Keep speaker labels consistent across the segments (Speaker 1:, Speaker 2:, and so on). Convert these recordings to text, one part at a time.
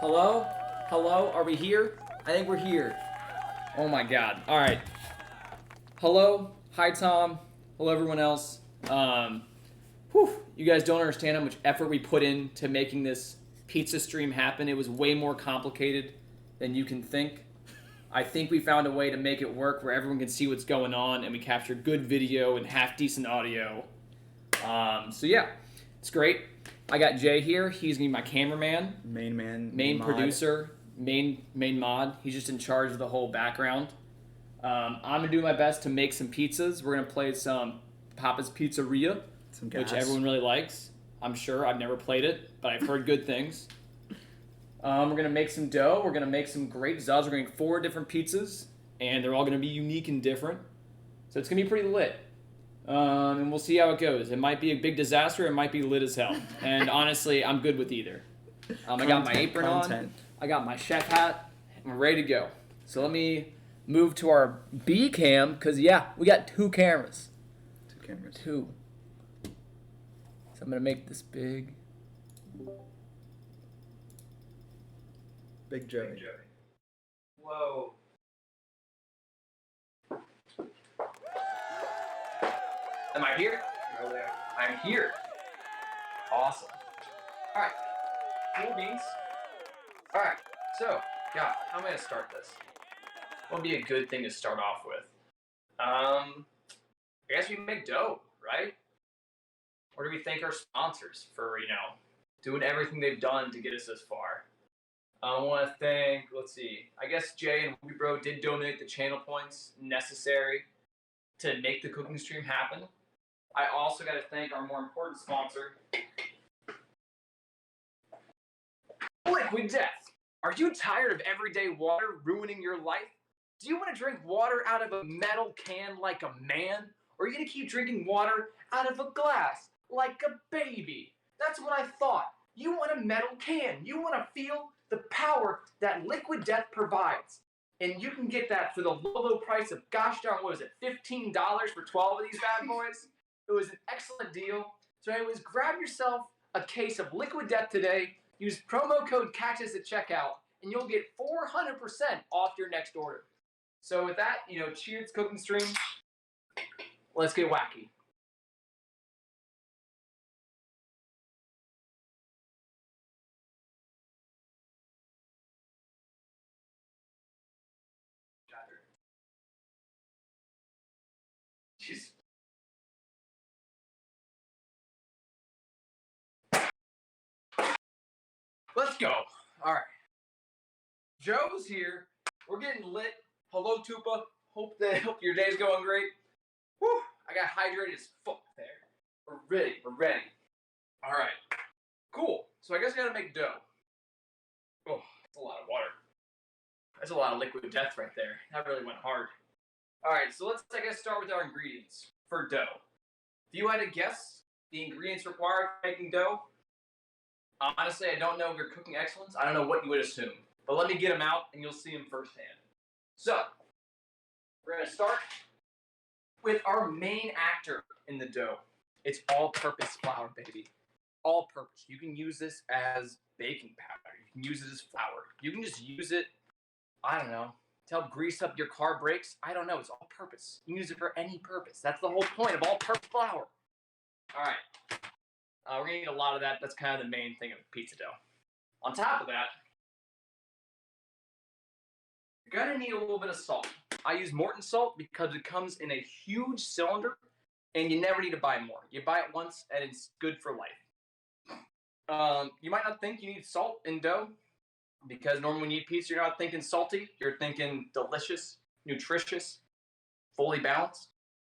Speaker 1: Hello? Hello? Are we here? I think we're here. Oh my god. Alright. Hello? Hi, Tom. Hello, everyone else. You guys don't understand how much effort we put into making this pizza stream happen. It was way more complicated than you can think. I think we found a way to make it work where everyone can see what's going on and we captured good video and half-decent audio. So yeah, it's great. I got Jay here. He's gonna be my cameraman, main
Speaker 2: mod.
Speaker 1: producer, main mod. He's just in charge of the whole background. I'm gonna do my best to make some pizzas. We're gonna play some Papa's Pizzeria, which everyone really likes. I'm sure. I've never played it, but I've heard good things. We're gonna make some dough. We're gonna make some great zuz. We're gonna make 4 different pizzas, and they're all gonna be unique and different. So it's gonna be pretty lit. And we'll see how it goes. It might be a big disaster. It might be lit as hell. And honestly, I'm good with either. I got my apron on. I got my chef hat. I'm ready to go. So let me move to our B cam, because yeah, we got 2 cameras.
Speaker 2: 2 cameras.
Speaker 1: 2. So I'm gonna make this big.
Speaker 2: Big Joey.
Speaker 1: Whoa. Am I here?
Speaker 2: You're there.
Speaker 1: I'm here. Awesome. All right. Cool beans. All right. So, yeah, how am I gonna start this? What would be a good thing to start off with? I guess we make dough, right? Or do we thank our sponsors for, doing everything they've done to get us this far? I want to thank, let's see, I guess Jay and Whoopi Bro did donate the channel points necessary to make the cooking stream happen. I also got to thank our more important sponsor, Liquid Death. Are you tired of everyday water ruining your life? Do you want to drink water out of a metal can like a man? Or are you going to keep drinking water out of a glass like a baby? That's what I thought. You want a metal can. You want to feel the power that Liquid Death provides. And you can get that for the low price of, gosh darn, what was it, $15 for 12 of these bad boys? It was an excellent deal. So anyways, grab yourself a case of Liquid Death today. Use promo code Cactus at checkout, and you'll get 400% off your next order. So with that, cheers, cooking stream. Let's get wacky. Jeez. Let's go. All right. Joe's here. We're getting lit. Hello, Tupa. Hope your day's going great. Whew. I got hydrated as fuck there. We're ready. All right. Cool. So I guess I gotta make dough. Oh, that's a lot of water. That's a lot of Liquid Death right there. That really went hard. All right, so let's, start with our ingredients for dough. If you had to guess the ingredients required for making dough, honestly, I don't know your cooking excellence. I don't know what you would assume. But let me get them out, and you'll see them firsthand. So, we're going to start with our main actor in the dough. It's all-purpose flour, baby. All-purpose. You can use this as baking powder. You can use it as flour. You can just use it, I don't know, to help grease up your car brakes. I don't know. It's all-purpose. You can use it for any purpose. That's the whole point of all-purpose flour. All right. We're going to need a lot of that. That's kind of the main thing of pizza dough. On top of that, you're going to need a little bit of salt. I use Morton salt because it comes in a huge cylinder, and you never need to buy more. You buy it once, and it's good for life. You might not think you need salt in dough, because normally when you eat pizza, you're not thinking salty. You're thinking delicious, nutritious, fully balanced.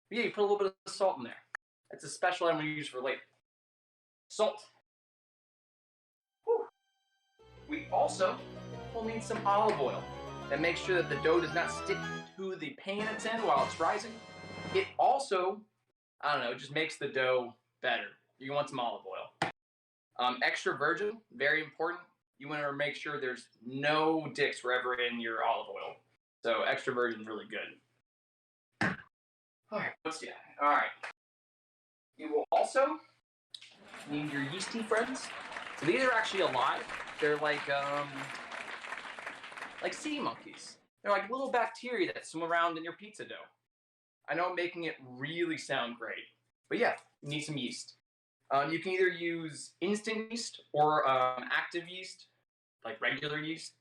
Speaker 1: But yeah, you put a little bit of salt in there. It's a special item we use for later. Salt. Whew. We also will need some olive oil that makes sure that the dough does not stick to the pan it's in while it's rising. It also, just makes the dough better. You want some olive oil. Extra virgin, very important. You want to make sure there's no dicks wherever in your olive oil. So extra virgin is really good. All right, all right. You will also need your yeasty friends. So these are actually alive. They're like sea monkeys. They're like little bacteria that swim around in your pizza dough. I know I'm making it really sound great, but yeah, you need some yeast. You can either use instant yeast or active yeast, like regular yeast.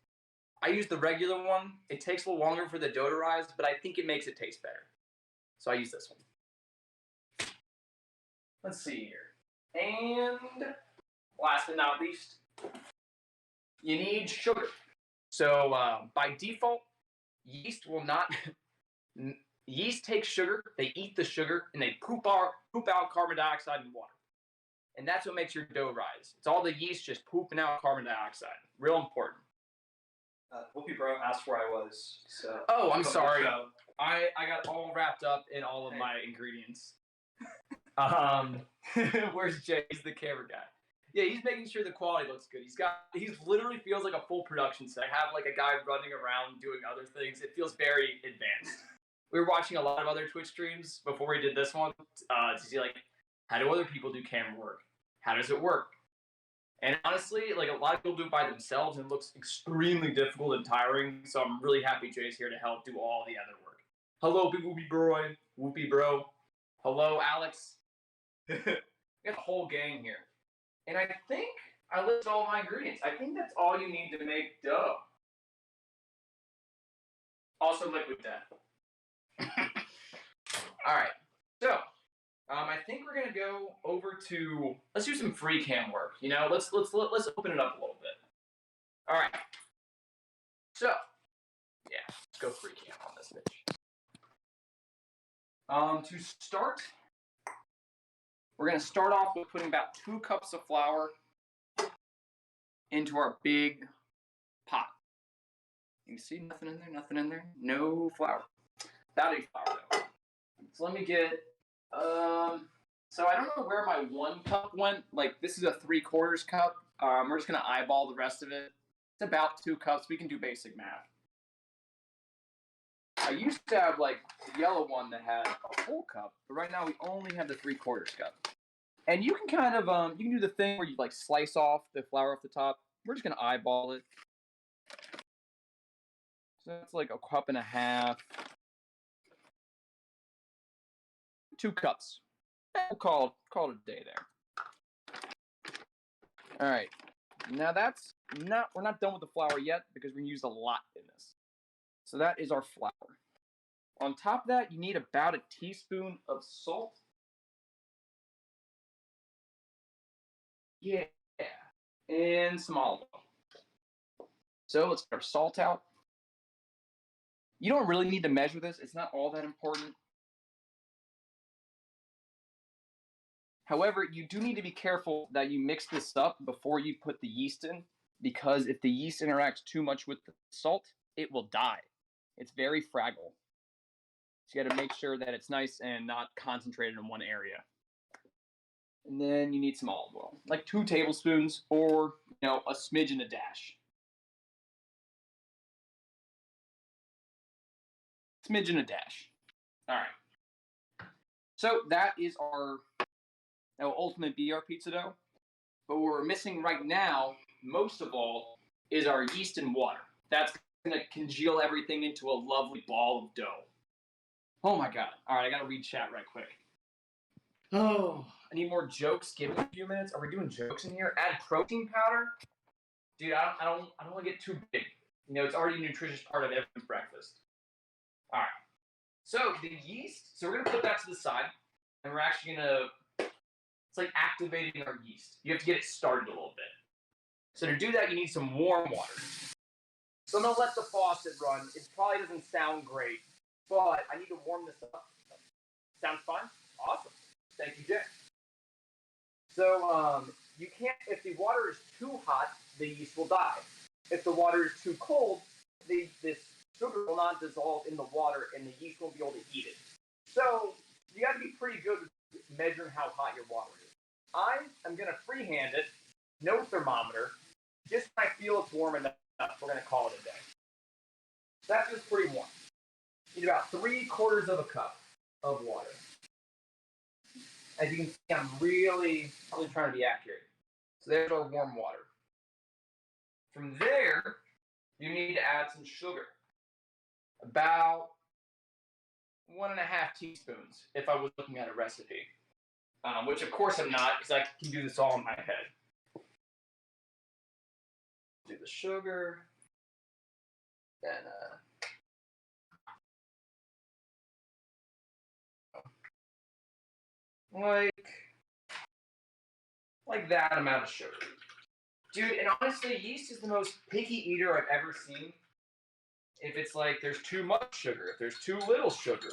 Speaker 1: I use the regular one. It takes a little longer for the dough to rise, but I think it makes it taste better. So I use this one. Let's see here. And last but not least, you need sugar. So by default, yeast will not. Yeast takes sugar, they eat the sugar, and they poop out carbon dioxide and water. And that's what makes your dough rise. It's all the yeast just pooping out carbon dioxide. Real important.
Speaker 2: Whoopi Bro asked where I was. So
Speaker 1: oh, I'm sorry. I got all wrapped up in all of my ingredients. Where's Jay? He's the camera guy. Yeah, he's making sure the quality looks good. He literally feels like a full production set. I have like a guy running around doing other things. It feels very advanced. We were watching a lot of other Twitch streams before we did this one to see like, how do other people do camera work? How does it work? And honestly, like a lot of people do it by themselves and it looks extremely difficult and tiring. So I'm really happy Jay's here to help do all the other work. Hello, big Whoopi Bro. Hello, Alex. We got the whole gang here. And I think I listed all my ingredients. I think that's all you need to make dough. Also liquid death. All right. So, I think we're gonna go over to let's do some free cam work. You know, let's open it up a little bit. All right. So, yeah, let's go free cam on this bitch. To start, we're gonna start off with putting about 2 cups of flour into our big pot. You can see nothing in there, no flour. Without any flour though. So let me get. So I don't know where my 1 cup went. Like this is a 3/4 cup. We're just gonna eyeball the rest of it. It's about 2 cups. We can do basic math. I used to have like the yellow one that had a full cup, but right now we only have the 3/4 cup. And you can kind of you can do the thing where you like slice off the flour off the top. We're just gonna eyeball it. So that's like 1.5 cups. 2 cups. We'll call it a day there. All right. Now we're not done with the flour yet because we're gonna use a lot in this. So that is our flour. On top of that, you need about a teaspoon of salt. Yeah. And some olive oil. So let's get our salt out. You don't really need to measure this. It's not all that important. However, you do need to be careful that you mix this up before you put the yeast in, because if the yeast interacts too much with the salt, it will die. It's very fragile. So you got to make sure that it's nice and not concentrated in one area. And then you need some olive oil, like 2 tablespoons or, a smidge and a dash. Smidge and a dash. All right. So that is that will ultimately be our pizza dough. But what we're missing right now, most of all, is our yeast and water. That's going to congeal everything into a lovely ball of dough. Oh my god. All right, I got to read chat right quick. Oh, I need more jokes. Give me a few minutes. Are we doing jokes in here? Add protein powder? Dude, I don't want to get too big. It's already a nutritious part of everyone's breakfast. All right. So the yeast, so we're going to put that to the side, and we're actually going to, it's like activating our yeast. You have to get it started a little bit. So to do that, you need some warm water. So I'm going to let the faucet run. It probably doesn't sound great, but I need to warm this up. Sounds fine? Awesome. Thank you, Jay. So you can't, if the water is too hot, the yeast will die. If the water is too cold, this sugar will not dissolve in the water and the yeast won't be able to eat it. So you got to be pretty good with measuring how hot your water is. I am going to freehand it, no thermometer. Just when I feel it's warm enough, we're going to call it a day. So that's just pretty warm. You need about 3/4 cup of water. As you can see, I'm really trying to be accurate. So there's our warm water. From there, you need to add some sugar. About 1.5 teaspoons if I was looking at a recipe. Which of course I'm not, because I can do this all in my head. Do the sugar. Then like that amount of sugar. Dude, and honestly, yeast is the most picky eater I've ever seen. If it's like there's too much sugar, if there's too little sugar,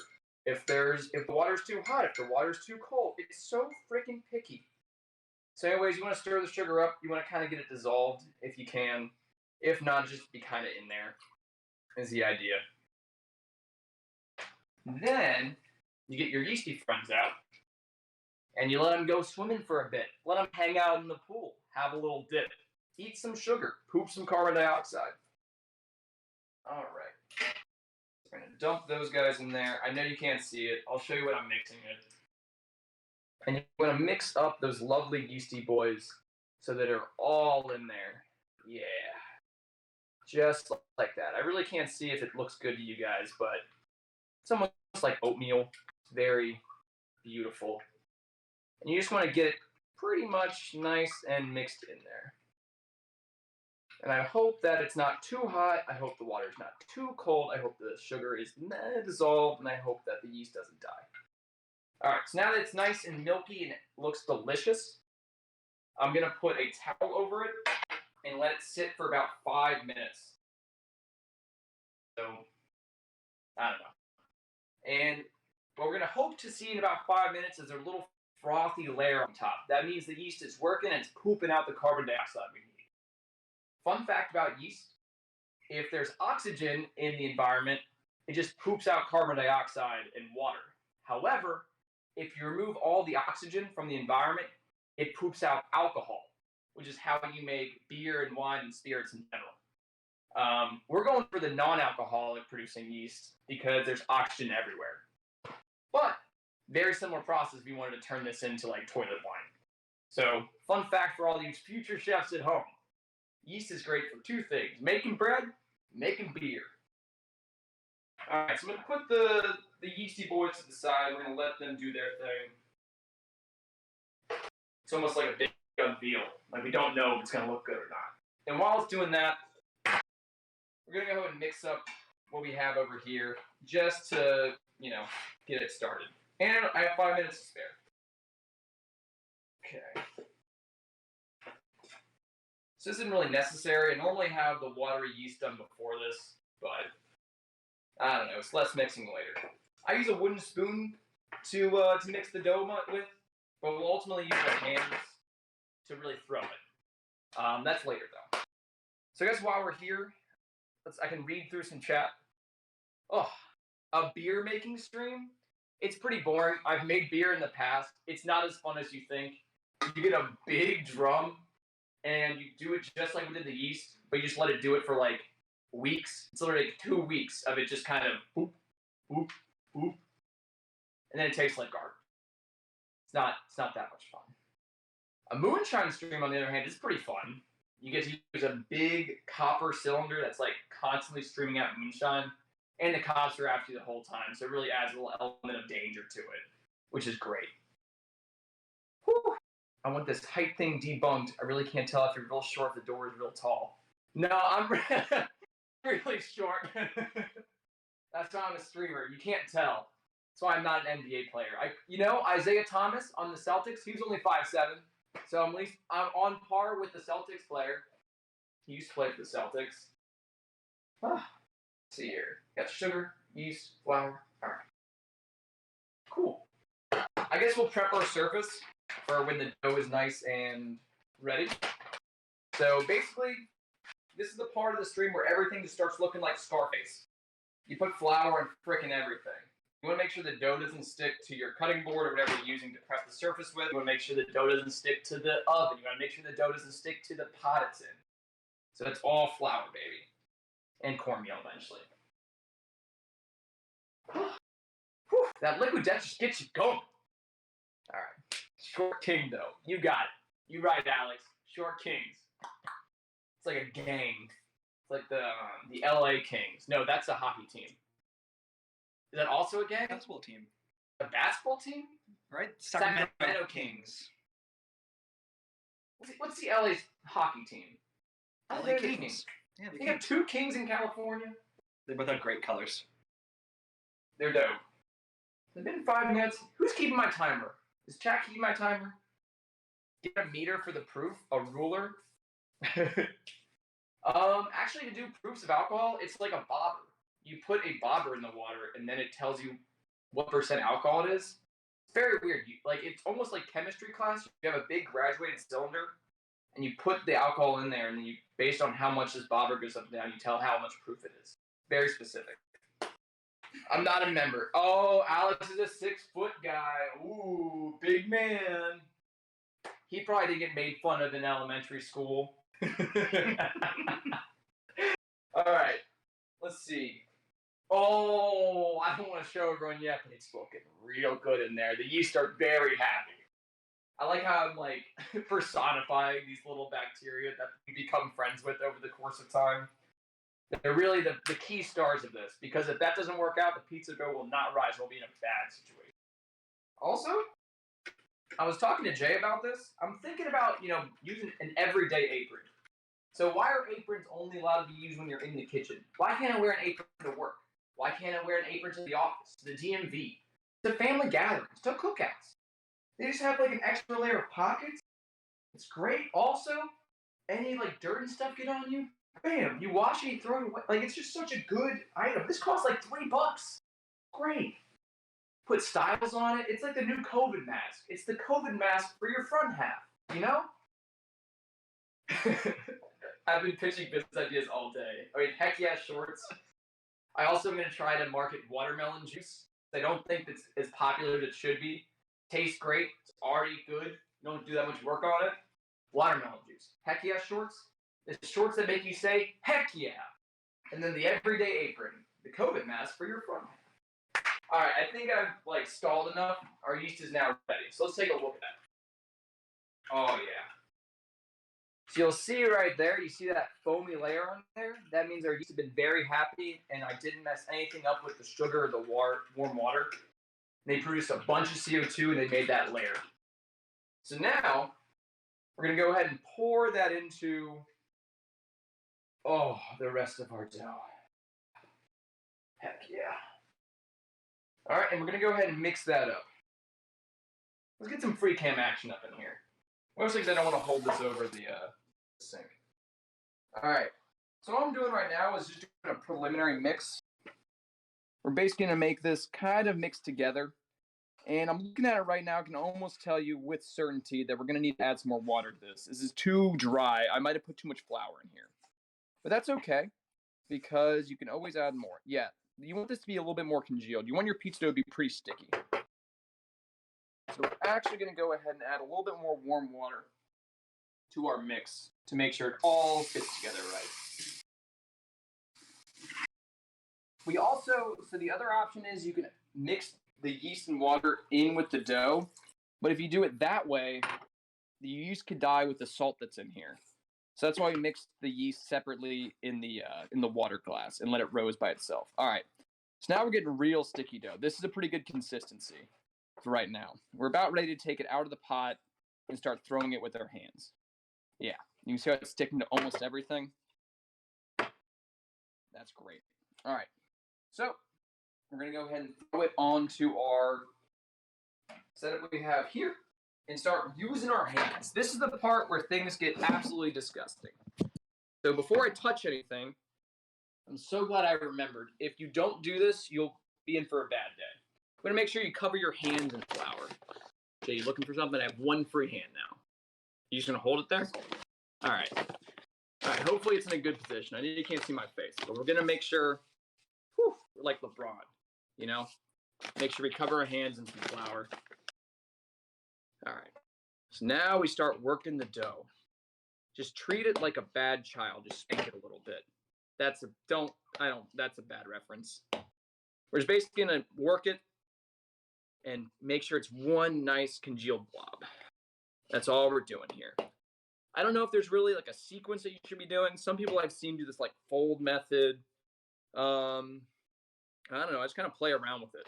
Speaker 1: if the water's too hot, if the water's too cold, it's so freaking picky. So anyways, you want to stir the sugar up, you want to kind of get it dissolved if you can. If not, just be kind of in there is the idea. Then you get your yeasty friends out and you let them go swimming for a bit. Let them hang out in the pool, have a little dip, eat some sugar, poop some carbon dioxide. All right. We're going to dump those guys in there. I know you can't see it. I'll show you what I'm mixing it. And you want to mix up those lovely yeasty boys so that they're all in there. Yeah. Just like that. I really can't see if it looks good to you guys, but it's almost like oatmeal. It's very beautiful. And you just want to get it pretty much nice and mixed in there. And I hope that it's not too hot. I hope the water's not too cold. I hope the sugar is dissolved, and I hope that the yeast doesn't die. All right, so now that it's nice and milky and it looks delicious, I'm going to put a towel over it and let it sit for about 5 minutes. So, I don't know. And what we're going to hope to see in about 5 minutes is a little frothy layer on top. That means the yeast is working and it's pooping out the carbon dioxide we need. Fun fact about yeast, if there's oxygen in the environment, it just poops out carbon dioxide and water. However, if you remove all the oxygen from the environment, it poops out alcohol, which is how you make beer and wine and spirits in general. We're going for the non-alcoholic producing yeast because there's oxygen everywhere. But very similar process if you wanted to turn this into like toilet wine. So, fun fact for all these future chefs at home. Yeast is great for two things: making bread, making beer. All right, so I'm going to put the yeasty boys to the side. We're going to let them do their thing. It's almost like a big unveil. Like we don't know if it's going to look good or not. And while it's doing that, we're going to go ahead and mix up what we have over here just to, get it started. And I have 5 minutes to spare. Okay. So this isn't really necessary. I normally have the watery yeast done before this, but I don't know. It's less mixing later. I use a wooden spoon to mix the dough with, but we'll ultimately use our hands to really throw it. That's later though. So I guess while we're here, I can read through some chat. Oh, a beer making stream? It's pretty boring. I've made beer in the past. It's not as fun as you think. You get a big drum, and you do it just like we did the yeast, but you just let it do it for like weeks. It's literally like 2 weeks of it just kind of boop, boop, boop. And then it tastes like garbage. It's not that much fun. A moonshine stream, on the other hand, is pretty fun. You get to use a big copper cylinder that's like constantly streaming out moonshine, and the cops are after you the whole time, so it really adds a little element of danger to it, which is great. Whew. I want this height thing debunked. I really can't tell if you're real short, if the door is real tall. No, I'm really short. That's why I'm a streamer. You can't tell. That's why I'm not an NBA player. Isaiah Thomas on the Celtics, he was only 5'7", so at least I'm on par with the Celtics player. He used to play for the Celtics. Let's see here. Got sugar, yeast, flour. All right. Cool. I guess we'll prep our surface for when the dough is nice and ready. So basically, this is the part of the stream where everything just starts looking like Scarface. You put flour and frickin' everything. You want to make sure the dough doesn't stick to your cutting board or whatever you're using to prep the surface with. You want to make sure the dough doesn't stick to the oven. You want to make sure the dough doesn't stick to the pot it's in. So it's all flour, baby. And cornmeal eventually. Whew, that liquid death just gets you going. All right. Short king, though. You got it. You right, Alex. Short kings. It's like a gang. It's like the LA Kings. No, that's a hockey team. Is that also a gang?
Speaker 2: Basketball team.
Speaker 1: A basketball team?
Speaker 2: Right?
Speaker 1: Sacramento Kings. What's the LA's hockey team?
Speaker 2: LA Kings. Yeah,
Speaker 1: they have two Kings in California.
Speaker 2: They both have great colors.
Speaker 1: They're dope. It's been 5 minutes. Who's keeping my timer? Is chat keeping my timer? Get a meter for the proof? A ruler? Actually, to do proofs of alcohol, it's like a bobber. You put a bobber in the water, and then it tells you what % alcohol it is. It's very weird. It's almost like chemistry class. You have a big graduated cylinder, and you put the alcohol in there, and then based on how much this bobber goes up and down, you tell how much proof it is. Very specific. I'm not a member. Oh, Alex is a 6-foot guy. Ooh, big man. He probably didn't get made fun of in elementary school. All right. Let's see. Oh, I don't want to show everyone yet, but it's looking real good in there. The yeast are very happy. I like how I'm personifying these little bacteria that we become friends with over the course of time. They're really the key stars of this, because if that doesn't work out, the pizza dough will not rise. We'll be in a bad situation. Also, I was talking to Jay about this. I'm thinking about, using an everyday apron. So why are aprons only allowed to be used when you're in the kitchen? Why can't I wear an apron to work? Why can't I wear an apron to the office, to the DMV, to family gatherings, to cookouts? They just have an extra layer of pockets. It's great. Also, any dirt and stuff get on you, bam, you wash it, you throw it away. It's just such a good item. This costs $3. Great. Put styles on it. It's like the new COVID mask. It's the COVID mask for your front half, I've been pitching business ideas all day. Heck yeah, shorts. I also am going to try to market watermelon juice. I don't think it's as popular as it should be. Tastes great. It's already good. You don't do that much work on it. Watermelon juice. Heck yeah, shorts. The shorts that make you say, heck yeah. And then the everyday apron. The COVID mask for your front. All right, I think I've stalled enough. Our yeast is now ready. So let's take a look at that. Oh yeah. So you'll see right there, you see that foamy layer on there? That means our yeast have been very happy, and I didn't mess anything up with the sugar or the warm water. They produced a bunch of CO2, and they made that layer. So now, we're going to go ahead and pour that into, the rest of our dough. Heck yeah. All right, and we're going to go ahead and mix that up. Let's get some free cam action up in here. Mostly because I don't want to hold this over the sink. All right, so all I'm doing right now is just doing a preliminary mix. We're basically going to make this kind of mixed together. And I'm looking at it right now. I can almost tell you with certainty that we're going to need to add some more water to this. This is too dry. I might have put too much flour in here. But that's okay, because you can always add more. Yeah, you want this to be a little bit more congealed. You want your pizza dough to be pretty sticky. So we're actually going to go ahead and add a little bit more warm water to our mix to make sure it all fits together right. We also, so the other option is you can mix the yeast and water in with the dough, but if you do it that way, the yeast could die with the salt that's in here. So that's why we mixed the yeast separately in the water glass and let it rose by itself. All right, so now we're getting real sticky dough. This is a pretty good consistency for right now. We're about ready to take it out of the pot and start throwing it with our hands. Yeah, you can see how it's sticking to almost everything. That's great. All right, so we're going to go ahead and throw it onto our setup we have here and start using our hands. This is the part where things get absolutely disgusting. So before I touch anything, I'm so glad I remembered. If you don't do this, you'll be in for a bad day. I'm going to make sure you cover your hands in flour. Okay, you looking for something? I have one free hand now. You just going to hold it there? All right. All right, hopefully it's in a good position. I know you can't see my face, but we're going to make sure, we're like LeBron, Make sure we cover our hands in some flour. All right. So now we start working the dough. Just treat it like a bad child. Just spank it a little bit. That's a bad reference. We're just basically going to work it and make sure it's one nice congealed blob. That's all we're doing here. I don't know if there's really like a sequence that you should be doing. Some people I've seen do this like fold method. Um, I don't know. I just kind of play around with it.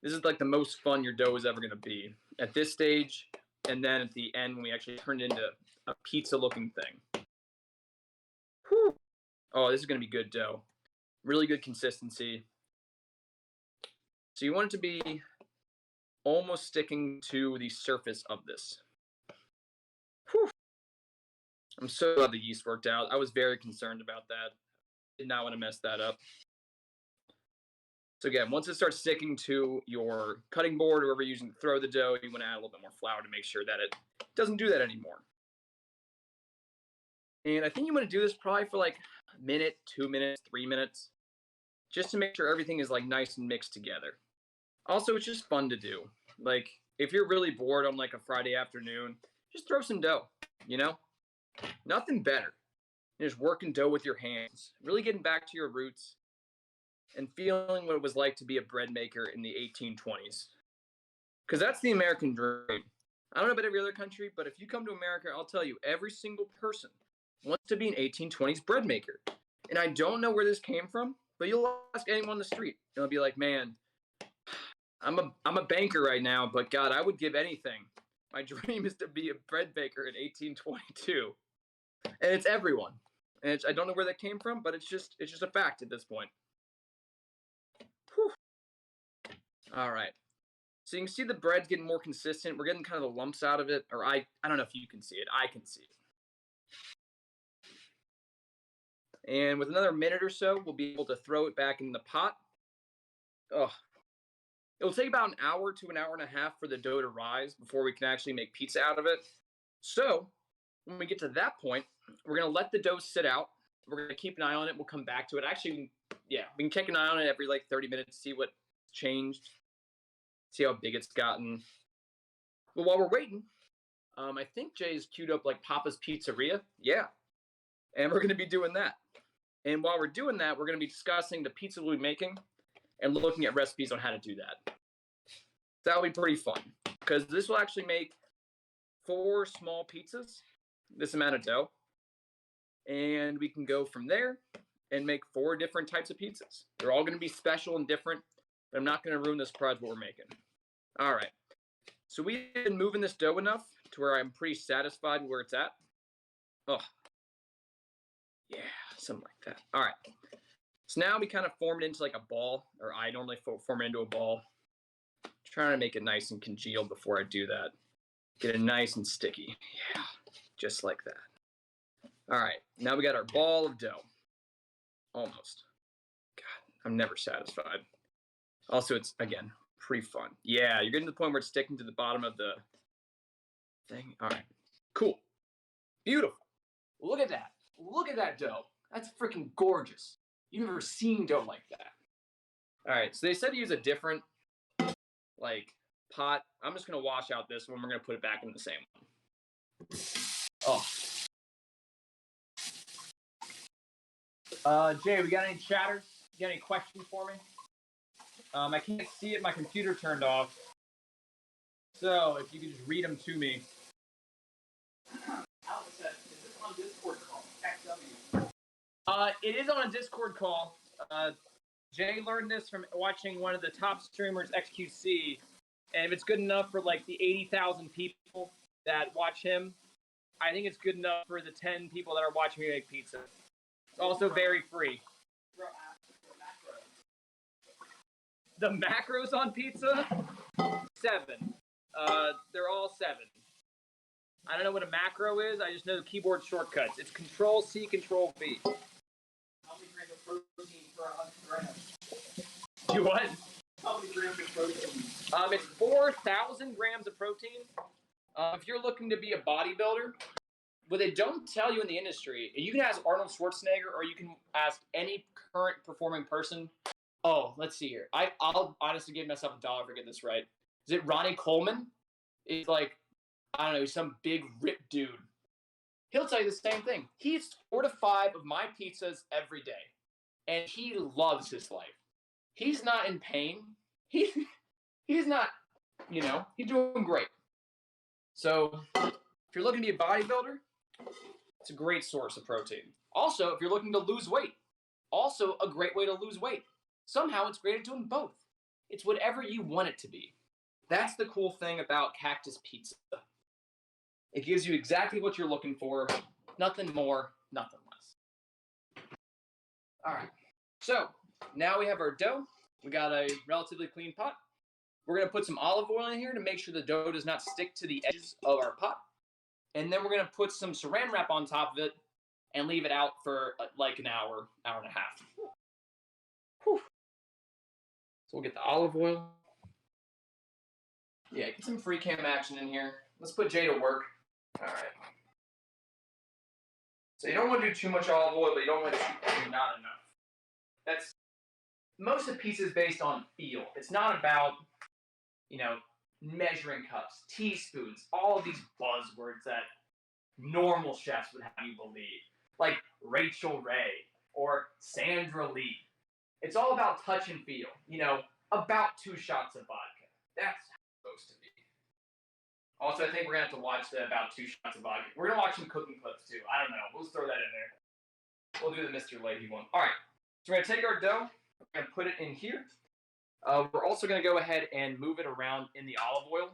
Speaker 1: This is like the most fun your dough is ever going to be at this stage, and then at the end when we actually turn it into a pizza-looking thing. Whew. Oh, this is going to be good dough. Really good consistency. So you want it to be almost sticking to the surface of this. Whew. I'm so glad the yeast worked out. I was very concerned about that. Did not want to mess that up. So again, once it starts sticking to your cutting board or wherever you're using to throw the dough, you want to add a little bit more flour to make sure that it doesn't do that anymore. And I think you want to do this probably for like a minute, 2 minutes, 3 minutes, just to make sure everything is like nice and mixed together. Also, it's just fun to do. Like if you're really bored on like a Friday afternoon, just throw some dough, you know? Nothing better than just working dough with your hands, really getting back to your roots and feeling what it was like to be a bread maker in the 1820s. Because that's the American dream. I don't know about every other country, but if you come to America, I'll tell you, every single person wants to be an 1820s bread maker. And I don't know where this came from, but you'll ask anyone on the street, and they'll be like, man, I'm a banker right now, but God, I would give anything. My dream is to be a bread baker in 1822. And it's everyone. And I don't know where that came from, but it's just a fact at this point. Whew. All right. So you can see the bread's getting more consistent. We're getting kind of the lumps out of it. Or I don't know if you can see it. I can see it. And with another minute or so, we'll be able to throw it back in the pot. Oh, it'll take about an hour to an hour and a half for the dough to rise before we can actually make pizza out of it. So when we get to that point, we're going to let the dough sit out. We're going to keep an eye on it. We'll come back to it. Actually, yeah, we can keep an eye on it every like 30 minutes, see what changed, see how big it's gotten. But while we're waiting, I think Jay's queued up like Papa's Pizzeria. Yeah. And we're going to be doing that. And while we're doing that, we're going to be discussing the pizza we'll be making and looking at recipes on how to do that. That'll be pretty fun because this will actually make 4 small pizzas, this amount of dough. And we can go from there and make 4 different types of pizzas. They're all going to be special and different, but I'm not going to ruin the surprise what we're making. All right. So we've been moving this dough enough to where I'm pretty satisfied with where it's at. Oh, yeah, something like that. All right. So now we kind of form it into like a ball, or I normally form it into a ball. Trying to make it nice and congealed before I do that. Get it nice and sticky. Yeah, just like that. All right, now we got our ball of dough. Almost. God, I'm never satisfied. Also, it's, again, pretty fun. Yeah, you're getting to the point where it's sticking to the bottom of the thing. All right, cool. Beautiful. Look at that. Look at that dough. That's freaking gorgeous. You've never seen dough like that. All right, so they said to use a different, like, pot. I'm just going to wash out this one. We're going to put it back in the same one. Oh. Jay, we got any chatter? You got any questions for me? I can't see it. My computer turned off. So if you could just read them to me. Alex said, is this on Discord call? XW. It is on a Discord call. Jay learned this from watching one of the top streamers, XQC. And if it's good enough for like the 80,000 people that watch him, I think it's good enough for the 10 people that are watching me make pizza. It's also very free. The macros on pizza? 7. They're all 7. I don't know what a macro is. I just know the keyboard shortcuts. It's Control-C, Control-V. How many grams of protein for 100 grams? Do what? How many grams of protein? It's 4,000 grams of protein. If you're looking to be a bodybuilder, what they don't tell you in the industry, you can ask Arnold Schwarzenegger or you can ask any current performing person. Oh, let's see here. I'll honestly give myself $1 to get this right. Is it Ronnie Coleman? It's like, I don't know, some big ripped dude. He'll tell you the same thing. He eats 4 to 5 of my pizzas every day. And he loves his life. He's not in pain. He's not, he's doing great. So if you're looking to be a bodybuilder, It's a great source of protein. Also, if you're looking to lose weight, also a great way to lose weight. Somehow it's great at doing both. It's whatever you want it to be. That's the cool thing about Cactus Pizza. It gives you exactly what you're looking for. Nothing more, nothing less. All right. So now we have our dough. We got a relatively clean pot. We're going to put some olive oil in here to make sure the dough does not stick to the edges of our pot. And then we're going to put some saran wrap on top of it and leave it out for like an hour, hour and a half. Whew. So we'll get the olive oil. Yeah, get some free cam action in here. Let's put Jay to work. All right. So you don't want to do too much olive oil, but you don't want to do not enough. That's most of pizza is based on feel. It's not about, measuring cups, teaspoons, all of these buzzwords that normal chefs would have you believe, like Rachel Ray or Sandra Lee. It's all about touch and feel. About 2 shots of vodka. That's how it's supposed to be. Also, I think we're going to have to watch the about 2 shots of vodka. We're going to watch some cooking clips, too. I don't know. We'll just throw that in there. We'll do the Mr. Leahy one. All right. So we're going to take our dough. We're going to put it in here. We're also going to go ahead and move it around in the olive oil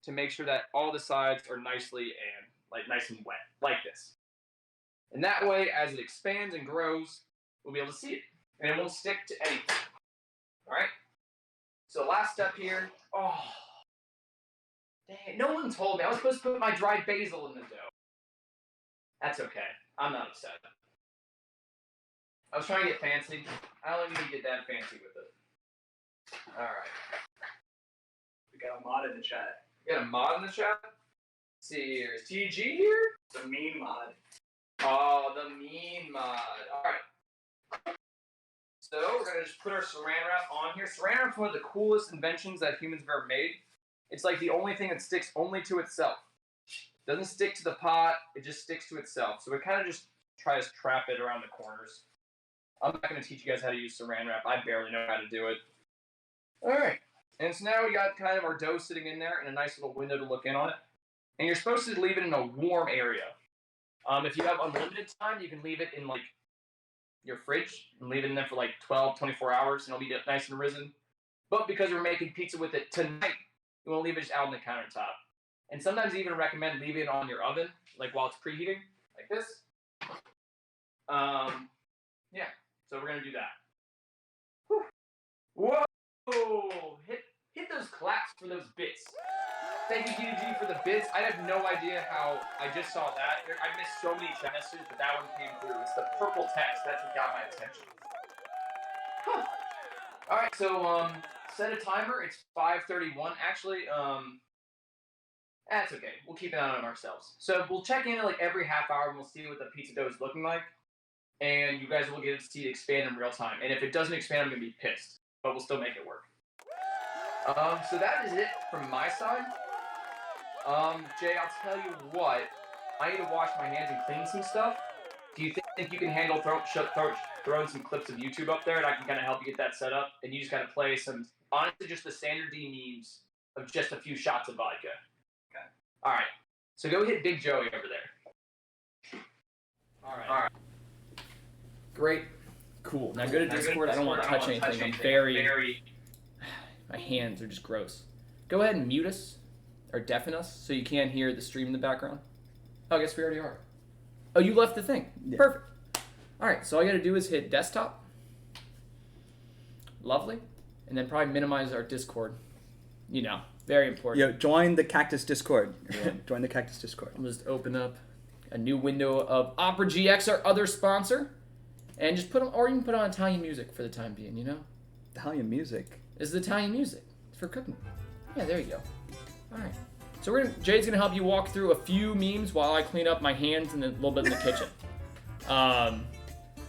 Speaker 1: to make sure that all the sides are nice and wet, like this. And that way, as it expands and grows, we'll be able to see it. And it won't stick to anything. All right? So last step here. Oh. Dang, no one told me. I was supposed to put my dried basil in the dough. That's okay. I'm not upset. I was trying to get fancy. I don't even get that fancy with it. Alright.
Speaker 2: We got a mod in the chat.
Speaker 1: You got a mod in the chat? Let's see here. Is TG here?
Speaker 2: The mean mod.
Speaker 1: Oh, the mean mod. Alright. So we're going to just put our saran wrap on here. Saran wrap is one of the coolest inventions that humans have ever made. It's like the only thing that sticks only to itself. It doesn't stick to the pot, it just sticks to itself. So we kind of just try to trap it around the corners. I'm not going to teach you guys how to use saran wrap. I barely know how to do it. Alright. And so now we got kind of our dough sitting in there and a nice little window to look in on it. And you're supposed to leave it in a warm area. If you have unlimited time, you can leave it in like your fridge and leave it in there for like 12, 24 hours and it'll be nice and risen. But because we're making pizza with it tonight, you want to leave it just out on the countertop. And sometimes even recommend leaving it on your oven, like while it's preheating, like this. Yeah, so we're going to do that. Whew. Whoa! Hit those claps for those bits. Thank you, DDG, for the bits. I have no idea how I just saw that. I missed so many chat messages, but that one came through. It's the purple text. That's what got my attention. Huh. All right, so set a timer. It's 5:31. Actually, that's okay. We'll keep an eye on ourselves. So we'll check in like every half hour, and we'll see what the pizza dough is looking like. And you guys will get to see it expand in real time. And if it doesn't expand, I'm going to be pissed. But we'll still make it work. So that is it from my side. Jay, I'll tell you what. I need to wash my hands and clean some stuff. Do you think you can handle throwing some clips of YouTube up there, and I can kind of help you get that set up? And you just got to play some, honestly, just the standard D memes of just a few shots of vodka. Okay. All right. So go hit Big Joey over there. All right. Great. Cool. Now go to Discord. I don't want to touch anything. I'm very... My hands are just gross. Go ahead and mute us or deafen us so you can't hear the stream in the background. Oh, I guess we already are. Oh, you left the thing. Yeah. Perfect. All right, so all you got to do is hit desktop. Lovely. And then probably minimize our Discord. Very important.
Speaker 3: Yo, join the Cactus Discord. Everyone. Join the Cactus Discord.
Speaker 1: I'll just open up a new window of Opera GX, our other sponsor. And just you can put on Italian music for the time being,
Speaker 3: Italian music?
Speaker 1: This is Italian music. It's for cooking. Yeah, there you go. All right. So Jay's going to help you walk through a few memes while I clean up my hands and a little bit in the kitchen.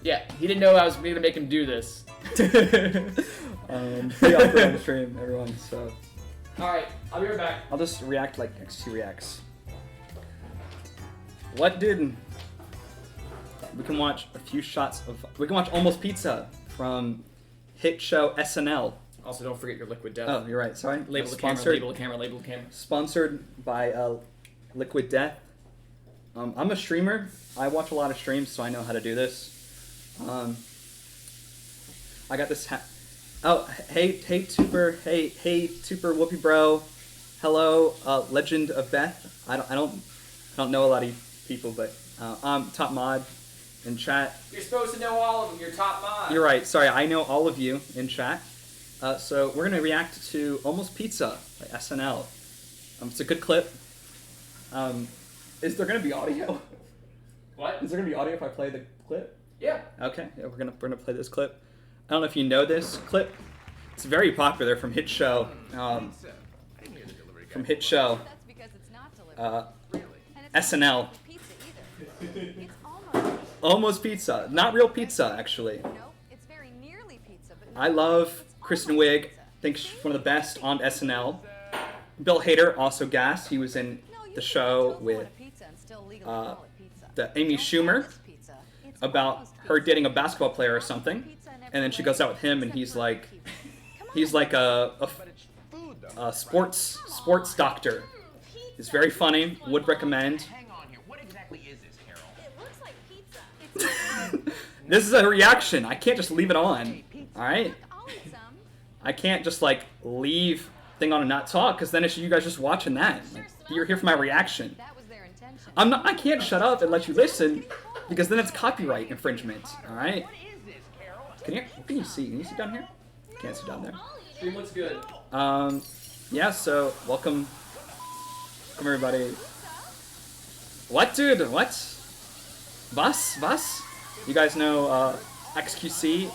Speaker 1: Yeah, he didn't know I was going to make him do this.
Speaker 3: Pretty awkward on stream, everyone, so...
Speaker 1: Alright, I'll be right back.
Speaker 3: I'll just react like XT reacts. What did... We can watch a few shots of... We can watch Almost Pizza from hit show SNL.
Speaker 1: Also, don't forget your Liquid Death.
Speaker 3: Oh, you're right, sorry.
Speaker 1: Label the camera, label the camera, label the camera.
Speaker 3: Sponsored by Liquid Death. I'm a streamer. I watch a lot of streams, so I know how to do this. I got this. Oh, hey, Tuber. Hey, Tuber, Whoopi Bro. Hello, Legend of Beth. I don't know a lot of people, but I'm top mod in chat.
Speaker 1: You're supposed to know all of them. You're top mod.
Speaker 3: You're right. Sorry, I know all of you in chat. So we're gonna react to Almost Pizza by SNL. It's a good clip. Is there gonna be audio?
Speaker 1: What?
Speaker 3: Is there gonna be audio if I play the clip?
Speaker 1: Yeah.
Speaker 3: Okay, yeah, we're gonna play this clip. I don't know if you know this clip. It's very popular from hit show. From hit show.
Speaker 4: That's because it's not delivered. And it's
Speaker 3: SNL.
Speaker 4: not pizza either. It's almost.
Speaker 3: Almost Pizza. Not real pizza, actually.
Speaker 4: Nope, it's very nearly pizza, but
Speaker 3: I love Kristen Wiig. I think she's one of the best on SNL. Bill Hader, also gas. He was in the show with the Amy Schumer about her dating a basketball player or something, and then she goes out with him, and he's like a sports doctor. He's very funny. Would recommend.
Speaker 5: Hang on here. What exactly is this, Carol?
Speaker 4: It looks like pizza.
Speaker 3: This is a reaction. I can't just leave it on. All right.
Speaker 4: I'll eat some.
Speaker 3: I can't just like leave thing on and not talk, because then it's you guys just watching that. Like, you're here for my reaction.
Speaker 4: That was their intention.
Speaker 3: I'm not. I can't shut up and let you listen, because then it's copyright infringement. All right.
Speaker 5: What is this, Carol?
Speaker 3: Can you see? Can you see down here? Can't see down there.
Speaker 1: Stream looks good.
Speaker 3: Yeah. So welcome everybody. What, dude? What? Bus? You guys know XQC?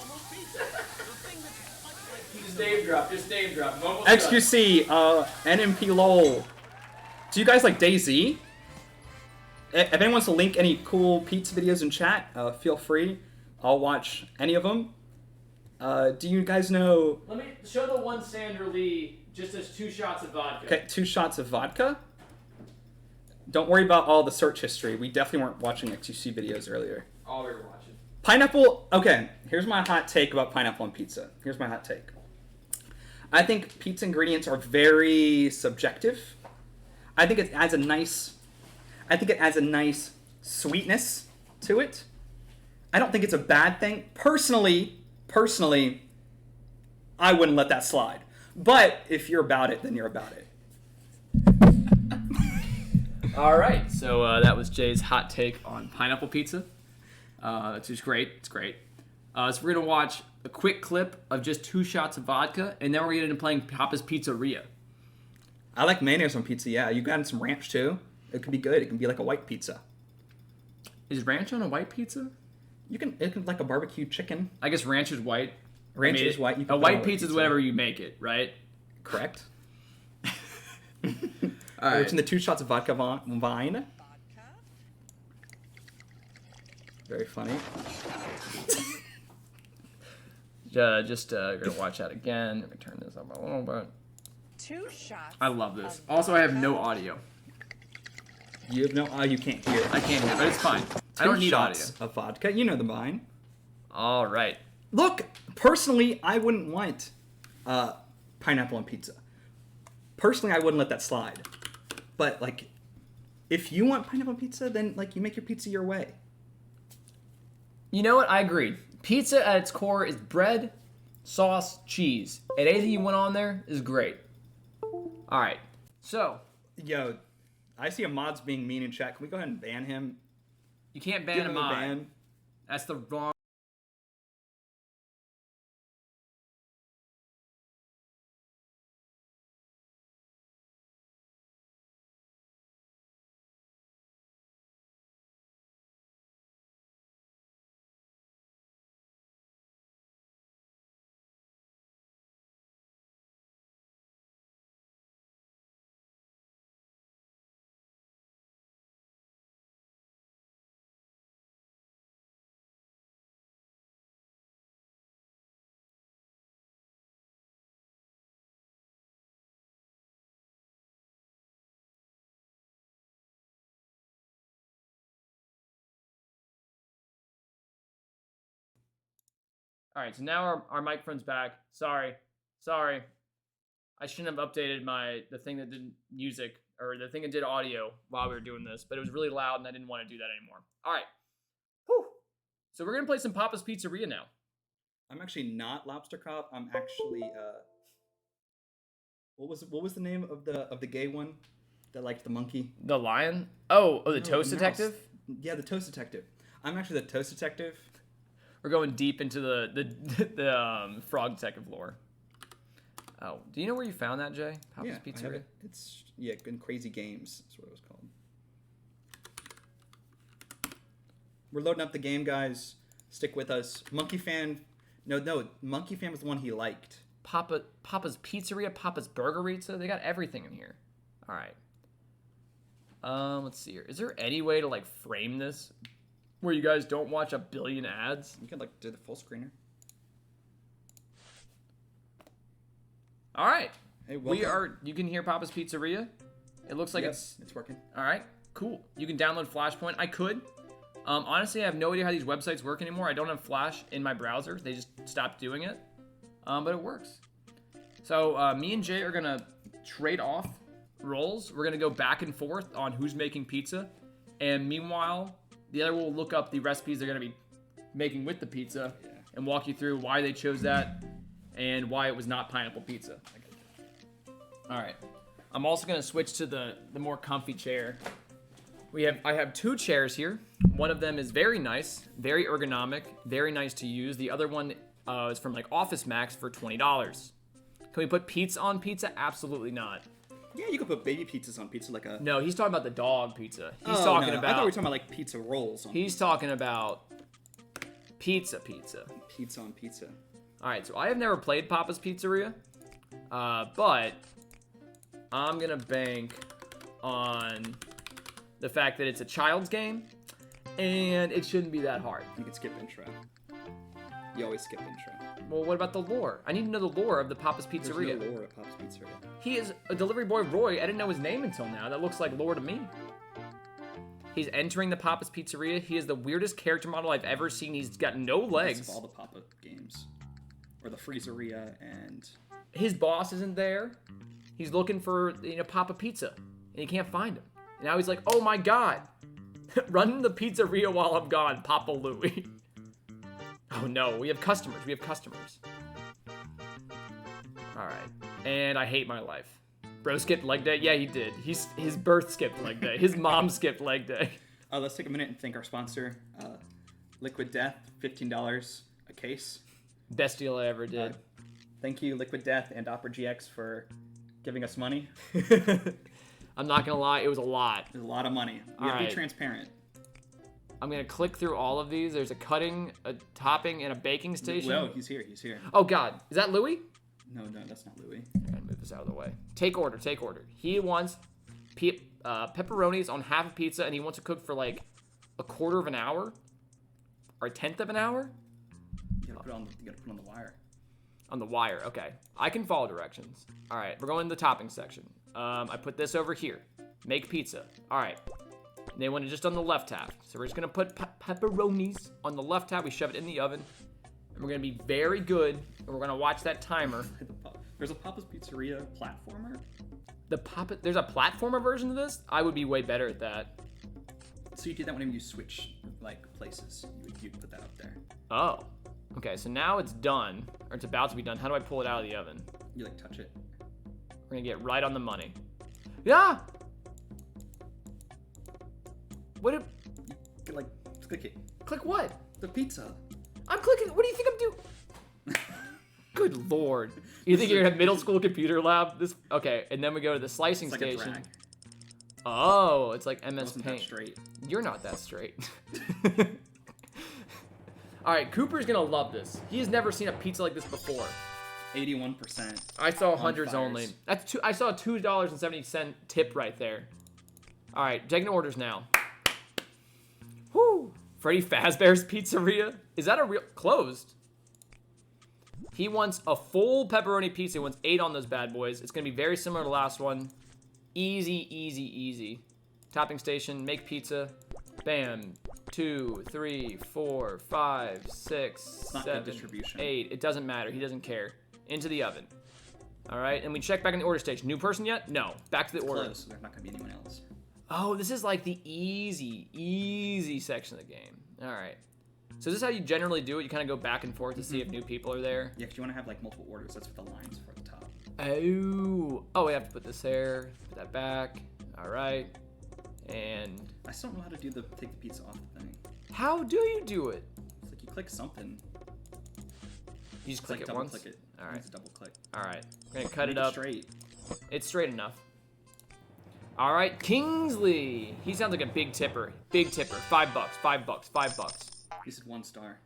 Speaker 1: Just name drop. Almost
Speaker 3: XQC, NMP LOL. Do you guys like DayZ? If anyone wants to link any cool pizza videos in chat, feel free. I'll watch any of them. Do you guys know...
Speaker 1: Let me show the one Sandra Lee just as 2 shots of vodka.
Speaker 3: Okay, 2 shots of vodka? Don't worry about all the search history. We definitely weren't watching XQC videos earlier.
Speaker 1: All we were watching.
Speaker 3: Pineapple... Okay, here's my hot take about pineapple on pizza. Here's my hot take. I think pizza ingredients are very subjective. I think it adds a nice sweetness to it. I don't think it's a bad thing. Personally, I wouldn't let that slide. But if you're about it, then you're about it.
Speaker 1: All right, so that was Jay's hot take on pineapple pizza. It's just great. It's great. So we're gonna watch a quick clip of just 2 shots of vodka, and then we're gonna get into playing Papa's Pizzeria.
Speaker 3: I like mayonnaise on pizza, yeah. You got some ranch too. It could be good. It can be like a white pizza.
Speaker 1: Is ranch on a white pizza?
Speaker 3: It can like a barbecue chicken.
Speaker 1: I guess ranch is white.
Speaker 3: Ranch is white. You can
Speaker 1: A
Speaker 3: put
Speaker 1: white
Speaker 3: on
Speaker 1: pizza is whatever you make it, right?
Speaker 3: Correct.
Speaker 1: All
Speaker 3: We're
Speaker 1: right.
Speaker 3: in the 2 shots of vodka vine. Very funny.
Speaker 1: Just gonna watch that again. Let me turn this up a little bit.
Speaker 6: 2 shots.
Speaker 1: I love this. Also, I have no audio.
Speaker 3: You have no. You can't hear.
Speaker 1: I can't hear, but it's fine. I
Speaker 3: 2
Speaker 1: don't need audio.
Speaker 3: shots of vodka. You know the vine.
Speaker 1: All right.
Speaker 3: Look, personally, I wouldn't want pineapple on pizza. Personally, I wouldn't let that slide. But like, if you want pineapple on pizza, then like you make your pizza your way.
Speaker 1: You know what? I agree. Pizza at its core is bread, sauce, cheese. And anything you want on there is great. All right. So,
Speaker 3: Yo, I see a mod's being mean in chat. Can we go ahead and ban him?
Speaker 1: you can't ban
Speaker 3: Give
Speaker 1: a
Speaker 3: him
Speaker 1: mod.
Speaker 3: ban.
Speaker 1: That's the wrong. All right. So now our microphone's back. Sorry.
Speaker 7: I shouldn't have updated the thing that did music or the thing that did audio while we were doing this, but it was really loud and I didn't want to do that anymore. All right. Whew. So we're gonna play some Papa's Pizzeria now.
Speaker 3: I'm actually not Lobster Cop. I'm actually what was the name of the gay one that liked the monkey?
Speaker 7: The lion? Oh, the
Speaker 3: No,
Speaker 7: Toast
Speaker 3: mouse.
Speaker 7: Detective?
Speaker 3: Yeah, the Toast Detective. I'm actually the Toast Detective.
Speaker 7: We're going deep into the Frog Detective lore. Oh, do you know where you found that, Jay? Papa's
Speaker 3: Yeah, I have
Speaker 7: Pizzeria?
Speaker 3: it. It's in Crazy Games. That's what it was called. We're loading up the game, guys. Stick with us. Monkey Fan. No. Monkey Fan was the one he liked.
Speaker 7: Papa's Pizzeria, Papa's Burgerizza. They got everything in here. All right. Let's see here. Is there any way to like frame this where you guys don't watch a billion ads?
Speaker 3: You could like do the full screener.
Speaker 7: All right.
Speaker 3: Hey,
Speaker 7: We
Speaker 3: welcome.
Speaker 7: are. You can hear Papa's Pizzeria. It looks like
Speaker 3: Yep,
Speaker 7: it's
Speaker 3: working.
Speaker 7: all right. Cool. You can download Flashpoint. I could. Honestly, I have no idea how these websites work anymore. I don't have Flash in my browser. They just stopped doing it. But it works. So me and Jay are gonna trade off roles. We're gonna go back and forth on who's making pizza, and meanwhile, the other will look up the recipes they're gonna be making with the pizza and walk you through why they chose that and why it was not pineapple pizza. All right. I'm also gonna switch to the more comfy chair. I have two chairs here. One of them is very nice, very ergonomic, very nice to use. The other one is from like Office Max for $20. Can we put pizza on pizza? Absolutely not.
Speaker 3: Yeah, you could put baby pizzas on pizza like a.
Speaker 7: No, he's talking about the dog pizza. He's
Speaker 3: Oh,
Speaker 7: talking
Speaker 3: no.
Speaker 7: about.
Speaker 3: I thought we were talking about like pizza rolls. On
Speaker 7: He's talking about pizza.
Speaker 3: pizza on pizza.
Speaker 7: All right, so I have never played Papa's Pizzeria, but I'm gonna bank on the fact that it's a child's game, and it shouldn't be that hard.
Speaker 3: You could skip intro. You always skip intro.
Speaker 7: Well, what about the lore? I need to know the lore of the Papa's
Speaker 3: There's
Speaker 7: Pizzeria.
Speaker 3: no lore at Pop's Pizzeria.
Speaker 7: He is a delivery boy, Roy. I didn't know his name until now. That looks like lore to me. He's entering the Papa's Pizzeria. He is the weirdest character model I've ever seen. He's got no
Speaker 3: Of
Speaker 7: legs.
Speaker 3: all the Papa games, or the Freezeria, and
Speaker 7: His boss isn't there. He's looking for Papa Pizza, and he can't find him. And now he's like, oh my god, run the pizzeria while I'm gone, Papa Louie. Oh no, we have customers. All right, and I hate my life. Bro skipped leg day. Yeah, he did. His birth skipped leg day. His mom skipped leg day.
Speaker 3: let's take a minute and thank our sponsor, Liquid Death, $15 a case.
Speaker 7: Best deal I ever did.
Speaker 3: Thank you, Liquid Death and Opera GX, for giving us money.
Speaker 7: I'm not gonna lie, it was a lot.
Speaker 3: There's a lot of money. We have to
Speaker 7: Alright.
Speaker 3: be transparent.
Speaker 7: I'm gonna click through all of these. There's a cutting, a topping, and a baking station.
Speaker 3: No, he's here.
Speaker 7: Oh god, is that Louis?
Speaker 3: No, that's not Louis.
Speaker 7: I gotta move this out of the way. Take order. He wants pepperonis on half a pizza, and he wants to cook for like a quarter of an hour or a tenth of an hour
Speaker 3: You gotta put it on the wire.
Speaker 7: on the wire. Okay, I can follow directions. All right, we're going to the topping section. I put this over here. Make pizza. All right. And they want it just on the left half, so we're just gonna put pepperonis on the left half. We shove it in the oven, and we're gonna be very good. And we're gonna watch that timer.
Speaker 3: There's a Papa's Pizzeria platformer.
Speaker 7: There's a platformer version of this. I would be way better at that.
Speaker 3: So you do that whenever you switch like places. You put that up there.
Speaker 7: Oh. Okay, so now it's done, or it's about to be done. How do I pull it out of the oven?
Speaker 3: You like touch it.
Speaker 7: We're gonna get right on the money. Yeah. What?
Speaker 3: You like click it.
Speaker 7: Click what?
Speaker 3: The pizza.
Speaker 7: I'm clicking. What do you think I'm doing? Good lord. You think you're gonna have middle school computer lab? Okay, and then we go to the slicing
Speaker 3: It's like a
Speaker 7: station.
Speaker 3: drag.
Speaker 7: Oh, it's like MS
Speaker 3: Wasn't that
Speaker 7: Paint.
Speaker 3: straight.
Speaker 7: You're not that straight. All right, Cooper's gonna love this. He has never seen a pizza like this before.
Speaker 3: 81%.
Speaker 7: I saw
Speaker 3: On
Speaker 7: hundreds
Speaker 3: fires.
Speaker 7: only. I saw a $2.70 tip right there. All right, taking orders now. Whoo! Freddy Fazbear's Pizzeria? Is that a real closed? He wants a full pepperoni pizza. He wants 8 on those bad boys. It's gonna be very similar to the last one. Easy, easy, easy. Topping station, make pizza. Bam. 2, 3, 4, 5, 6,
Speaker 3: not good
Speaker 7: 7,
Speaker 3: distribution.
Speaker 7: 8. It doesn't matter. He doesn't care. Into the oven. All right, and we check back in the order stage. New person yet? No. Back to the order.
Speaker 3: Close. There's not gonna be anyone else.
Speaker 7: Oh, this is like the easy section of the game. All right. So this is how you generally do it. You kind of go back and forth to see if new people are there.
Speaker 3: Yeah, because you want to have like multiple orders. That's what the lines for at the top.
Speaker 7: Oh, we have to put this there. Put that back. All right. And
Speaker 3: I still don't know how to do the take the pizza off the thing.
Speaker 7: how do you do it?
Speaker 3: It's like you click something.
Speaker 7: You just
Speaker 3: It's
Speaker 7: click
Speaker 3: like
Speaker 7: it
Speaker 3: double
Speaker 7: once.
Speaker 3: click it.
Speaker 7: All right.
Speaker 3: It's a double click.
Speaker 7: All right. We're gonna cut
Speaker 3: Make
Speaker 7: it up.
Speaker 3: straight.
Speaker 7: It's straight enough. All right, Kingsley. He sounds like a big tipper. Big tipper. $5. $5.
Speaker 3: He said 1 star.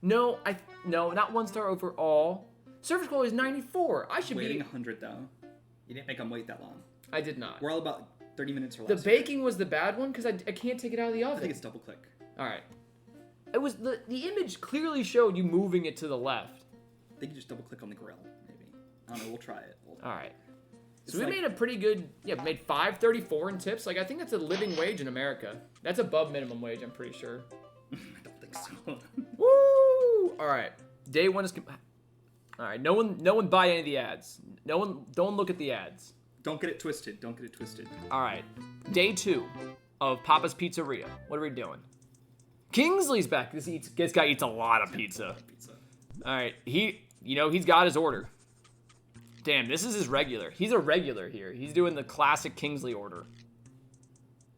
Speaker 7: No, not 1 star overall. Service quality is 94. I should
Speaker 3: Waiting
Speaker 7: be.
Speaker 3: 100 though. You didn't make him wait that long.
Speaker 7: I did not.
Speaker 3: We're all about 30 minutes or
Speaker 7: The
Speaker 3: less.
Speaker 7: baking was the bad one because I can't take it out of the
Speaker 3: I
Speaker 7: oven.
Speaker 3: think it's double click.
Speaker 7: All right. It was the image clearly showed you moving it to the left.
Speaker 3: I think you just double click on the grill, maybe. I don't know. We'll try it.
Speaker 7: All right.
Speaker 3: It's
Speaker 7: So we
Speaker 3: like-
Speaker 7: made a pretty good. Yeah, made $5.34 in tips. Like I think that's a living wage in America. That's above minimum wage. I'm pretty sure.
Speaker 3: I don't think so.
Speaker 7: Woo! All right. Day one is. All right. No one buy any of the ads. Don't look at the ads.
Speaker 3: Don't get it twisted. Don't get it twisted.
Speaker 7: All right. Day 2 of Papa's Pizzeria. What are we doing? Kingsley's back. This guy eats a lot of pizza.
Speaker 3: Pizza.
Speaker 7: All right. He's got his order. Damn, this is his regular. He's a regular here. He's doing the classic Kingsley order.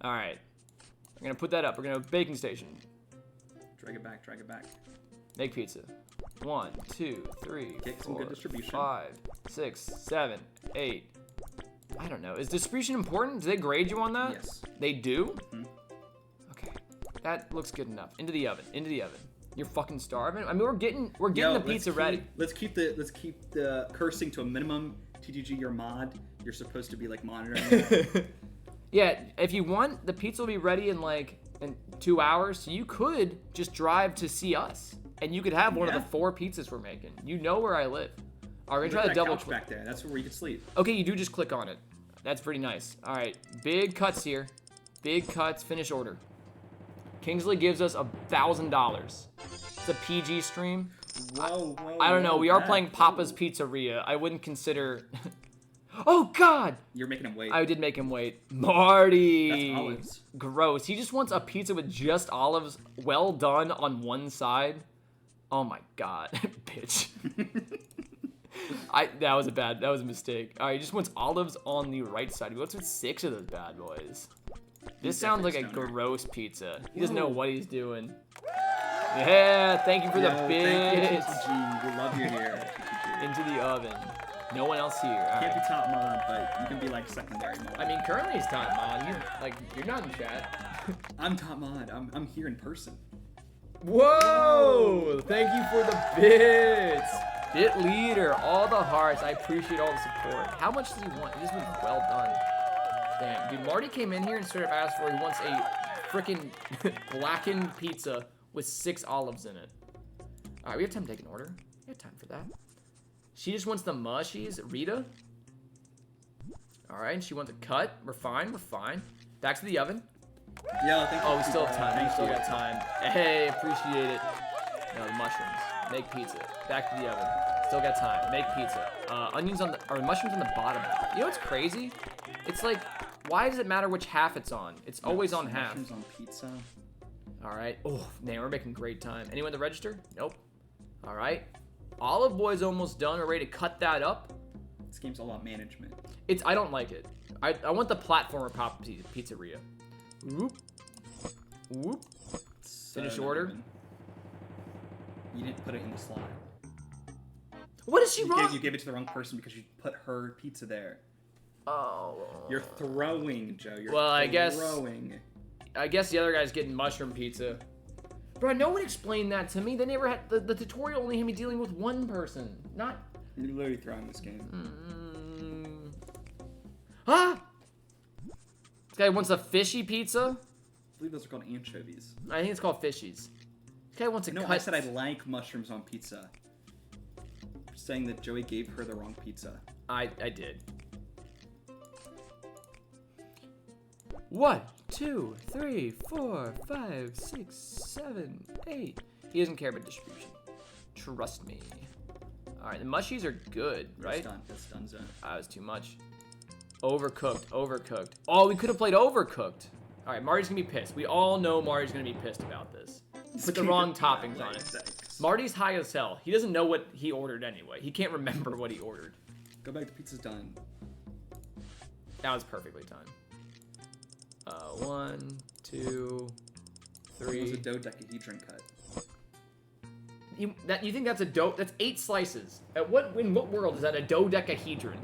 Speaker 7: All right. We're going to put that up. We're going to baking station.
Speaker 3: Drag it back. Drag it back.
Speaker 7: Make pizza. 1, 2, 3,
Speaker 3: Get some
Speaker 7: 4,
Speaker 3: good distribution.
Speaker 7: 5, 6, 7, 8. I don't know. Is distribution important? Do they grade you on that?
Speaker 3: Yes.
Speaker 7: They do?
Speaker 3: Mhm.
Speaker 7: Okay. That looks good enough. Into the oven. Into the oven. You're fucking starving? I mean, we're getting
Speaker 3: Yo,
Speaker 7: the
Speaker 3: let's
Speaker 7: pizza
Speaker 3: keep-
Speaker 7: ready.
Speaker 3: Let's keep the cursing to a minimum. TTG, your mod. You're supposed to be like monitoring.
Speaker 7: Yeah, if you want, the pizza will be ready in 2 hours. So you could just drive to see us, and you could have one
Speaker 3: Yeah.
Speaker 7: of the 4 pizzas we're making. You know where I live. All right, we're
Speaker 3: Look
Speaker 7: gonna
Speaker 3: at
Speaker 7: try to
Speaker 3: that
Speaker 7: double
Speaker 3: couch
Speaker 7: click.
Speaker 3: back there. That's where you can sleep.
Speaker 7: Okay, you do just click on it. That's pretty nice. All right, big cuts here. Big cuts. Finish order. Kingsley gives us $1,000. It's a PG stream.
Speaker 3: Whoa.
Speaker 7: I don't know. We are
Speaker 3: that-
Speaker 7: playing Papa's Pizzeria. I wouldn't consider. Oh God!
Speaker 3: You're making him wait.
Speaker 7: I did make him wait. Marty.
Speaker 3: That's olives.
Speaker 7: Gross. He just wants a pizza with just olives, well done on one side. Oh my God, bitch. That was a mistake. All right, he just wants olives on the right side. He wants with 6 of those bad boys. This sounds like a
Speaker 3: definitely stoner.
Speaker 7: gross pizza. He doesn't know
Speaker 3: Whoa.
Speaker 7: what he's doing. Yeah, thank you for the
Speaker 3: Yo, thank you,
Speaker 7: bits.
Speaker 3: TTG. We love you here. TTG.
Speaker 7: Into the oven. No one else here. All
Speaker 3: Can't
Speaker 7: right.
Speaker 3: be top mod, but you can be like secondary mod.
Speaker 7: I mean, currently he's top mod. You're not in chat.
Speaker 3: I'm top mod. I'm here in person.
Speaker 7: Whoa! Thank you for the bits. Bit leader, all the hearts. I appreciate all the support. How much does he want? He just wants well done. Damn, dude. Marty came in here and straight up asked for he wants a freaking blackened pizza with 6 olives in it. All right, we have time to take an order. We have time for that. She just wants the mushies. Rita. All right, and she wants a cut. We're fine. Back to the oven.
Speaker 3: Yo, thank you.
Speaker 7: Oh, we still have time. We
Speaker 3: Thank
Speaker 7: still
Speaker 3: you.
Speaker 7: got time. Hey, appreciate it. No, the mushrooms. Make pizza. Back to the oven. Still got time. Make pizza. Onions on the, or mushrooms on the bottom. You know what's crazy? It's like, why does it matter which half it's on? It's always on half.
Speaker 3: Mushrooms on pizza.
Speaker 7: All right. Oh, man, we're making great time. Anyone at the register? Nope. All right. Olive Boy's almost done. We're ready to cut that up.
Speaker 3: This game's all about management.
Speaker 7: I don't like it. I want the platformer pop pizzeria. Whoop. Whoop. Finish
Speaker 3: not
Speaker 7: order.
Speaker 3: even- You didn't put it in the slot.
Speaker 7: What is she wrong?
Speaker 3: You gave it to the wrong person because you put her pizza there.
Speaker 7: Oh.
Speaker 3: You're throwing, Joe. You're
Speaker 7: Well, I guess-
Speaker 3: throwing.
Speaker 7: I guess the other guy's getting mushroom pizza. Bro, no one explained that to me. They never had the tutorial only had me dealing with one person, not.
Speaker 3: You're literally throwing this game.
Speaker 7: Ah! This guy wants a fishy pizza.
Speaker 3: I believe those are called anchovies.
Speaker 7: I think it's called fishies. This guy wants a
Speaker 3: No,
Speaker 7: cut.
Speaker 3: I said I like mushrooms on pizza. Saying that Joey gave her the wrong pizza.
Speaker 7: I did. 1, 2, 3, 4, 5, 6, 7, 8. He doesn't care about distribution. Trust me. All right, the mushies are good, right?
Speaker 3: That's done, Zone.
Speaker 7: That was too much. Overcooked. Oh, we could have played Overcooked. All right, Marty's gonna be pissed. We all know Marty's gonna be pissed about this. Put the wrong toppings on it.
Speaker 3: Thanks.
Speaker 7: Marty's high as hell. He doesn't know what he ordered anyway. He can't remember what he ordered.
Speaker 3: Go back, the pizza's done.
Speaker 7: That was perfectly timed. 1, 2,
Speaker 3: It was
Speaker 7: 3.
Speaker 3: a dodecahedron cut.
Speaker 7: You think that's a That's 8 slices. In what world is that a dodecahedron?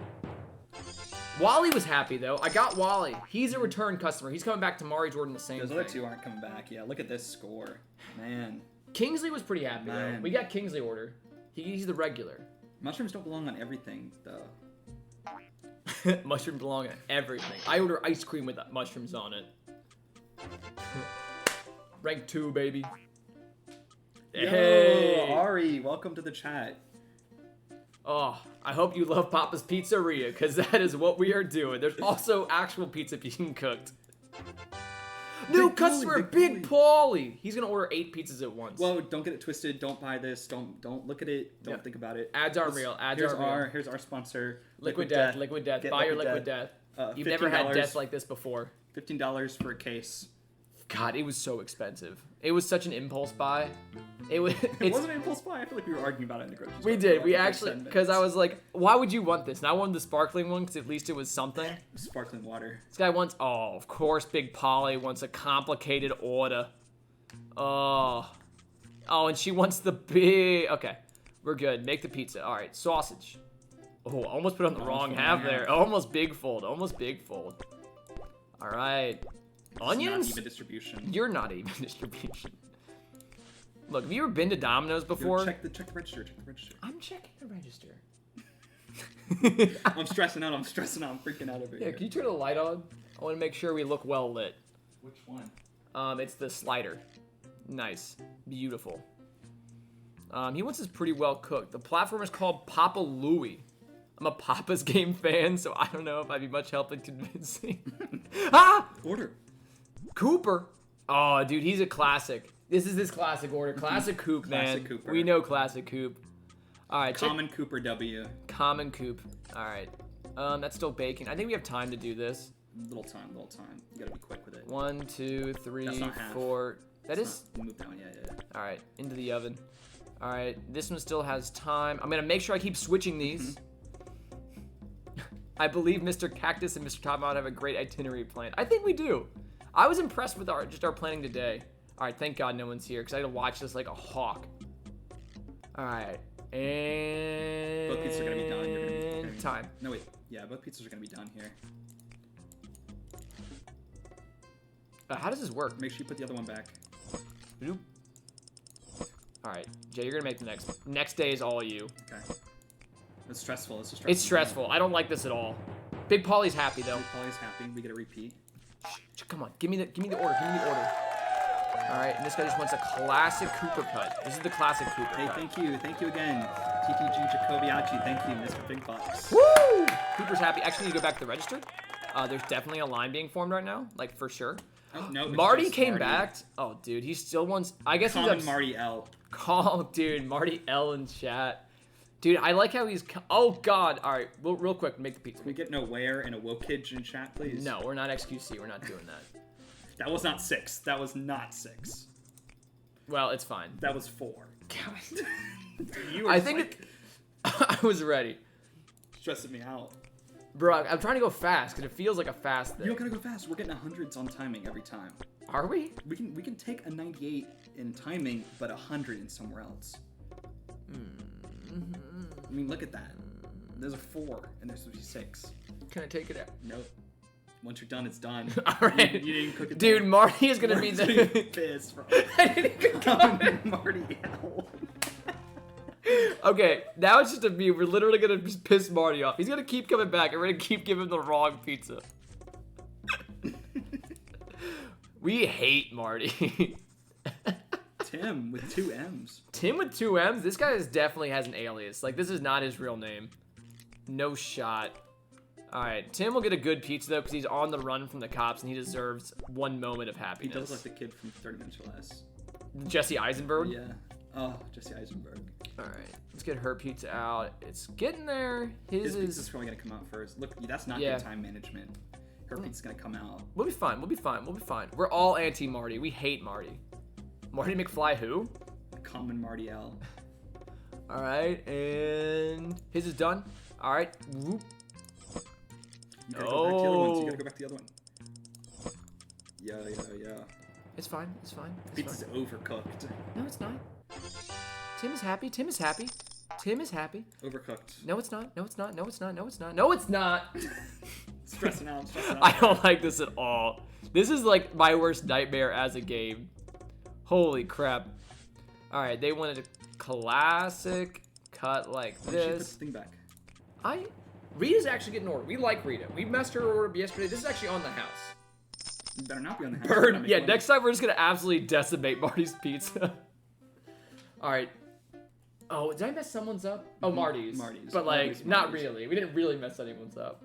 Speaker 7: Wally was happy though. I got Wally. He's a return customer. He's coming back tomorrow. He's ordering the same
Speaker 3: Those
Speaker 7: thing.
Speaker 3: other two aren't coming back. Yeah, look at this score. Man.
Speaker 7: Kingsley was pretty happy though.
Speaker 3: Man.
Speaker 7: We got Kingsley order. He's the regular.
Speaker 3: Mushrooms don't belong on everything, though.
Speaker 7: Mushrooms belong on everything. I order ice cream with mushrooms on it. Rank 2, baby.
Speaker 3: Yo,
Speaker 7: Hey!
Speaker 3: Ari, welcome to the chat.
Speaker 7: Oh, I hope you love Papa's Pizzeria, because that is what we are doing. There's also actual pizza being cooked. New
Speaker 3: Big
Speaker 7: customer,
Speaker 3: Paulie,
Speaker 7: Big
Speaker 3: Big
Speaker 7: Paulie. He's gonna order 8 pizzas at once.
Speaker 3: Well, don't get it twisted. Don't buy this. Don't look at it. Don't
Speaker 7: Yeah.
Speaker 3: think about it.
Speaker 7: Ads aren't real. Ads
Speaker 3: Here's
Speaker 7: aren't real.
Speaker 3: Here's our sponsor.
Speaker 7: Liquid Death. Liquid Death.
Speaker 3: Get
Speaker 7: Buy your Liquid Death. You've never had
Speaker 3: $15
Speaker 7: death like this before.
Speaker 3: $15 for a case.
Speaker 7: God, it was so expensive. It was such an impulse buy. It was.
Speaker 3: It wasn't an impulse buy. I feel like we were arguing about it in the grocery store.
Speaker 7: We did.
Speaker 3: for
Speaker 7: We
Speaker 3: like
Speaker 7: actually,
Speaker 3: 10
Speaker 7: because I
Speaker 3: minutes.
Speaker 7: was like, why would you want this? And I wanted the sparkling one because at least it was something.
Speaker 3: Sparkling water.
Speaker 7: This guy wants, oh, of course, Big Polly wants a complicated order. Oh. Oh, and she wants the big, okay. We're good. Make the pizza. All right, sausage. Oh, almost put on the wrong half there. Almost big fold. Almost big fold. All right. Onions?
Speaker 3: Not even distribution.
Speaker 7: You're not even distribution. Look, have you ever been to Domino's before?
Speaker 3: Check the register. Check the register.
Speaker 7: I'm checking the register.
Speaker 3: I'm stressing out. I'm freaking out over
Speaker 7: Yeah,
Speaker 3: here.
Speaker 7: can you turn the light on? I want to make sure we look well lit.
Speaker 3: Which one?
Speaker 7: It's the slider. Nice. Beautiful. He wants this pretty well cooked. The platform is called Papa Louie. I'm a Papa's Game fan, so I don't know if I'd be much help in convincing. Ah!
Speaker 3: Order.
Speaker 7: Cooper. Oh, dude, he's a classic. This is his classic order. Classic Coop, man.
Speaker 3: Classic Cooper.
Speaker 7: We know Classic Coop. All right,
Speaker 3: Common Cooper W.
Speaker 7: Common Coop. All right. That's still baking. I think we have time to do this.
Speaker 3: Little time. You gotta be quick with it.
Speaker 7: 1, 2, 3,
Speaker 3: That's not half.
Speaker 7: 4. That is.
Speaker 3: Move down. Yeah.
Speaker 7: All right, into the oven. All right, this one still has time. I'm gonna make sure I keep switching these. I believe Mr. Cactus and Mr. Topmount have a great itinerary plan. I think we do. I was impressed with our planning today. All right, thank God no one's here because I had to watch this like a hawk. All right, and
Speaker 3: Both pizzas are gonna be done. You're gonna be
Speaker 7: time.
Speaker 3: No wait. Yeah, both pizzas are gonna be done here.
Speaker 7: How does this work?
Speaker 3: Make sure you put the other one back.
Speaker 7: Bloop. All right, Jay, you're gonna make the next day is all you.
Speaker 3: Okay. It's stressful.
Speaker 7: It's stressful. I don't like this at all. Big Polly's happy though.
Speaker 3: Polly's happy. We get a repeat.
Speaker 7: Come on, give me the order. Give me the order. All right, and this guy just wants a classic Cooper cut. This is the classic Cooper
Speaker 3: Hey,
Speaker 7: cut.
Speaker 3: thank you again. TTG Jacobiachi, thank you, Mr. Big Bucks.
Speaker 7: Woo! Cooper's happy. Actually, you go back to the register. There's definitely a line being formed right now, like for sure.
Speaker 3: Oh, no, it's
Speaker 7: Marty
Speaker 3: just
Speaker 7: came
Speaker 3: Marty.
Speaker 7: back. Oh, dude, he still wants. I guess
Speaker 3: Common
Speaker 7: he's
Speaker 3: Marty L.
Speaker 7: Call, dude, Marty L in chat. Dude, I like how he's. Oh God! All right, real quick, make the pizza.
Speaker 3: Can we get an aware and a wokage in chat, please?
Speaker 7: No, we're not XQC. We're not doing that.
Speaker 3: That was not 6. That was not 6.
Speaker 7: Well, it's fine.
Speaker 3: That was 4.
Speaker 7: God.
Speaker 3: You
Speaker 7: I think I was ready,
Speaker 3: stressing me out.
Speaker 7: bro. I'm trying to go fast because it feels like a fast thing.
Speaker 3: You don't gotta go fast. We're getting 100s on timing every time.
Speaker 7: Are we?
Speaker 3: We can take a 98 in timing, but 100 in somewhere else. I mean, look at that. There's a 4 and there's a 6.
Speaker 7: Can I take it out?
Speaker 3: Nope. Once you're done, it's done.
Speaker 7: All right.
Speaker 3: You didn't cook it.
Speaker 7: Dude,
Speaker 3: down.
Speaker 7: Marty is gonna be
Speaker 3: Marty's gonna
Speaker 7: the.
Speaker 3: pissed, bro.
Speaker 7: I didn't even comment.
Speaker 3: Marty L.
Speaker 7: Okay, now it's just a me. We're literally gonna just piss Marty off. He's gonna keep coming back, and we're gonna keep giving him the wrong pizza. We hate Marty.
Speaker 3: Tim with 2 M's.
Speaker 7: Tim with 2 M's? This guy definitely has an alias. Like, this is not his real name. No shot. Alright, Tim will get a good pizza, though, because he's on the run from the cops, and he deserves one moment of
Speaker 3: He
Speaker 7: happiness.
Speaker 3: does like the kid from 30 Minutes or Less.
Speaker 7: Jesse Eisenberg?
Speaker 3: Yeah. Oh, Jesse Eisenberg.
Speaker 7: All right, let's get her pizza out. It's getting there.
Speaker 3: His
Speaker 7: His
Speaker 3: pizza's
Speaker 7: is.
Speaker 3: probably gonna come out first. Look, that's not
Speaker 7: Yeah.
Speaker 3: good time management. Her pizza's gonna come out.
Speaker 7: We'll be fine. We'll be fine. We'll be fine. We're all anti-Marty. We hate Marty. Marty McFly who?
Speaker 3: Common Marty L.
Speaker 7: All right, and his is done. All right. Whoop.
Speaker 3: You gotta go back to the other ones. You gotta go back to the other one. Yeah.
Speaker 7: It's fine. It's fine. It's
Speaker 3: Pizza's
Speaker 7: fine.
Speaker 3: overcooked.
Speaker 7: No, it's not. Tim is happy. Tim is happy. Tim is happy.
Speaker 3: Overcooked.
Speaker 7: No, it's not. No, it's not. No, it's not. No, it's not. No, it's not.
Speaker 3: Stressing out.
Speaker 7: I don't like this at all. This is like my worst nightmare as a game. Holy crap. All right, they wanted a classic cut like
Speaker 3: Why don't you put
Speaker 7: this.
Speaker 3: this thing back?
Speaker 7: Rita's actually getting ordered. We like Rita. We messed her order up yesterday. This is actually on the house.
Speaker 3: You better not be on the house.
Speaker 7: Bird.
Speaker 3: Make
Speaker 7: Yeah,
Speaker 3: money.
Speaker 7: next time we're just gonna absolutely decimate Marty's pizza. All right. Oh, did I mess someone's up? Oh, Marty's.
Speaker 3: Marty's.
Speaker 7: But like,
Speaker 3: Always
Speaker 7: not
Speaker 3: Marty's.
Speaker 7: really. We didn't really mess anyone's up.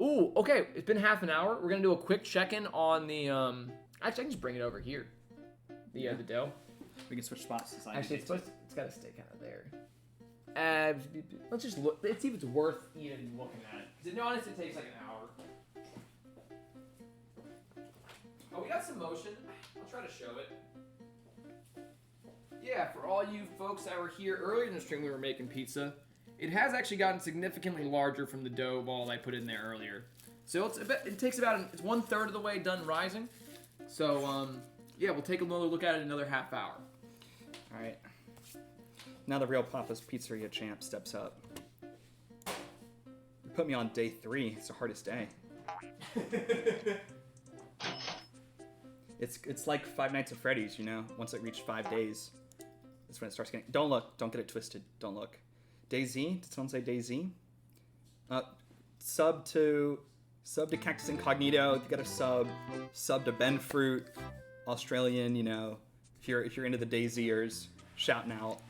Speaker 7: Ooh, okay. It's been half an hour. We're gonna do a quick check-in on the Actually, I can just bring it over here. The dough.
Speaker 3: We can switch spots.
Speaker 7: Actually, it's gotta stay kind of there. Let's just look. Let's see if it's worth even looking at it. Because honestly, it takes like an hour. Oh, we got some motion. I'll try to show it. Yeah, for all you folks that were here earlier in the stream, we were making pizza. It has actually gotten significantly larger from the dough ball I put in there earlier. So it takes about it's 1/3 of the way done rising. So yeah, we'll take another look at it in another half hour.
Speaker 3: All right. Now the real Papa's Pizzeria champ steps up. You put me on day 3. It's the hardest day. It's like Five Nights at Freddy's, you know. Once it reached 5 days, that's when it starts getting. Don't look. Don't get it twisted. Don't look. DayZ. Did someone say DayZ? Sub to Cactus Incognito. You got a sub to Ben Fruit, Australian. You know, if you're into the DayZers, shouting out.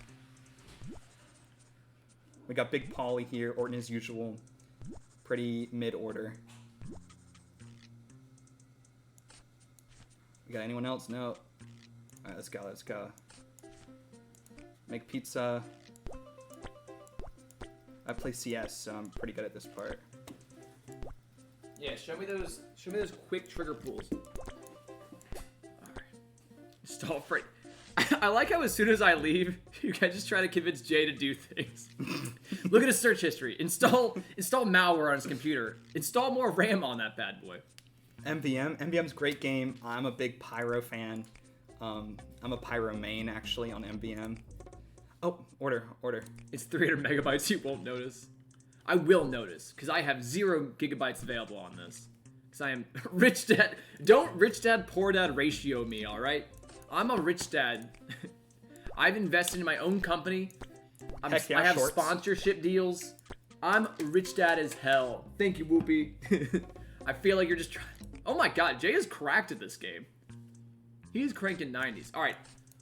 Speaker 3: We got Big Polly here, Orton as usual. Pretty mid-order. You got anyone else? No. Alright, let's go. Make pizza. I play CS, so I'm pretty good at this part.
Speaker 7: Yeah, show me those quick trigger pulls. Alright. Install free. I like how as soon as I leave, you guys just try to convince Jay to do things. Look at his search history. Install malware on his computer. Install more RAM on that bad boy.
Speaker 3: MVM's a great game. I'm a big Pyro fan. I'm a Pyro main actually on MVM. Oh, order.
Speaker 7: It's 300 megabytes. You won't notice. I will notice because I have 0 gigabytes available on this. Because I am rich dad. Don't rich dad poor dad ratio me. All right. I'm a rich dad. I've invested in my own company.
Speaker 3: Heck yeah,
Speaker 7: I have
Speaker 3: shorts.
Speaker 7: sponsorship deals. I'm rich dad as hell. Thank you, Whoopi. I feel like you're just trying. Oh my god, Jay is cracked at this game. He's cranking 90s. All right,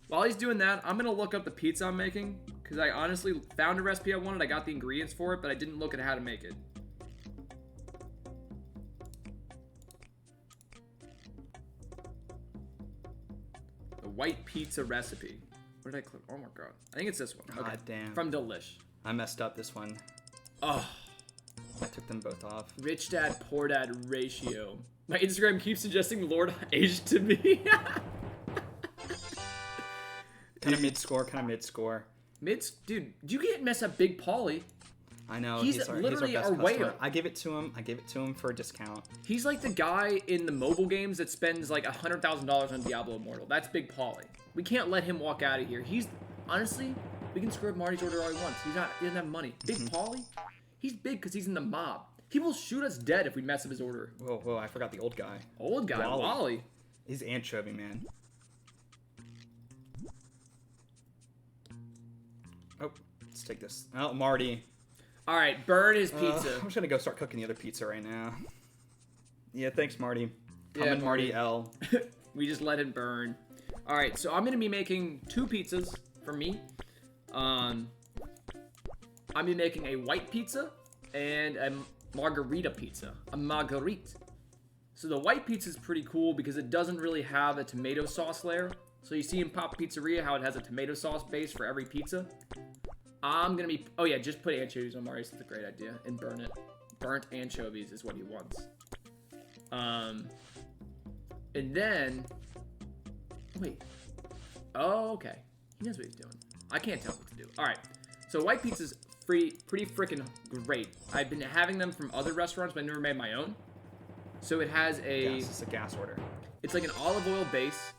Speaker 7: while he's doing that, I'm gonna look up the pizza I'm making because I honestly found a recipe I wanted. I got the ingredients for it, but I didn't look at how to make it. The white pizza recipe. Where did I click? Oh my god. I think it's this one. Okay.
Speaker 3: God damn.
Speaker 7: From Delish.
Speaker 3: I messed up this one.
Speaker 7: Oh.
Speaker 3: I took them both off.
Speaker 7: Rich dad, poor dad ratio. My Instagram keeps suggesting Lord Age to me.
Speaker 3: Kind of mid-score.
Speaker 7: Dude, you can't mess up Big Pauly.
Speaker 3: I know.
Speaker 7: He's literally our
Speaker 3: best
Speaker 7: whale.
Speaker 3: customer. I give it to him for a discount.
Speaker 7: He's like the guy in the mobile games that spends like $100,000 on Diablo Immortal. That's Big Pauly. We can't let him walk out of here. He's honestly, we can screw up Marty's order all he wants. He doesn't have money. Big Pauly, he's big because he's in the mob. He will shoot us dead if we mess up his order.
Speaker 3: Whoa! I forgot the old guy.
Speaker 7: Old guy, Wally.
Speaker 3: He's anchovy, man. Oh, let's take this. Oh, Marty.
Speaker 7: All right, burn his pizza.
Speaker 3: I'm just gonna go start cooking the other pizza right now. Yeah, thanks, Marty.
Speaker 7: Yeah,
Speaker 3: Common Marty L.
Speaker 7: We just let it burn. All right, so I'm gonna be making 2 pizzas for me. I'm gonna be making a white pizza and a margarita pizza. A marguerite. So the white pizza is pretty cool because it doesn't really have a tomato sauce layer. So you see in Pop Pizzeria how it has a tomato sauce base for every pizza. I'm gonna be, oh yeah, just put anchovies on Marius. That's a great idea, and burn it. Burnt anchovies is what he wants. And then, wait. Oh, okay. He knows what he's doing. I can't tell him what to do. All right. So white pizza's pretty freaking great. I've been having them from other restaurants, but I never made my own. So it has a...
Speaker 3: Gas, it's a gas order.
Speaker 7: It's like an olive oil base,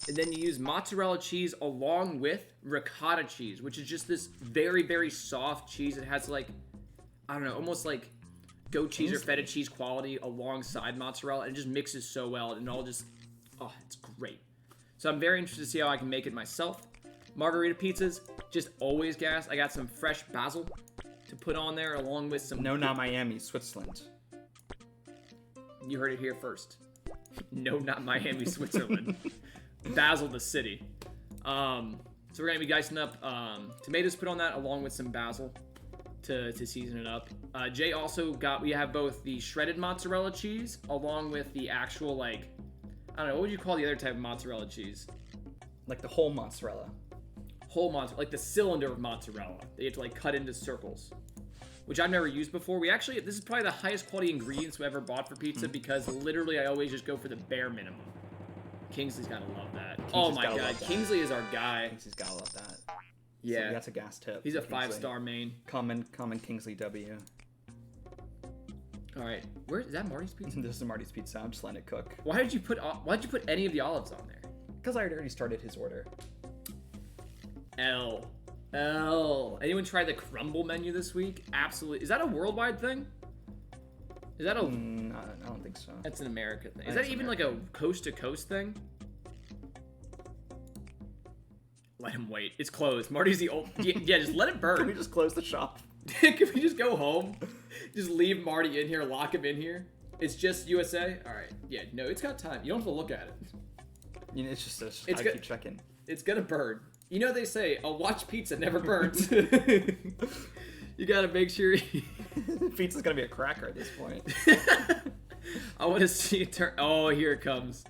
Speaker 7: and then you use mozzarella cheese along with ricotta cheese, which is just this very, very soft cheese. It has like, I don't know, almost like goat cheese or feta cheese quality alongside mozzarella, and it just mixes so well, and it all just, oh, it's great. So I'm very interested to see how I can make it myself. Margarita pizzas, just always gas. I got some fresh basil to put on there along with some...
Speaker 3: No, not Miami, Switzerland.
Speaker 7: You heard it here first. No, not Miami, Switzerland. Basel, the city. So we're going to be dicing up tomatoes, put on that along with some basil to season it up. Jay also got, we have both the shredded mozzarella cheese along with the actual, like, I don't know, what would you call the other type of mozzarella cheese?
Speaker 3: Like the whole mozzarella.
Speaker 7: Whole mozzarella, like the cylinder of mozzarella. They have to like cut into circles, which I've never used before. We actually, this is probably the highest quality ingredients we ever bought for pizza because literally I always just go for the bare minimum. Kingsley's gotta love that. Oh my god, Kingsley is our guy.
Speaker 3: Kingsley's gotta love that.
Speaker 7: Yeah,
Speaker 3: So that's a gas tip.
Speaker 7: he's a
Speaker 3: for Kingsley.
Speaker 7: 5-star main.
Speaker 3: Common Kingsley W.
Speaker 7: All right, where is that Marty's pizza?
Speaker 3: This is Marty's pizza. I'm just letting it cook.
Speaker 7: Why did you put any of the olives on there?
Speaker 3: Because I had already started his order.
Speaker 7: L. Anyone try the crumble menu this week? Absolutely. Is that a worldwide thing? Is that a?
Speaker 3: I don't think so.
Speaker 7: That's an America thing. Is
Speaker 3: That's
Speaker 7: that even like a coast to coast thing? Let him wait. It's closed. Marty's the old. Yeah, just let it burn.
Speaker 3: Can we just close the shop?
Speaker 7: Can we just go home? Just leave Marty in here, lock him in here? It's just USA? Alright. Yeah, no, it's got time. You don't have to look at it.
Speaker 3: You know, it's just
Speaker 7: It's
Speaker 3: I
Speaker 7: good.
Speaker 3: keep checking.
Speaker 7: It's gonna burn. You know they say, a watch pizza never burns. You gotta make sure...
Speaker 3: Pizza's gonna be a cracker at this point.
Speaker 7: I want to see it turn... Oh, here it comes.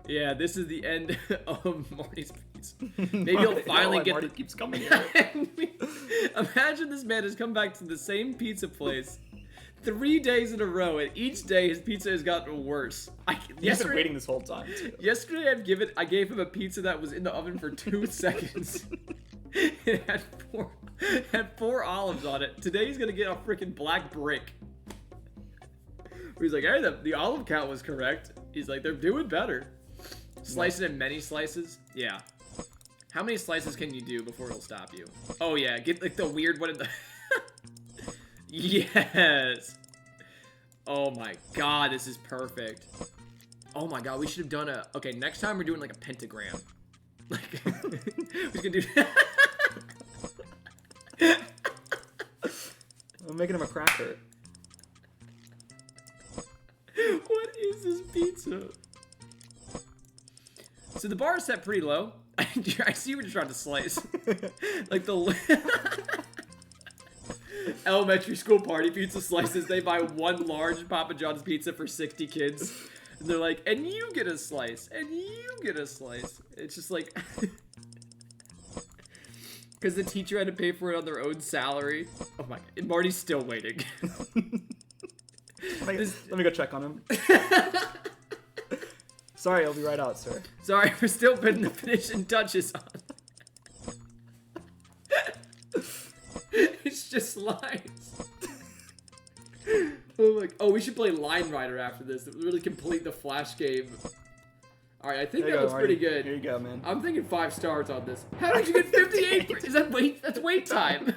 Speaker 7: Yeah, this is the end of Marty's pizza. Maybe he'll finally get...
Speaker 3: Marty keeps coming here.
Speaker 7: Imagine this man has come back to the same pizza place 3 days in a row, and each day his pizza has gotten worse.
Speaker 3: He's been waiting this whole time, too.
Speaker 7: Yesterday I gave him a pizza that was in the oven for 2 seconds. It had four olives on it. Today he's gonna get a freaking black brick. He's like, hey, the olive count was correct. He's like, they're doing better. Slice it in many slices. Yeah. How many slices can you do before it'll stop you? Oh yeah, get like the weird one in the... Yes! Oh my god, this is perfect. Oh my god, we should have done a... Okay, next time we're doing like a pentagram. Like, we're gonna do...
Speaker 3: I'm making him a cracker.
Speaker 7: What is this pizza? So the bar is set pretty low. I see what you're trying to slice. Like the elementary school party pizza slices. They buy one large Papa John's pizza for 60 kids. And they're like, and you get a slice. And you get a slice. It's just like... Because the teacher had to pay for it on their own salary. Oh my god. Marty's still waiting.
Speaker 3: Let me go check on him. Sorry, I'll be right out, sir.
Speaker 7: Sorry, we're still putting the finishing touches on. It's just lines. Oh, we should play Line Rider after this. It would really complete the Flash game. Alright, I think that looks pretty good.
Speaker 3: Here you go, man.
Speaker 7: I'm thinking 5 stars on this. How did you get 58? Is that wait? That's wait time.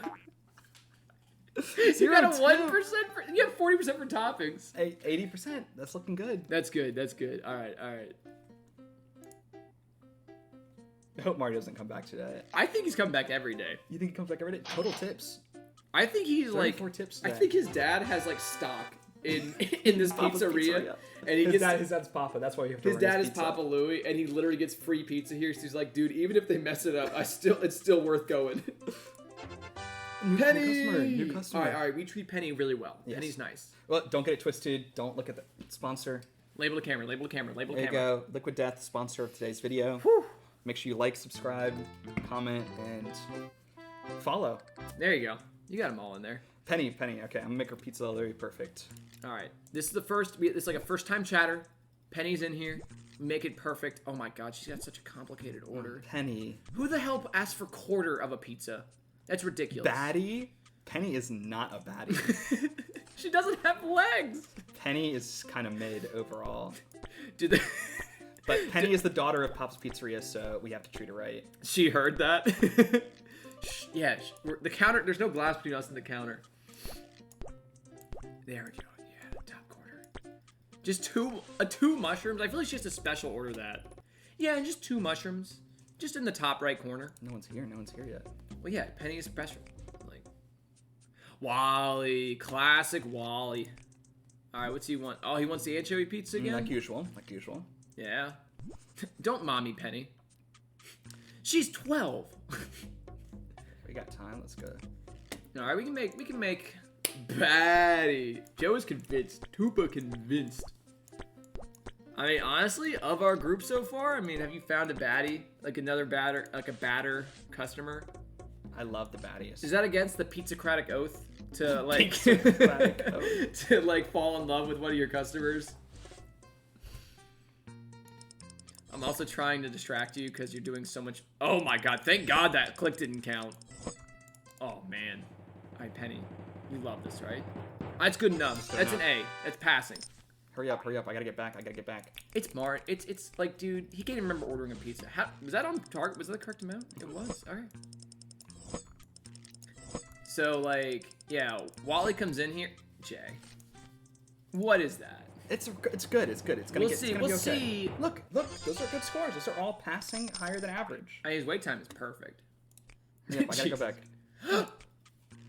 Speaker 7: You got a 1%. You have 40% for toppings.
Speaker 3: 80%. That's looking good.
Speaker 7: That's good. That's good. All right. All right.
Speaker 3: I hope Mario doesn't come back today.
Speaker 7: I think he's coming back every day.
Speaker 3: You think he comes back every day? Total tips.
Speaker 7: I think he's like
Speaker 3: 34 tips
Speaker 7: I
Speaker 3: today.
Speaker 7: think his dad has like stock in this
Speaker 3: Papa's
Speaker 7: pizzeria, and he
Speaker 3: his
Speaker 7: gets
Speaker 3: dad's Papa. That's why you have to
Speaker 7: his
Speaker 3: run
Speaker 7: dad is
Speaker 3: pizza.
Speaker 7: Papa Louie, and he literally gets free pizza here. So he's like, dude, even if they mess it up, it's still worth going. Penny.
Speaker 3: New customer.
Speaker 7: All right. We treat Penny really well.
Speaker 3: Yes.
Speaker 7: Penny's nice.
Speaker 3: Well, don't get it twisted. Don't look at the sponsor.
Speaker 7: Label the camera. Label the camera. Label the
Speaker 3: There you
Speaker 7: camera.
Speaker 3: go. Liquid Death, sponsor of today's video.
Speaker 7: Whew.
Speaker 3: Make sure you like, subscribe, comment, and follow.
Speaker 7: There you go. You got them all in there.
Speaker 3: Penny. Okay, I'm gonna make her pizza literally perfect.
Speaker 7: All right. This is the first. This is like a first-time chatter. Penny's in here. Make it perfect. Oh my God, she's got such a complicated order.
Speaker 3: Penny.
Speaker 7: Who the hell asked for quarter of a pizza? That's ridiculous.
Speaker 3: Baddie? Penny is not a baddie.
Speaker 7: She doesn't have legs.
Speaker 3: Penny is kind of mid overall.
Speaker 7: Did they...
Speaker 3: But Penny is the daughter of Pop's Pizzeria, so we have to treat her right.
Speaker 7: She heard that. Yeah, the counter. There's no glass between us and the counter. There we go. Yeah, top quarter. Just two mushrooms. I feel like she has to special order that. Yeah, and just 2 mushrooms, just in the top right corner.
Speaker 3: No one's here yet.
Speaker 7: Well, yeah, Penny is special. Like Wally, classic Wally. All right, what's he want? Oh, he wants the anchovy pizza again.
Speaker 3: Like usual.
Speaker 7: Yeah. Don't mommy Penny. She's 12.
Speaker 3: We got time. Let's go.
Speaker 7: All right, we can make Batty. Joe is convinced. Tupa convinced. I mean, honestly, of our group so far, I mean, have you found a baddie, like another batter, like a batter customer?
Speaker 3: I love the baddies.
Speaker 7: Is that against the Pizzocratic oath to like
Speaker 3: Pizzocratic oath.
Speaker 7: to like fall in love with one of your customers? I'm also trying to distract you because you're doing so much. Oh my God! Thank God that click didn't count. Oh man. All right, Penny, you love this, right? That's good enough. That's an A. That's passing.
Speaker 3: Hurry up. I gotta get back.
Speaker 7: It's smart. It's like, dude, he can't even remember ordering a pizza. How was that on target? Was that the correct amount? It was. All right. So like, yeah, Wally comes in here. Jay, what is that?
Speaker 3: It's good. It's gonna
Speaker 7: We'll
Speaker 3: get.
Speaker 7: see.
Speaker 3: It's gonna
Speaker 7: We'll
Speaker 3: be okay.
Speaker 7: see.
Speaker 3: Look. Those are good scores. Those are all passing higher than average.
Speaker 7: I mean, his wait time is perfect.
Speaker 3: Yep, I gotta go back.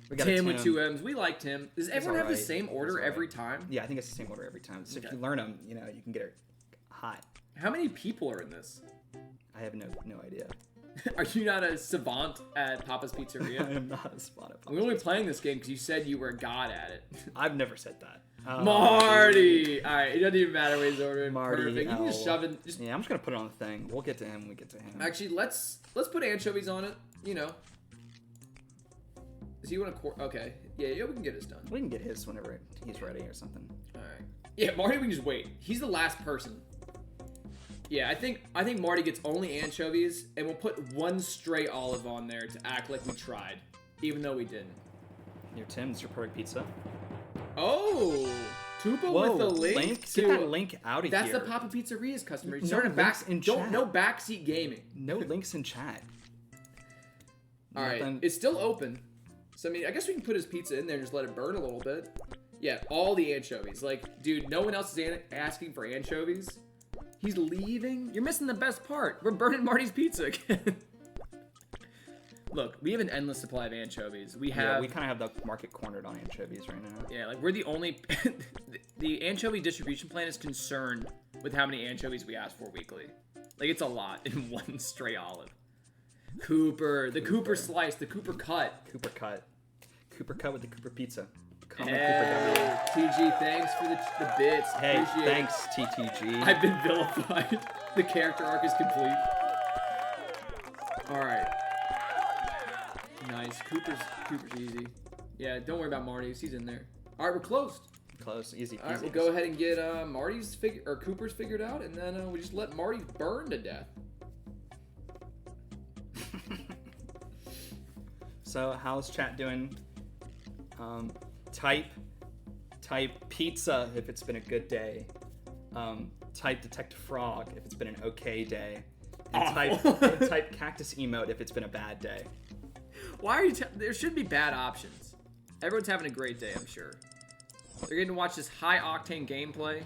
Speaker 3: We got a
Speaker 7: Tim with 2 M's. We like Tim. Does everyone have the
Speaker 3: alright.
Speaker 7: same order
Speaker 3: He's alright.
Speaker 7: every time?
Speaker 3: Yeah, I think it's the same order every time. So
Speaker 7: Okay.
Speaker 3: if you learn them, you can get it hot.
Speaker 7: How many people are in this?
Speaker 3: I have no idea.
Speaker 7: Are you not a savant at Papa's
Speaker 3: I
Speaker 7: Pizzeria?
Speaker 3: am not a spot up.
Speaker 7: We're only playing this game because you said you were a god at it.
Speaker 3: I've never said that.
Speaker 7: Marty! Alright, it doesn't even matter what he's ordering.
Speaker 3: Marty,
Speaker 7: Perfect. You can just
Speaker 3: L.
Speaker 7: shove it. Just...
Speaker 3: Yeah, I'm just gonna put it on the thing. We'll get to him when we get to him.
Speaker 7: Actually, let's put anchovies on it. You know. Does he want to... Okay. Yeah, we can get this done.
Speaker 3: We can get his whenever he's ready or something.
Speaker 7: Alright. Yeah, Marty, we can just wait. He's the last person. Yeah, I think Marty gets only anchovies, and we'll put 1 stray olive on there to act like we tried, even though we didn't.
Speaker 3: Here, Tim, this is your perfect pizza.
Speaker 7: Oh, Tupa with the link.
Speaker 3: Get
Speaker 7: to-
Speaker 3: that link out of here.
Speaker 7: That's the Papa Pizzeria's customer.
Speaker 3: No
Speaker 7: Starting
Speaker 3: links in chat.
Speaker 7: No backseat gaming.
Speaker 3: No links in chat.
Speaker 7: All right,
Speaker 3: Nothing.
Speaker 7: it's still open. So I mean, I guess we can put his pizza in there and just let it burn a little bit. Yeah, all the anchovies. Like, dude, no one else is asking for anchovies. He's leaving. You're missing the best part. We're burning Marty's pizza again. Look, we have an endless supply of anchovies. We have.
Speaker 3: Yeah, we kind of have the market cornered on anchovies right now.
Speaker 7: Yeah, like we're the only. The anchovy distribution plan is concerned with how many anchovies we ask for weekly. Like, it's a lot in 1 stray olive. The Cooper slice, the Cooper cut.
Speaker 3: Cooper cut with the Cooper pizza. Come on,
Speaker 7: Hey, TG, thanks for the bits.
Speaker 3: Hey,
Speaker 7: Appreciate it.
Speaker 3: thanks, TTG.
Speaker 7: I've been vilified. The character arc is complete. All right. Nice. Cooper's easy. Yeah, don't worry about Marty's. He's in there. All right, we're closed.
Speaker 3: Close, easy.
Speaker 7: All right, we'll go ahead and get Marty's Cooper's figured out, and then we just let Marty burn to death.
Speaker 3: So, how's chat doing? Type pizza if it's been a good day. Type detect frog if it's been an okay day. And type cactus emote if it's been a bad day.
Speaker 7: Why are you? There should be bad options. Everyone's having a great day, I'm sure. They're getting to watch this high octane gameplay.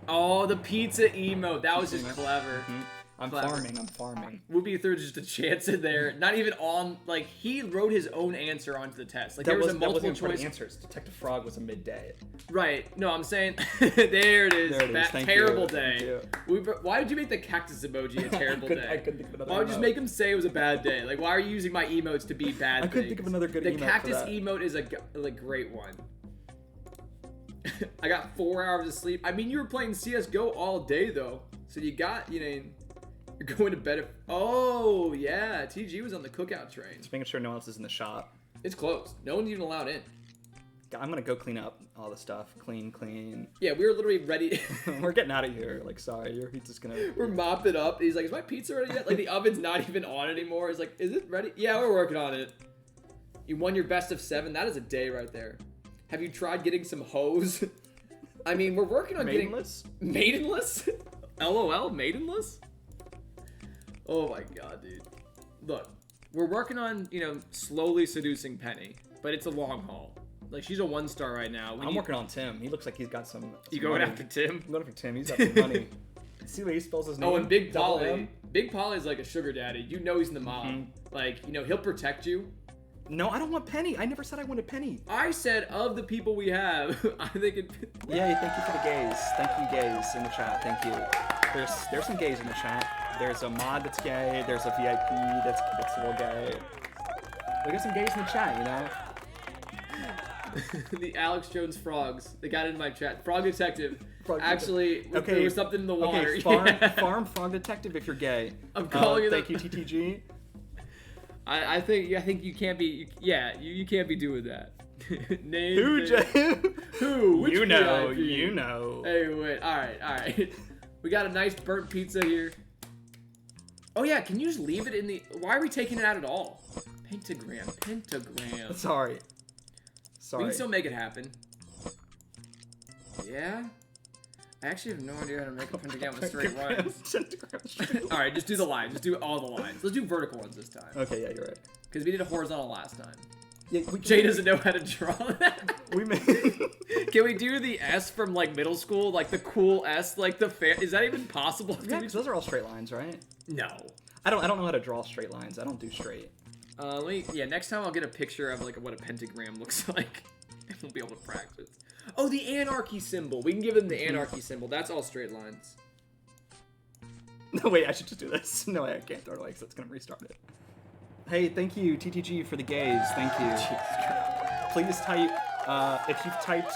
Speaker 7: Oh, the pizza emote. That was just clever.
Speaker 3: Mm-hmm. I'm
Speaker 7: Clever.
Speaker 3: farming.
Speaker 7: Whoopi threw just a chance in there. Not even on, like, he wrote his own answer onto the test. Like, there was a multiple choice.
Speaker 3: Answers. Detective Frog was a midday.
Speaker 7: Right. No, I'm saying, there it is.
Speaker 3: There it is.
Speaker 7: That
Speaker 3: Thank
Speaker 7: terrible
Speaker 3: you.
Speaker 7: day.
Speaker 3: Thank
Speaker 7: Why did you make the cactus emoji a terrible day?
Speaker 3: I couldn't think of another
Speaker 7: Why would you just
Speaker 3: emote.
Speaker 7: make him say it was a bad day? Like, why are you using my emotes to be bad
Speaker 3: I couldn't
Speaker 7: things?
Speaker 3: think of another good
Speaker 7: The
Speaker 3: emote for
Speaker 7: cactus
Speaker 3: that.
Speaker 7: emote is a great one. I got 4 hours of sleep. I mean, you were playing CSGO all day, though. So you got, You're going to bed. Oh yeah, TG was on the cookout train.
Speaker 3: Just making sure no one else is in the shop.
Speaker 7: It's closed. No one's even allowed in.
Speaker 3: I'm gonna go clean up all the stuff. Clean.
Speaker 7: Yeah, we were literally ready.
Speaker 3: We're getting out of here. Like, sorry, your pizza's gonna.
Speaker 7: We're mopping up. He's like, "Is my pizza ready yet?" Like the oven's not even on anymore. He's like, "Is it ready?" Yeah, we're working on it. You won your best of 7. That is a day right there. Have you tried getting some hose? I mean, we're working on
Speaker 3: Maidenless?
Speaker 7: getting maidenless. LOL, maidenless. Oh my god, dude. Look, we're working on slowly seducing Penny, but it's a long haul. Like she's a 1-star right now.
Speaker 3: I'm working on Tim. He looks like he's got some.
Speaker 7: You going after Tim?
Speaker 3: I'm going after Tim. He's got some money. See what he spells his name?
Speaker 7: Oh, and Big
Speaker 3: Double
Speaker 7: Polly.
Speaker 3: M?
Speaker 7: Big Polly's like a sugar daddy. You know he's in the mob. Like, he'll protect you.
Speaker 3: No, I don't want Penny. I never said I wanted Penny.
Speaker 7: I said of the people we have, I think it.
Speaker 3: Yay, thank you for the gays. Thank you, gays, in the chat. Thank you. There's some gays in the chat. There's a mod that's gay. There's a VIP that's a little gay. We got some gays in the chat,
Speaker 7: The Alex Jones frogs. They got into my chat. Frog Detective.
Speaker 3: Frog
Speaker 7: Actually,
Speaker 3: Okay.
Speaker 7: there was something in the water.
Speaker 3: Okay, farm frog detective if you're gay.
Speaker 7: I'm calling it.
Speaker 3: Thank you, TTG.
Speaker 7: I think you can't be. You can't be doing that. Name.
Speaker 3: Who, Jay?
Speaker 7: Who? Which
Speaker 3: You know,
Speaker 7: VIP?
Speaker 3: you know.
Speaker 7: Hey, wait. All right. We got a nice burnt pizza here. Oh yeah, can you just leave it in the? Why are we taking it out at all? Pentagram.
Speaker 3: Sorry.
Speaker 7: We can still make it happen. Yeah. I actually have no idea how to make a pentagram with straight lines. All right, just do the lines. Just do all the lines. Let's do vertical ones this time.
Speaker 3: Okay, yeah, you're right.
Speaker 7: Because we did a horizontal last time.
Speaker 3: Yeah,
Speaker 7: Jay doesn't know how to draw that.
Speaker 3: We made.
Speaker 7: Can we do the S from like middle school, like the cool S, like the fair? Is that even possible?
Speaker 3: Yeah, because those are all straight lines, right?
Speaker 7: No.
Speaker 3: I don't know how to draw straight lines. I don't do straight.
Speaker 7: Next time I'll get a picture of like what a pentagram looks like, and we'll be able to practice. Oh, the anarchy symbol. We can give them the anarchy symbol. That's all straight lines.
Speaker 3: No, wait, I should just do this. No, I can't throw it away because that's going to restart it. Hey, thank you, TTG, for the gays. Thank you. Please type, if you've typed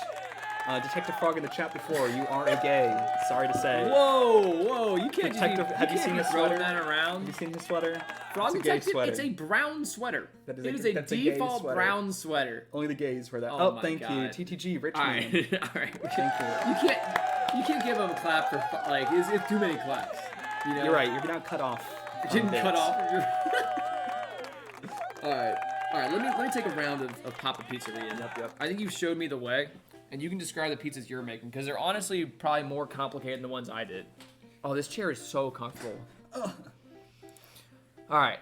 Speaker 3: Detective Frog in the chat before, you are a gay. Sorry to say.
Speaker 7: Whoa, you can't
Speaker 3: Detective, have you seen his sweater?
Speaker 7: That around.
Speaker 3: Have you seen his sweater?
Speaker 7: Frog
Speaker 3: It's a gay
Speaker 7: Detective,
Speaker 3: sweater.
Speaker 7: it's a brown sweater.
Speaker 3: That is
Speaker 7: It
Speaker 3: a-
Speaker 7: is a
Speaker 3: that's a gay
Speaker 7: default
Speaker 3: sweater.
Speaker 7: brown sweater.
Speaker 3: Only the gays wear that.
Speaker 7: Oh
Speaker 3: Oh,
Speaker 7: my
Speaker 3: thank
Speaker 7: God.
Speaker 3: you, TTG, Richmond.
Speaker 7: All right, all right.
Speaker 3: Thank you.
Speaker 7: You can't give him a clap for like it's too many claps. You know?
Speaker 3: You're right. You're gonna cut off.
Speaker 7: It didn't
Speaker 3: bits.
Speaker 7: cut off. All right. Let me take a round of Papa Pizzeria.
Speaker 3: Yep.
Speaker 7: I think you showed me the way, and you can describe the pizzas you're making because they're honestly probably more complicated than the ones I did. Oh, this chair is so comfortable. All right.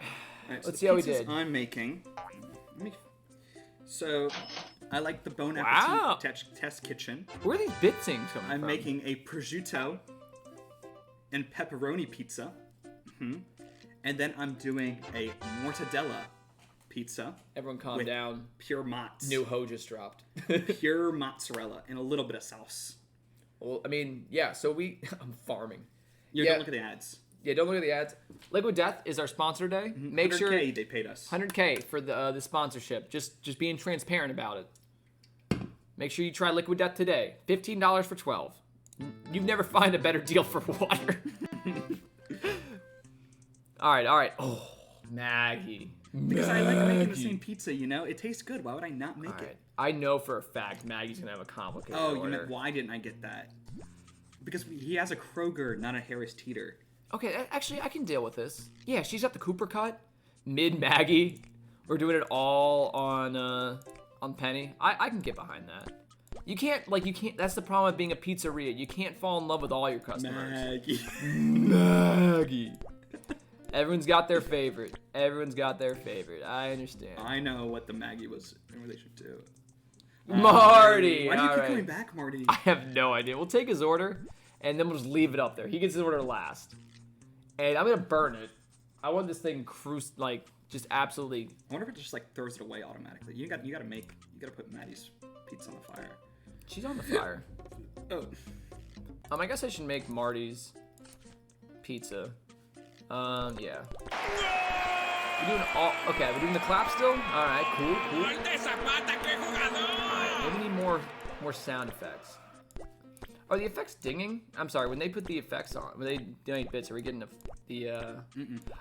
Speaker 3: Alright,
Speaker 7: Let's
Speaker 3: so
Speaker 7: see how we
Speaker 3: pizzas
Speaker 7: did.
Speaker 3: I'm making. So, I like the Bon
Speaker 7: Wow.
Speaker 3: Appetit test kitchen.
Speaker 7: Where are these bit things coming
Speaker 3: I'm
Speaker 7: from?
Speaker 3: making a prosciutto and pepperoni pizza. And then I'm doing a mortadella pizza.
Speaker 7: Everyone calm
Speaker 3: with
Speaker 7: down.
Speaker 3: Pure mozz.
Speaker 7: New hoe just dropped.
Speaker 3: Pure mozzarella and a little bit of sauce.
Speaker 7: Well, I mean, yeah, so I'm farming.
Speaker 3: You
Speaker 7: Yeah.
Speaker 3: don't look at the ads.
Speaker 7: Yeah, don't look at the ads. Liquid Death is our sponsor day. Make sure
Speaker 3: 100K they paid us.
Speaker 7: 100K for the sponsorship. Just being transparent about it. Make sure you try Liquid Death today. $15 for 12. You'd never find a better deal for water. All right. Oh, Maggie.
Speaker 3: Because I like making the same pizza, you know? It tastes good. Why would I not make
Speaker 7: All right.
Speaker 3: it?
Speaker 7: I know for a fact Maggie's gonna have a complicated
Speaker 3: Oh,
Speaker 7: order.
Speaker 3: why didn't I get that? Because he has a Kroger, not a Harris Teeter.
Speaker 7: Okay, actually, I can deal with this. Yeah, she's got the Cooper cut. Mid Maggie. We're doing it all on Penny. I can get behind that. You can't. That's the problem with being a pizzeria. You can't fall in love with all your customers. Maggie. Everyone's got their favorite. I understand.
Speaker 3: I know what the Maggie was in relation to.
Speaker 7: Marty.
Speaker 3: Why do you
Speaker 7: all
Speaker 3: keep
Speaker 7: right.
Speaker 3: coming back, Marty?
Speaker 7: I have no idea. We'll take his order, and then we'll just leave it up there. He gets his order last. And I'm gonna burn it. I want this thing just absolutely.
Speaker 3: I wonder if it just throws it away automatically. You gotta put Maddie's pizza on the fire.
Speaker 7: She's on the fire.
Speaker 3: Oh.
Speaker 7: I guess I should make Marty's pizza. Yeah. We're doing the clap still? Alright, cool. Alright, maybe we need more sound effects. Are the effects dinging? I'm sorry, when they put the effects on, when they donate bits, are we getting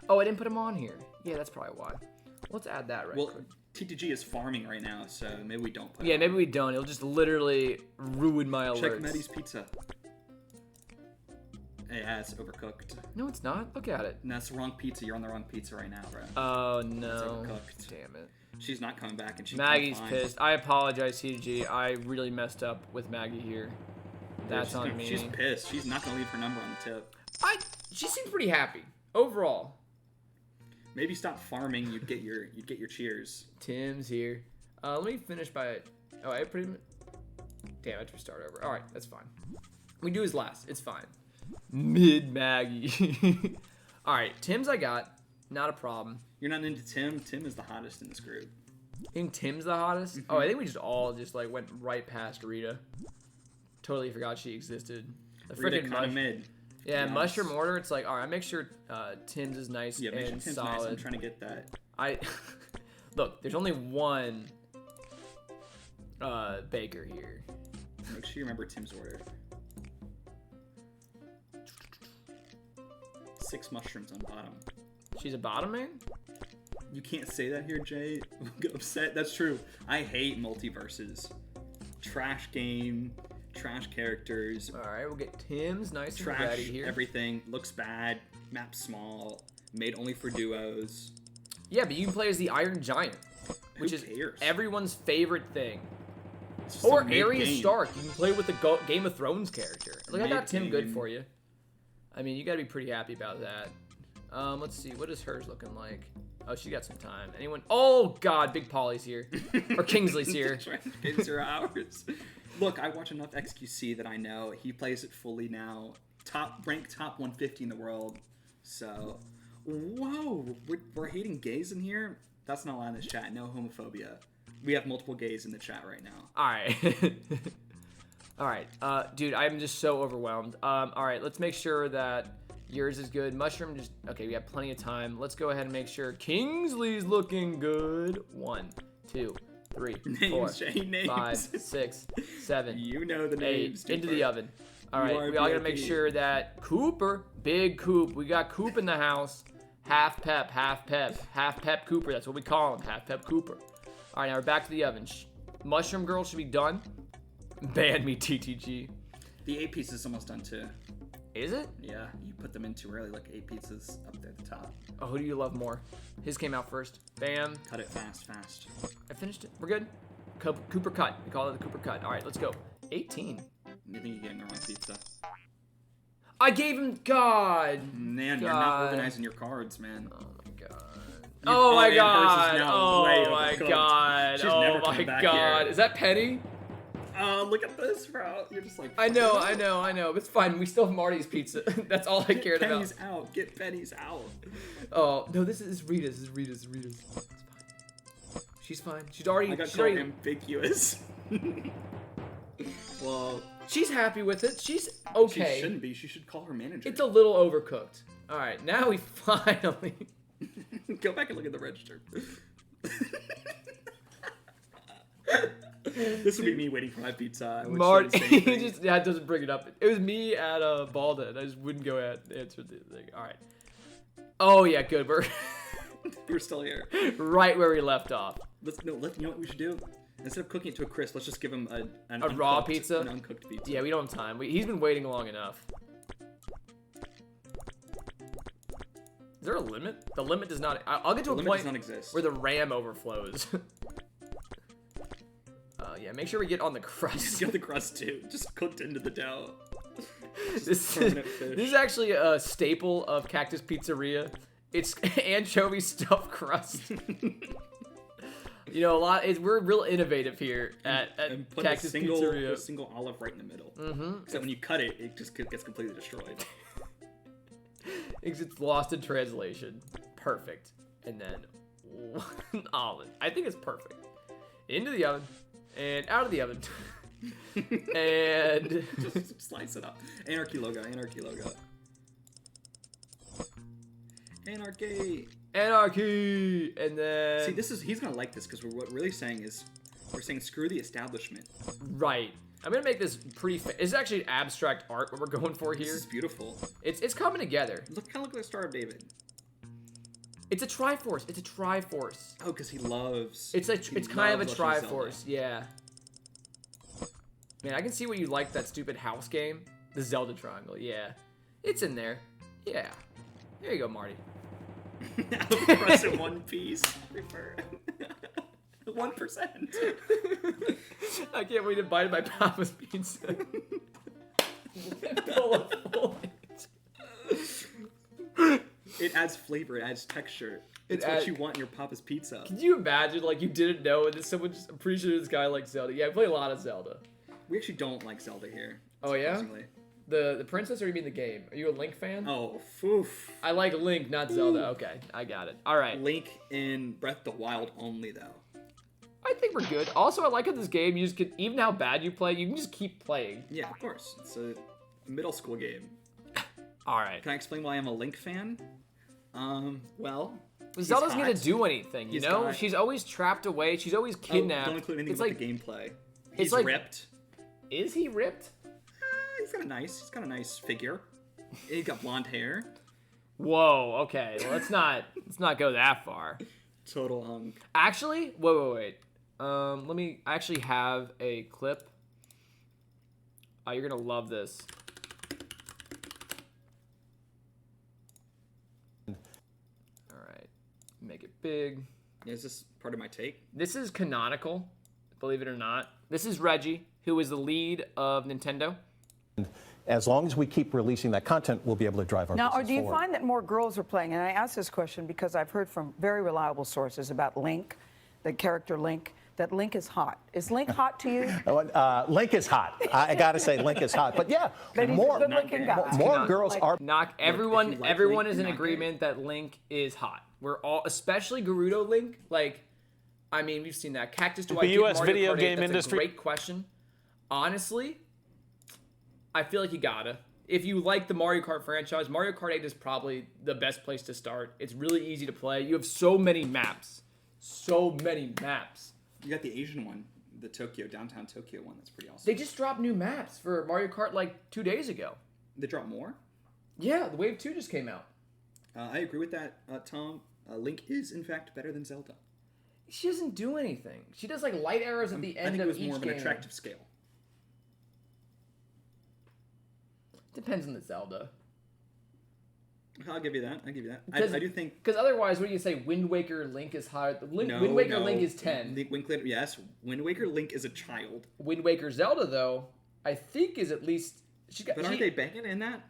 Speaker 7: Oh, I didn't put them on here. Yeah, that's probably why. Let's add that right quick.
Speaker 3: TTG is farming right now, so maybe we don't put
Speaker 7: Yeah,
Speaker 3: it
Speaker 7: maybe
Speaker 3: on.
Speaker 7: we don't. It'll just literally ruin my alerts.
Speaker 3: Check Maddie's pizza. Yeah, it's overcooked.
Speaker 7: No, it's not. Look at it.
Speaker 3: No, that's the wrong pizza. You're on the wrong pizza right now, bro.
Speaker 7: Oh, no.
Speaker 3: overcooked.
Speaker 7: Damn it.
Speaker 3: She's not coming back, and she's
Speaker 7: Maggie's
Speaker 3: fine.
Speaker 7: pissed. I apologize, CG. I really messed up with Maggie here. That's
Speaker 3: She's
Speaker 7: on
Speaker 3: gonna-
Speaker 7: me.
Speaker 3: She's pissed. She's not gonna leave her number on the tip.
Speaker 7: She seemed pretty happy overall.
Speaker 3: Maybe stop farming. You'd get your cheers.
Speaker 7: Tim's here. Let me finish by. Oh, I put him. Damn, I have to start over. All right, that's fine. We do his last. It's fine. Mid Maggie. All right, Tim's I got. Not a problem.
Speaker 3: You're not into Tim. Tim is the hottest in this group.
Speaker 7: I think Tim's the hottest. Oh, I think we just all just like went right past Rita. Totally forgot she existed. The
Speaker 3: Rita
Speaker 7: frickin'
Speaker 3: kind of mid.
Speaker 7: Yeah,
Speaker 3: Yes.
Speaker 7: mushroom order. It's like, all right, make sure Tim's is nice
Speaker 3: Yeah, make sure
Speaker 7: and
Speaker 3: Tim's
Speaker 7: solid.
Speaker 3: nice. I'm trying to get that.
Speaker 7: I look. There's only one baker here.
Speaker 3: Make sure you remember Tim's order. 6 mushrooms on bottom.
Speaker 7: She's a bottom man.
Speaker 3: You can't say that here, Jay. We'll get upset. That's true. I hate multiverses. Trash game, trash characters,
Speaker 7: All right, we'll get Tim's nice and
Speaker 3: trash
Speaker 7: ready here.
Speaker 3: everything. Looks bad. Map small. Made only for duos.
Speaker 7: Yeah, but you can play as the Iron Giant, which
Speaker 3: Who
Speaker 7: is
Speaker 3: cares?
Speaker 7: everyone's favorite thing.
Speaker 3: It's just
Speaker 7: Or
Speaker 3: a mid
Speaker 7: Arya
Speaker 3: game.
Speaker 7: Stark. You can play with the Game of Thrones character. Look, I got Tim good
Speaker 3: Mid-game.
Speaker 7: for you. I mean, you got to be pretty happy about that. Let's see. What is hers looking like? Oh, she got some time. Anyone? Oh, God. Big Polly's here. Or Kingsley's here.
Speaker 3: Games are ours. Look, I watch enough XQC that I know he plays it fully now. Ranked top 150 in the world. So, whoa, we're hating gays in here? That's not allowed in this chat. No homophobia. We have multiple gays in the chat right now.
Speaker 7: All right. All right. Dude, I'm just so overwhelmed. All right, let's make sure that yours is good. Mushroom just... Okay, we have plenty of time. Let's go ahead and make sure Kingsley's looking good. 1, 2, 3, 4,
Speaker 3: Names, Jay, names.
Speaker 7: 5, 6, 7,
Speaker 3: You know the
Speaker 7: 8.
Speaker 3: names.
Speaker 7: Into
Speaker 3: Cooper.
Speaker 7: the oven. All
Speaker 3: You
Speaker 7: right,
Speaker 3: are
Speaker 7: we all gotta make
Speaker 3: VIP.
Speaker 7: sure that Cooper, big Coop, we got Coop in the house. Half pep, half pep, half pep Cooper. That's what we call him, half pep Cooper. All right, now we're back to the oven. Mushroom Girl should be done. Ban me, TTG.
Speaker 3: The 8 piece is almost done too.
Speaker 7: Is it?
Speaker 3: Yeah, you put them in too early. Like 8 pizzas up there at the top.
Speaker 7: Oh, who do you love more? His came out first. Bam.
Speaker 3: Cut it fast.
Speaker 7: I finished it. We're good. Cooper cut. We call it the Cooper cut. All right, let's go. 18.
Speaker 3: I think you gave him the wrong pizza.
Speaker 7: I gave him... God.
Speaker 3: Man, you're not
Speaker 7: God.
Speaker 3: organizing your cards, man.
Speaker 7: Oh, my God.
Speaker 3: You-
Speaker 7: Oh, my
Speaker 3: and hers is
Speaker 7: God.
Speaker 3: now way
Speaker 7: Oh, my
Speaker 3: overcooked.
Speaker 7: God.
Speaker 3: She's
Speaker 7: Oh,
Speaker 3: never
Speaker 7: my
Speaker 3: coming back
Speaker 7: God.
Speaker 3: here.
Speaker 7: Is that Penny?
Speaker 3: Oh, look at this, bro. You're just like...
Speaker 7: I know. It's fine. We still have Marty's pizza. That's all I cared about.
Speaker 3: Pennies out. Get pennies out.
Speaker 7: Oh, no, this is Rita's. This is Rita's. It's fine. She's fine. She's already...
Speaker 3: I got
Speaker 7: she's
Speaker 3: called
Speaker 7: already...
Speaker 3: ambiguous. Well,
Speaker 7: She's happy with it. She's
Speaker 3: she
Speaker 7: okay.
Speaker 3: shouldn't be. She should call her manager.
Speaker 7: It's a little overcooked. All right, now we finally...
Speaker 3: Go back and look at the register. This would be me waiting for my pizza. I would say the same
Speaker 7: Marty
Speaker 3: thing.
Speaker 7: just it doesn't bring it up. It was me at Balda, and I just wouldn't go at answer the thing. All right. Oh yeah, good. We're
Speaker 3: We're still here.
Speaker 7: right where we left off.
Speaker 3: You know what we should do? Instead of cooking it to a crisp, let's just give him an
Speaker 7: A raw
Speaker 3: uncooked-
Speaker 7: pizza?
Speaker 3: An uncooked pizza.
Speaker 7: Yeah, we don't have time. He's been waiting long enough. Is there a limit? The limit does not. I'll get to
Speaker 3: The
Speaker 7: a
Speaker 3: limit
Speaker 7: point
Speaker 3: does not exist.
Speaker 7: where the RAM overflows. Yeah, make sure we get on the crust.
Speaker 3: Just get the crust too. Just cooked into the dough.
Speaker 7: This
Speaker 3: permanent fish.
Speaker 7: is actually a staple of Cactus Pizzeria. It's anchovy stuffed crust. You know, we're real innovative here at
Speaker 3: And put
Speaker 7: Cactus Pizzeria.
Speaker 3: a single olive right in the middle.
Speaker 7: Mm-hmm.
Speaker 3: Except when you cut it, it just gets completely destroyed.
Speaker 7: It's lost in translation. Perfect. And then one olive. I think it's perfect. Into the oven and out of the oven. And
Speaker 3: Just slice it up. Anarchy logo. Anarchy logo. Anarchy.
Speaker 7: anarchy. And then
Speaker 3: See, he's gonna like this because what we're really saying is we're saying screw the establishment.
Speaker 7: right. I'm gonna make this pretty. It's actually abstract art what we're going for
Speaker 3: This
Speaker 7: here.
Speaker 3: is beautiful.
Speaker 7: It's coming together.
Speaker 3: Look, kind of look like the Star of David.
Speaker 7: It's a Triforce. It's a Triforce.
Speaker 3: Oh, because he loves.
Speaker 7: It's kind of a
Speaker 3: loves watching
Speaker 7: Triforce.
Speaker 3: Zelda.
Speaker 7: Yeah. Man, I can see what you like that stupid house game, the Zelda Triangle. Yeah, it's in there. Yeah. There you go, Marty.
Speaker 3: Press in one piece. 1%.
Speaker 7: I can't wait to bite my Papa's pizza. Full of foliage.
Speaker 3: It adds flavor. It adds texture.
Speaker 7: It
Speaker 3: It's what you want in your Papa's pizza.
Speaker 7: Can you imagine, like, you didn't know, and then someone just, I'm pretty sure this guy likes Zelda. Yeah, I play a lot of Zelda.
Speaker 3: We actually don't like Zelda here.
Speaker 7: Oh, yeah?
Speaker 3: surprisingly.
Speaker 7: The princess, or you mean the game? Are you a Link fan?
Speaker 3: Oh, foof.
Speaker 7: I like Link, not Zelda. Okay, I got it. All right.
Speaker 3: Link in Breath of the Wild only, though.
Speaker 7: I think we're good. Also, I like how this game, you just can, even how bad you play, you can just keep playing.
Speaker 3: Yeah, of course. It's a middle school game.
Speaker 7: All right.
Speaker 3: Can I explain why I'm a Link fan? Well, he's
Speaker 7: Zelda's gonna
Speaker 3: hot.
Speaker 7: do anything, you
Speaker 3: He's
Speaker 7: know?
Speaker 3: got-
Speaker 7: She's always trapped away. She's always
Speaker 3: Oh,
Speaker 7: kidnapped.
Speaker 3: don't include anything
Speaker 7: It's
Speaker 3: about
Speaker 7: like,
Speaker 3: the gameplay.
Speaker 7: it's
Speaker 3: He's
Speaker 7: like-
Speaker 3: ripped.
Speaker 7: Is he ripped?
Speaker 3: He's got a nice figure. He's got blonde hair.
Speaker 7: Whoa, okay. Well, let's not go that far.
Speaker 3: Total hunk.
Speaker 7: Actually, wait. Let me actually have a clip. You're gonna love this. All right, make it big.
Speaker 3: Is this part of my take?
Speaker 7: This is canonical, believe it or not. This is Reggie, who is the lead of Nintendo.
Speaker 8: As long as we keep releasing that content, we'll be able to drive our
Speaker 6: Now,
Speaker 8: business
Speaker 6: do you
Speaker 8: forward.
Speaker 6: find that more girls are playing? And I ask this question because I've heard from very reliable sources about Link, the character Link, that Link is hot. Is Link hot to you?
Speaker 8: Link is hot. I got to say, Link is hot. But yeah,
Speaker 6: But he's
Speaker 8: more,
Speaker 6: a good-looking guy.
Speaker 8: more girls are.
Speaker 7: Knock
Speaker 3: if
Speaker 7: everyone.
Speaker 3: you like
Speaker 7: Everyone
Speaker 3: Link,
Speaker 7: is in
Speaker 3: you're not
Speaker 7: agreement that Link is hot. We're all, especially Gerudo Link. Like, I mean, we've seen that. Cactus. Do I
Speaker 9: The
Speaker 7: get
Speaker 9: US
Speaker 7: Mario
Speaker 9: video
Speaker 7: Kart 8?
Speaker 9: game
Speaker 7: That's
Speaker 9: industry-
Speaker 7: a great question. Honestly, I feel like you gotta. If you like the Mario Kart franchise, Mario Kart 8 is probably the best place to start. It's really easy to play. You have so many maps. So many maps.
Speaker 3: You got the Asian one, the downtown Tokyo one. That's pretty awesome.
Speaker 7: They just dropped new maps for Mario Kart like 2 days ago.
Speaker 3: They drop more.
Speaker 7: Yeah, the Wave 2 just came out.
Speaker 3: I agree with that, Tom. Link is in fact better than Zelda.
Speaker 7: She doesn't do anything. She does like light arrows at the
Speaker 3: I
Speaker 7: end
Speaker 3: think
Speaker 7: of
Speaker 3: it was
Speaker 7: each
Speaker 3: more of an
Speaker 7: game.
Speaker 3: attractive scale.
Speaker 7: Depends on the Zelda.
Speaker 3: I'll give you that.
Speaker 7: Because-
Speaker 3: I do think.
Speaker 7: Because otherwise, what do you say? Wind Waker Link is higher.
Speaker 3: No,
Speaker 7: Wind Waker
Speaker 3: no.
Speaker 7: Link is 10.
Speaker 3: Yes, Wind Waker Link is a child.
Speaker 7: Wind Waker Zelda, though, I think is at least.
Speaker 3: But aren't they banging in that?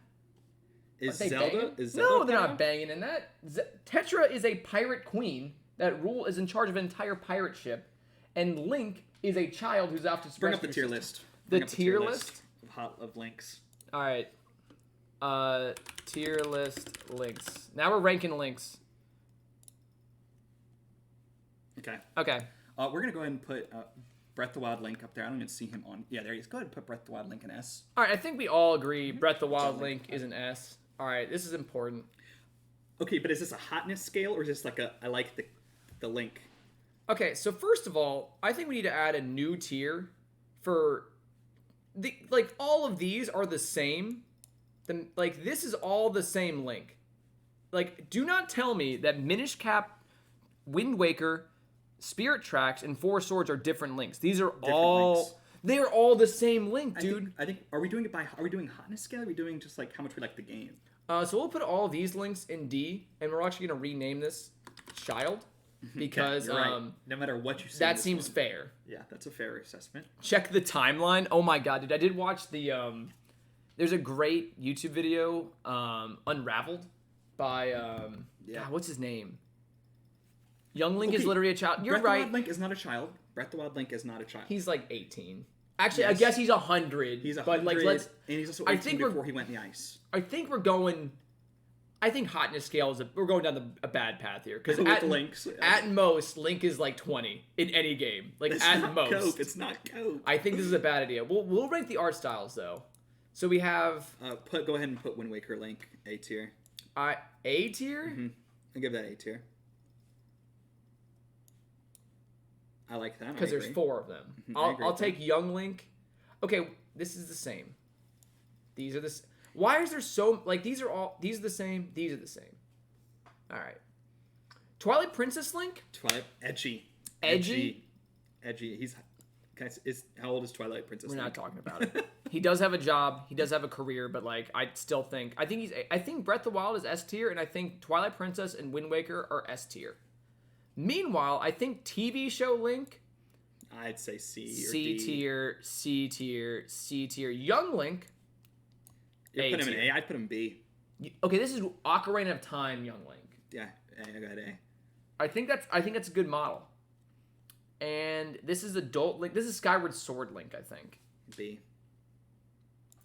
Speaker 3: Is
Speaker 7: Are they
Speaker 3: Zelda?
Speaker 7: banging?
Speaker 3: Is Zelda?
Speaker 7: No, they're
Speaker 3: banging?
Speaker 7: not banging in that. Tetra is a pirate queen that is in charge of an entire pirate ship, and Link is a child who's out to
Speaker 3: Bring up the
Speaker 7: rescue
Speaker 3: tier
Speaker 7: her
Speaker 3: list.
Speaker 7: sister.
Speaker 3: Bring
Speaker 7: The
Speaker 3: up
Speaker 7: tier list?
Speaker 3: of links.
Speaker 7: All right. Tier list links. Now we're ranking links.
Speaker 3: Okay.
Speaker 7: Okay.
Speaker 3: We're gonna go ahead and put Breath of the Wild Link up there. I don't even see him on. Yeah, there he is. Go ahead and put Breath of the Wild Link in S.
Speaker 7: All right. I think we all agree Breath of the Wild Link is an S. All right. This is important.
Speaker 3: Okay, but is this a hotness scale or is this like I like the Link?
Speaker 7: Okay. So first of all, I think we need to add a new tier for the all of these are the same. Then this is all the same Link. Like, do not tell me that Minish Cap, Wind Waker, Spirit Tracks, and Four Swords are different Links. These are all
Speaker 3: Links.
Speaker 7: they are all the same Link, dude.
Speaker 3: I think are we doing hotness scale? Or are we doing just like how much we like the game?
Speaker 7: So we'll put all of these links in D, and we're actually gonna rename this Child because
Speaker 3: You're right. No matter what you say,
Speaker 7: that
Speaker 3: this
Speaker 7: seems
Speaker 3: one.
Speaker 7: fair.
Speaker 3: Yeah, that's a fair assessment.
Speaker 7: Check the timeline. Oh my god, dude! I did watch the there's a great YouTube video, Unraveled, by God, what's his name? Young Link is
Speaker 3: Okay,
Speaker 7: literally a child. You're
Speaker 3: Breath of the
Speaker 7: right.
Speaker 3: Wild Link is not a child. Breath of the Wild Link is not a child.
Speaker 7: He's like 18. Actually, I
Speaker 3: Yes.
Speaker 7: guess he's 100.
Speaker 3: He's 100,
Speaker 7: but like, let's.
Speaker 3: and he's also
Speaker 7: I
Speaker 3: 18
Speaker 7: think
Speaker 3: before he went in the ice.
Speaker 7: I think we're going. I think hotness scale is we're going down a bad path here because
Speaker 3: With
Speaker 7: at
Speaker 3: Links.
Speaker 7: at most Link is like 20 in any game. Like
Speaker 3: It's
Speaker 7: at
Speaker 3: not
Speaker 7: most.
Speaker 3: Coke. It's not Coke.
Speaker 7: I think this is a bad idea. We'll rank the art styles though. So we have
Speaker 3: Go ahead and put Wind Waker Link A tier.
Speaker 7: A tier.
Speaker 3: Mm-hmm. I'll give that A tier. I like that
Speaker 7: Because
Speaker 3: I
Speaker 7: there's
Speaker 3: agree.
Speaker 7: 4 of them.
Speaker 3: I agree
Speaker 7: I'll
Speaker 3: with
Speaker 7: take Young Link. Okay, this is the same. These are Why is there so like these are the same? These are the same. All right. Twilight Princess Link?
Speaker 3: Twilight edgy.
Speaker 7: Edgy?
Speaker 3: He's how old is Twilight Princess
Speaker 7: We're
Speaker 3: Link?
Speaker 7: not talking about it. He does have a job. He does have a career, but like I think Breath of the Wild is S tier, and I think Twilight Princess and Wind Waker are S tier. Meanwhile, I think TV show Link,
Speaker 3: I'd say C or
Speaker 7: C
Speaker 3: D.
Speaker 7: tier, C tier, C tier. Young Link,
Speaker 3: You put him in
Speaker 7: tier.
Speaker 3: A. I'd put him B.
Speaker 7: Okay, this is Ocarina of Time Young Link.
Speaker 3: Yeah, I got A.
Speaker 7: I think that's a good model. And this is Adult Link. This is Skyward Sword Link, I think.
Speaker 3: B.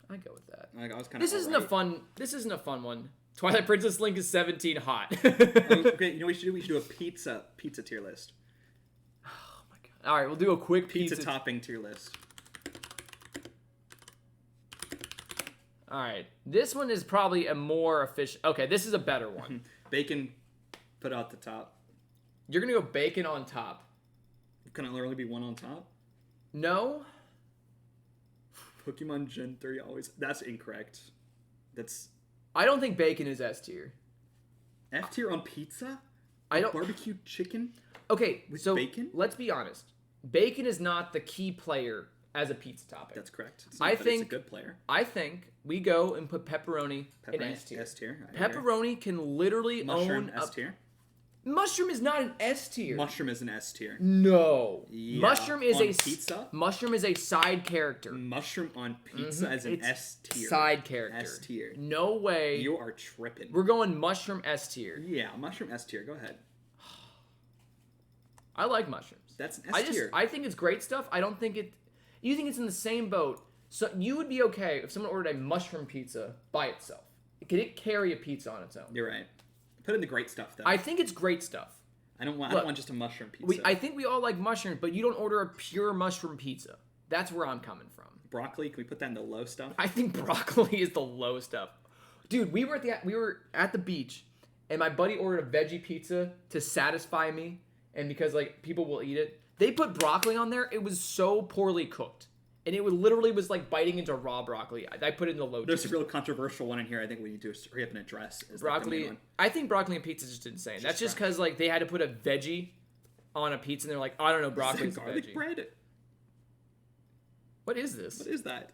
Speaker 7: I go with that.
Speaker 3: Like, I was kind
Speaker 7: This
Speaker 3: of.
Speaker 7: isn't a fun. This isn't a fun one. Twilight Princess Link is 17 hot.
Speaker 3: Okay, you know what we should do? We should do a pizza tier list.
Speaker 7: Oh my god! All right, we'll do a quick
Speaker 3: Pizza topping tier list.
Speaker 7: All right, this one is probably a more efficient. Okay, this is a better one.
Speaker 3: Bacon, put out the top.
Speaker 7: You're gonna go bacon on top.
Speaker 3: Can there only be one on top?
Speaker 7: No.
Speaker 3: Pokemon Gen 3 always. That's incorrect. That's
Speaker 7: I don't think bacon is S tier.
Speaker 3: F tier on pizza.
Speaker 7: I don't.
Speaker 3: Barbecue chicken.
Speaker 7: Okay,
Speaker 3: With
Speaker 7: so
Speaker 3: bacon?
Speaker 7: let's be honest. Bacon is not the key player as a pizza topping.
Speaker 3: That's correct. It's
Speaker 7: I
Speaker 3: but
Speaker 7: think
Speaker 3: it's a good player.
Speaker 7: I think we go and put pepperoni in
Speaker 3: Pepperoni,
Speaker 7: S tier.
Speaker 3: S tier. I agree.
Speaker 7: Pepperoni can literally
Speaker 3: Mushroom
Speaker 7: own
Speaker 3: S
Speaker 7: a
Speaker 3: tier.
Speaker 7: mushroom is not an S tier.
Speaker 3: Mushroom is an S tier.
Speaker 7: No.
Speaker 3: Yeah.
Speaker 7: Mushroom is
Speaker 3: On
Speaker 7: a
Speaker 3: pizza?
Speaker 7: Mushroom is a side character.
Speaker 3: Mushroom on pizza as an
Speaker 7: It's
Speaker 3: S tier.
Speaker 7: Side character.
Speaker 3: S tier.
Speaker 7: No way.
Speaker 3: You are tripping.
Speaker 7: We're going mushroom S tier.
Speaker 3: Yeah, mushroom S tier. Go ahead.
Speaker 7: I like mushrooms.
Speaker 3: That's an S tier.
Speaker 7: I think it's great stuff. I don't think it. You think it's in the same boat. So you would be okay if someone ordered a mushroom pizza by itself. Could it carry a pizza on its own?
Speaker 3: You're right. Put in the great stuff though.
Speaker 7: I think it's great stuff.
Speaker 3: I don't want. I
Speaker 7: Look,
Speaker 3: don't want just a mushroom pizza.
Speaker 7: I think we all like mushrooms, but you don't order a pure mushroom pizza. That's where I'm coming from.
Speaker 3: Broccoli. Can we put that in the low stuff?
Speaker 7: I think broccoli is the low stuff. Dude, we were at the beach, and my buddy ordered a veggie pizza to satisfy me, and because like people will eat it. They put broccoli on there. It was so poorly cooked, and it literally was like biting into raw broccoli. I put it in the low.
Speaker 3: There's a
Speaker 7: tier.
Speaker 3: real controversial one in here. I think we need to hurry up and address. Is
Speaker 7: Broccoli. I think broccoli and pizza is just insane. That's just because like they had to put a veggie on a pizza, and they're like, I don't know, broccoli's a
Speaker 3: garlic
Speaker 7: veggie.
Speaker 3: bread.
Speaker 7: What is this?
Speaker 3: What is that?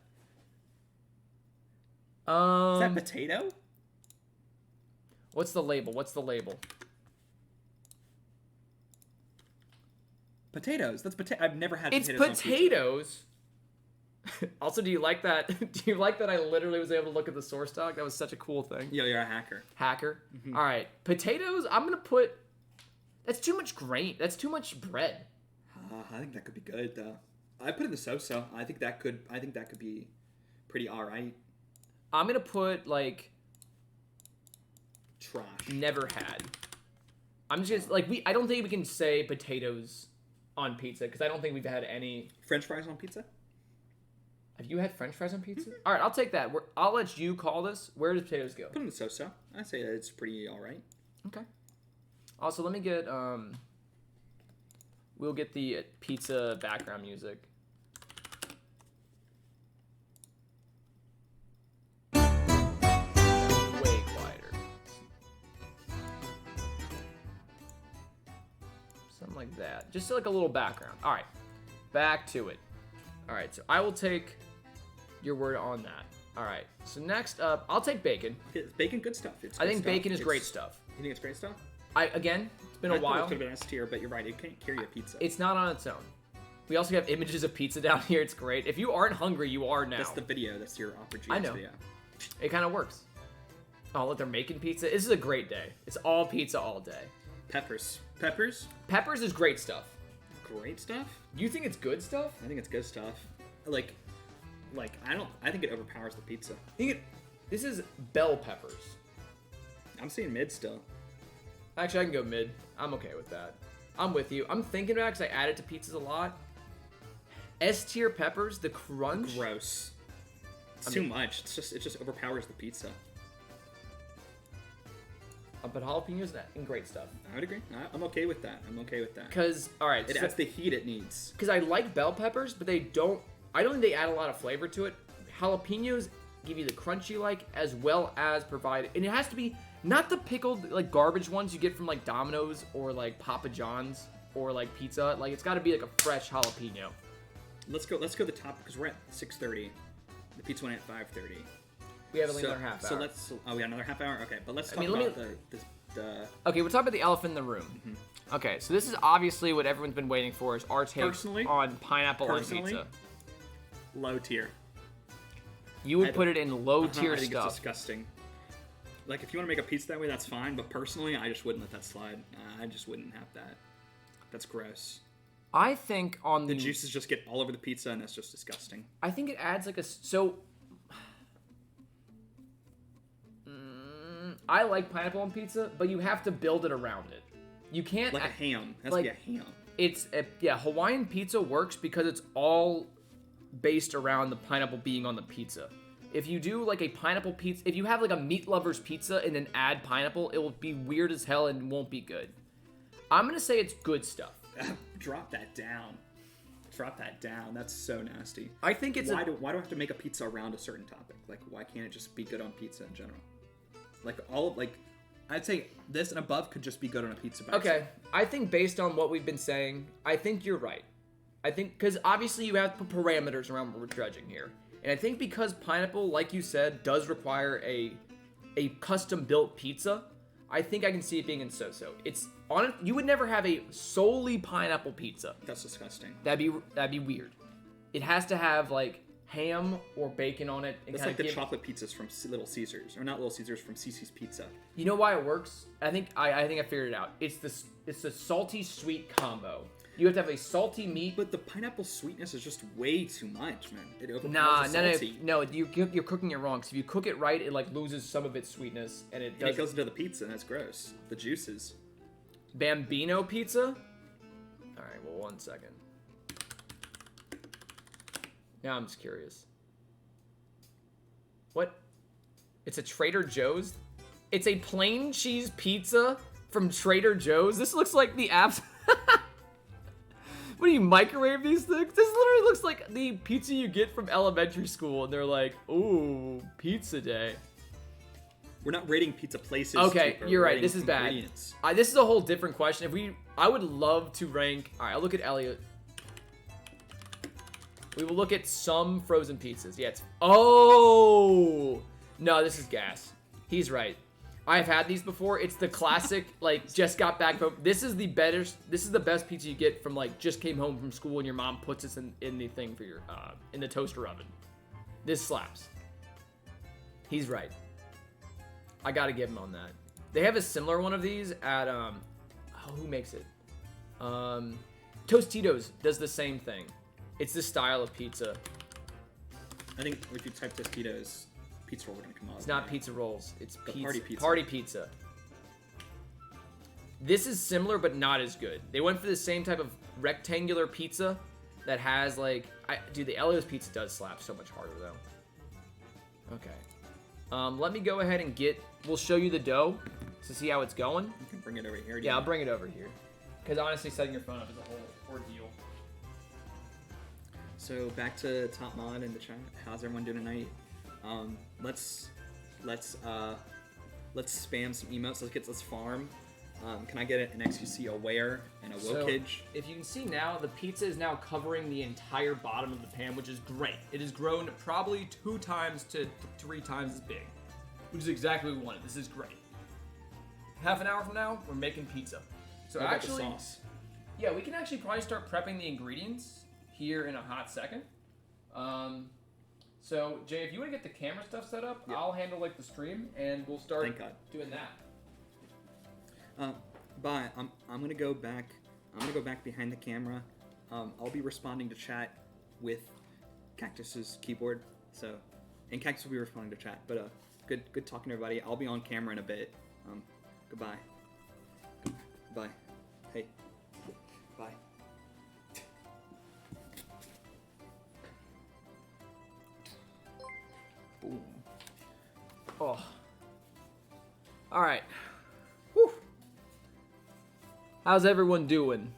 Speaker 3: Is that
Speaker 7: Um,
Speaker 3: potato?
Speaker 7: what's the label? What's the label?
Speaker 3: Potatoes. That's potato. I've never had
Speaker 7: It's
Speaker 3: potatoes. on pizza.
Speaker 7: potatoes. Also, do you like that? Do you like that I literally was able to look at the source doc? That was such a cool thing.
Speaker 3: Yo, you're a hacker.
Speaker 7: Hacker.
Speaker 3: Mm-hmm.
Speaker 7: All right, potatoes. I'm gonna put. That's too much grain. That's too much bread.
Speaker 3: I think that could be good though. I put in the so-so. I think that could be pretty alright.
Speaker 7: I'm gonna put like
Speaker 3: Trash.
Speaker 7: never had. I'm just gonna like I don't think we can say potatoes on pizza because I don't think we've had any.
Speaker 3: French fries on pizza?
Speaker 7: Have you had French fries on pizza? All right, I'll take that. I'll let you call this. Where does potatoes go?
Speaker 3: Put in the so-so. I'd say that it's pretty alright.
Speaker 7: Okay. Also, let me get we'll get the pizza background music. Way quieter. Something like that. Just like a little background. All right. Back to it. All right. So I will take your word on that. All right. So next up, I'll take bacon.
Speaker 3: Is bacon good stuff? It's
Speaker 7: I
Speaker 3: good
Speaker 7: think
Speaker 3: stuff.
Speaker 7: bacon is great stuff.
Speaker 3: You think it's great stuff?
Speaker 7: Again, it's been a
Speaker 3: I thought
Speaker 7: while.
Speaker 3: It could have been S tier, but you're right. It can't carry a pizza.
Speaker 7: It's not on its own. We also have images of pizza down here. It's great. If you aren't hungry, you are now.
Speaker 3: That's the video. That's your Opera GX
Speaker 7: I know.
Speaker 3: video.
Speaker 7: It kind of works. Oh, look, they're making pizza. This is a great day. It's all pizza all day.
Speaker 3: Peppers. Peppers?
Speaker 7: Peppers is great stuff.
Speaker 3: Great stuff?
Speaker 7: You think it's good stuff?
Speaker 3: I think it's good stuff. Like I think it overpowers the pizza.
Speaker 7: This is bell peppers.
Speaker 3: I'm seeing mid still.
Speaker 7: Actually, I can go mid. I'm okay with that. I'm with you. I'm thinking about it because I add it to pizzas a lot. S tier peppers, the crunch.
Speaker 3: Gross. It's too much. It just overpowers the pizza.
Speaker 7: But jalapenos and great stuff.
Speaker 3: I would agree. I'm okay with that.
Speaker 7: Cause all right,
Speaker 3: It adds the heat it needs.
Speaker 7: because I like bell peppers, but they don't I don't think they add a lot of flavor to it. Jalapenos give you the crunch you like, as well as provide, and it has to be not the pickled like garbage ones you get from like Domino's or like Papa John's or like Pizza Hut. Like it's got to be like a fresh jalapeno.
Speaker 3: Let's go to the top because we're at 6:30. The pizza went at 5:30.
Speaker 7: We have another half hour.
Speaker 3: So let's. Oh, we got another half hour. Okay, but let's talk
Speaker 7: mean,
Speaker 3: about
Speaker 7: let
Speaker 3: the.
Speaker 7: Okay, we're talking about the elephant in the room. Okay, so this is obviously what everyone's been waiting for, is our take
Speaker 3: Personally-
Speaker 7: on pineapple on
Speaker 3: personally,
Speaker 7: pizza.
Speaker 3: Low tier.
Speaker 7: You would put it in low tier
Speaker 3: I think
Speaker 7: stuff.
Speaker 3: it's disgusting. Like, if you want to make a pizza that way, that's fine. But personally, I just wouldn't let that slide. I just wouldn't have that. That's gross.
Speaker 7: I think on
Speaker 3: The juices just get all over the pizza, and it's just disgusting.
Speaker 7: I think it adds like I like pineapple on pizza, but you have to build it around it. You can't
Speaker 3: Like a ham. It has
Speaker 7: like-
Speaker 3: to be a ham.
Speaker 7: Yeah, Hawaiian pizza works because it's all based around the pineapple being on the pizza. If you do like a pineapple pizza, if you have like a meat lover's pizza and then add pineapple, it will be weird as hell and won't be good. I'm gonna say it's good stuff.
Speaker 3: Drop that down. Drop that down. That's so nasty.
Speaker 7: I think it's
Speaker 3: Why do I have to make a pizza around a certain topic? Like, why can't it just be good on pizza in general? I'd say this and above could just be good on a pizza. By
Speaker 7: okay.
Speaker 3: itself.
Speaker 7: I think based on what we've been saying, I think you're right. I think because obviously you have to put parameters around what we're judging here, and I think because pineapple, like you said, does require a custom built pizza. I think I can see it being in so-so. It's on it. You would never have a solely pineapple pizza.
Speaker 3: That's disgusting.
Speaker 7: That'd be weird. It has to have like ham or bacon on it. And
Speaker 3: That's
Speaker 7: kinda
Speaker 3: like the chocolate pizzas from Little Caesars, or not Little Caesars, from Cece's Pizza.
Speaker 7: You know why it works? I think I figured it out. It's the salty sweet combo. You have to have a salty meat.
Speaker 3: But the pineapple sweetness is just way too much, man. It
Speaker 7: Nah,
Speaker 3: overpowers the salty.
Speaker 7: no. You're cooking it wrong. So if you cook it right, it like loses some of its sweetness, and it
Speaker 3: And it
Speaker 7: does.
Speaker 3: goes into the pizza, and that's gross. The juices.
Speaker 7: Bambino pizza. All right. Well, 1 second. Now I'm just curious. What? It's a Trader Joe's? It's a plain cheese pizza from Trader Joe's? This looks like the apps. What do you microwave these things? This literally looks like the pizza you get from elementary school, and they're like, "Ooh, pizza day."
Speaker 3: We're not rating pizza places.
Speaker 7: Okay,
Speaker 3: Tucker.
Speaker 7: you're
Speaker 3: We're
Speaker 7: right.
Speaker 3: rating
Speaker 7: This is bad.
Speaker 3: ingredients.
Speaker 7: This is a whole different question. I would love to rank. All right, I'll look at Elliot. We will look at some frozen pizzas. Yeah, oh no, this is gas. He's right. I've had these before. It's the classic, like, just got back home. This is the best pizza you get from, like, just came home from school and your mom puts this in the thing for your, in the toaster oven. This slaps. He's right. I gotta give him on that. They have a similar one of these at, who makes it? Tostitos does the same thing. It's this style of pizza.
Speaker 3: I think if you type Tostitos, pizza roll are gonna come up.
Speaker 7: It's not pizza rolls. It's
Speaker 3: The
Speaker 7: pizza.
Speaker 3: party pizza.
Speaker 7: Party pizza. This is similar, but not as good. They went for the same type of rectangular pizza that has like, dude, the Elio's pizza does slap so much harder though. Okay. Let me go ahead and we'll show you the dough to see how it's going.
Speaker 3: You can bring it over here.
Speaker 7: Yeah, I'll bring it over here. Because honestly, setting your phone up is a whole ordeal.
Speaker 3: So back to Top Mod in the chat. How's everyone doing tonight? Let's spam some emotes. Let's farm. Can I get an XQC aware and a Wokage?
Speaker 7: If you can see now, the pizza is now covering the entire bottom of the pan, which is great. It has grown probably 2 times to 3 times as big, which is exactly what we wanted. This is great. Half an hour from now, we're making pizza. So
Speaker 3: How about
Speaker 7: actually,
Speaker 3: the sauce?
Speaker 7: yeah, we can actually probably start prepping the ingredients here in a hot second. So Jay, if you want to get the camera stuff set up,
Speaker 3: Yeah.
Speaker 7: I'll handle like the stream, and we'll start
Speaker 3: Thank God.
Speaker 7: doing that.
Speaker 3: Bye. I'm gonna go back. I'm gonna go back behind the camera. I'll be responding to chat with Cactus's keyboard. So, and Cactus will be responding to chat. But good talking to everybody. I'll be on camera in a bit. Goodbye. Bye. Hey. Bye.
Speaker 7: Boom. Oh. All right. Whew. How's everyone doing?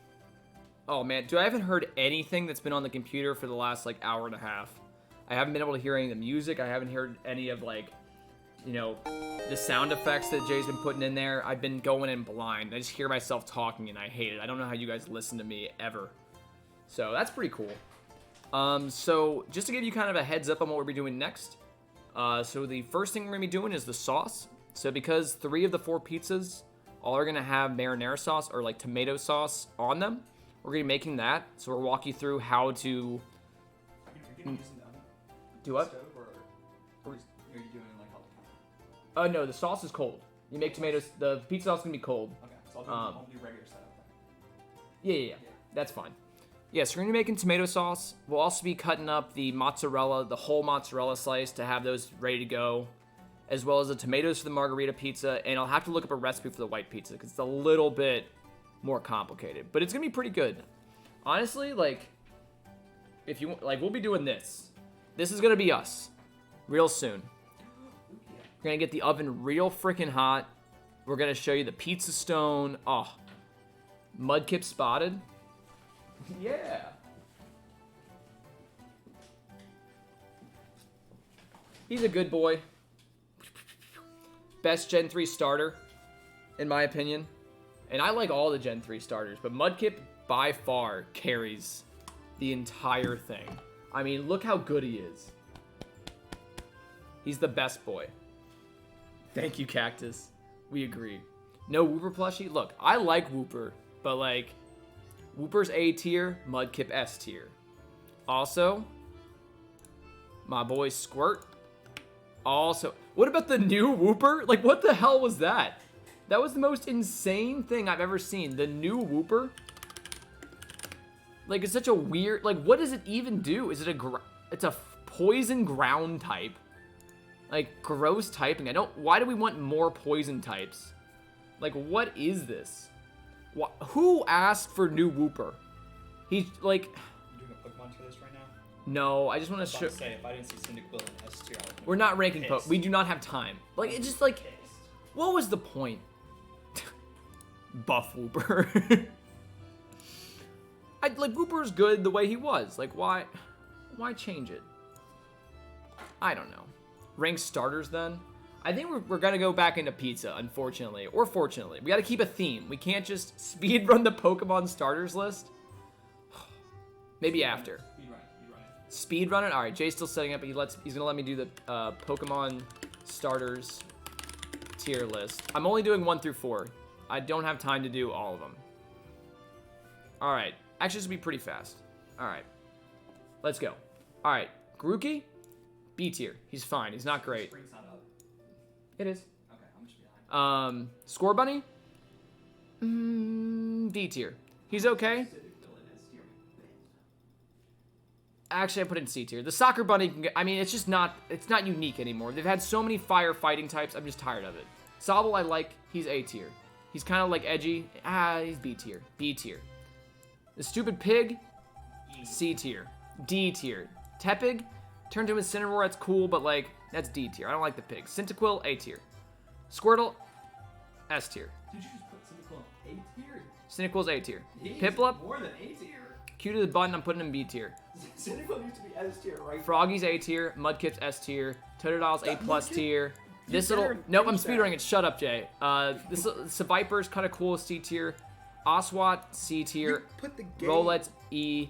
Speaker 7: Oh man, dude, I haven't heard anything that's been on the computer for the last like hour and a half. I haven't been able to hear any of the music. I haven't heard any of like, you know, the sound effects that Jay's been putting in there. I've been going in blind. I just hear myself talking and I hate it. I don't know how you guys listen to me ever. So that's pretty cool. So just to give you kind of a heads up on what we'll be doing next. So the first thing we're gonna be doing is the sauce. So because 3 of the 4 pizzas all are gonna have marinara sauce or like tomato sauce on them, we're gonna be making that. So we'll walk you through how to do what?
Speaker 2: Stove or are you doing like hot counter?
Speaker 7: No, the sauce is cold. You make tomatoes. The pizza sauce is gonna be cold.
Speaker 2: Okay, so I'll do regular setup then.
Speaker 7: Yeah. That's fine. Yeah, so we're gonna be making tomato sauce. We'll also be cutting up the mozzarella, the whole mozzarella slice to have those ready to go, as well as the tomatoes for the margarita pizza. And I'll have to look up a recipe for the white pizza because it's a little bit more complicated, but it's gonna be pretty good. Honestly, like, if you like, we'll be doing this. This is gonna be us, real soon. We're gonna get the oven real freaking hot. We're gonna show you the pizza stone. Oh, Mudkip spotted. Yeah. He's a good boy. Best Gen 3 starter, in my opinion. And I like all the Gen 3 starters, but Mudkip by far carries the entire thing. I mean, look how good he is. He's the best boy. Thank you, Cactus. We agree. No Whooper plushie? Look, I like Whooper, but like, Whooper's A tier, Mudkip S tier. Also, my boy Squirt. Also, what about the new Whooper? Like, what the hell was that? That was the most insane thing I've ever seen. The new Whooper. Like, it's such a weird, like, what does it even do? Is it it's a poison ground type. Like, gross typing. Why do we want more poison types? Like, what is this? Who asked for new Whooper? He's like...
Speaker 2: You doing a Pokemon tier list right now?
Speaker 7: No, I just want to
Speaker 2: I
Speaker 7: show...
Speaker 2: was about to say, if I didn't see Cyndaquil in S tier, I would
Speaker 7: We're not ranking
Speaker 2: pissed.
Speaker 7: We do not have time. Like, it's just like...
Speaker 2: Pissed.
Speaker 7: What was the point? Buff Whooper. Like, Whooper's good the way he was. Like, why change it? I don't know. Rank starters, then? I think we're gonna go back into pizza, unfortunately. Or fortunately. We gotta keep a theme. We can't just speedrun the Pokemon starters list. Maybe after. Speedrun it? Alright, Jay's still setting up. He's gonna let me do the Pokemon starters tier list. I'm only doing 1 through 4. I don't have time to do all of them. Alright. Actually, this will be pretty fast. Alright. Let's go. Alright. Grookey? B tier. He's fine. He's not great.
Speaker 2: Spring's not up.
Speaker 7: It is.
Speaker 2: Okay, I'm just behind.
Speaker 7: Score Bunny? D tier. He's okay.
Speaker 2: Cyndaquil in S tier.
Speaker 7: Actually, I put it in C tier. The Soccer Bunny can get, I mean, it's just not, it's not unique anymore. They've had so many fire fighting types, I'm just tired of it. Sobble, I like. He's A tier. He's kind of like edgy. He's B tier. B tier. The Stupid Pig? C tier. D tier. Tepig? Turned to Incineroar, that's cool, but like, that's D tier. I don't like the pig. Cyndaquil, A tier. Squirtle, S tier.
Speaker 2: Did you just put Cyndaquil in A tier?
Speaker 7: Cyndaquil's A tier.
Speaker 2: He's
Speaker 7: Piplup,
Speaker 2: more than A tier.
Speaker 7: Q to the button, I'm putting him B tier.
Speaker 2: Cyndaquil needs to be S tier, right?
Speaker 7: Froggy's A tier. Mudkip's S tier. Totodil's A plus
Speaker 2: Mudkip?
Speaker 7: tier. This
Speaker 2: better
Speaker 7: little, nope, I'm
Speaker 2: finish that.
Speaker 7: speedrunning it. Shut up, Jay. This Seviper's kind of cool, C tier. Oswat, C tier.
Speaker 2: Put the game.
Speaker 7: Rowlet's E.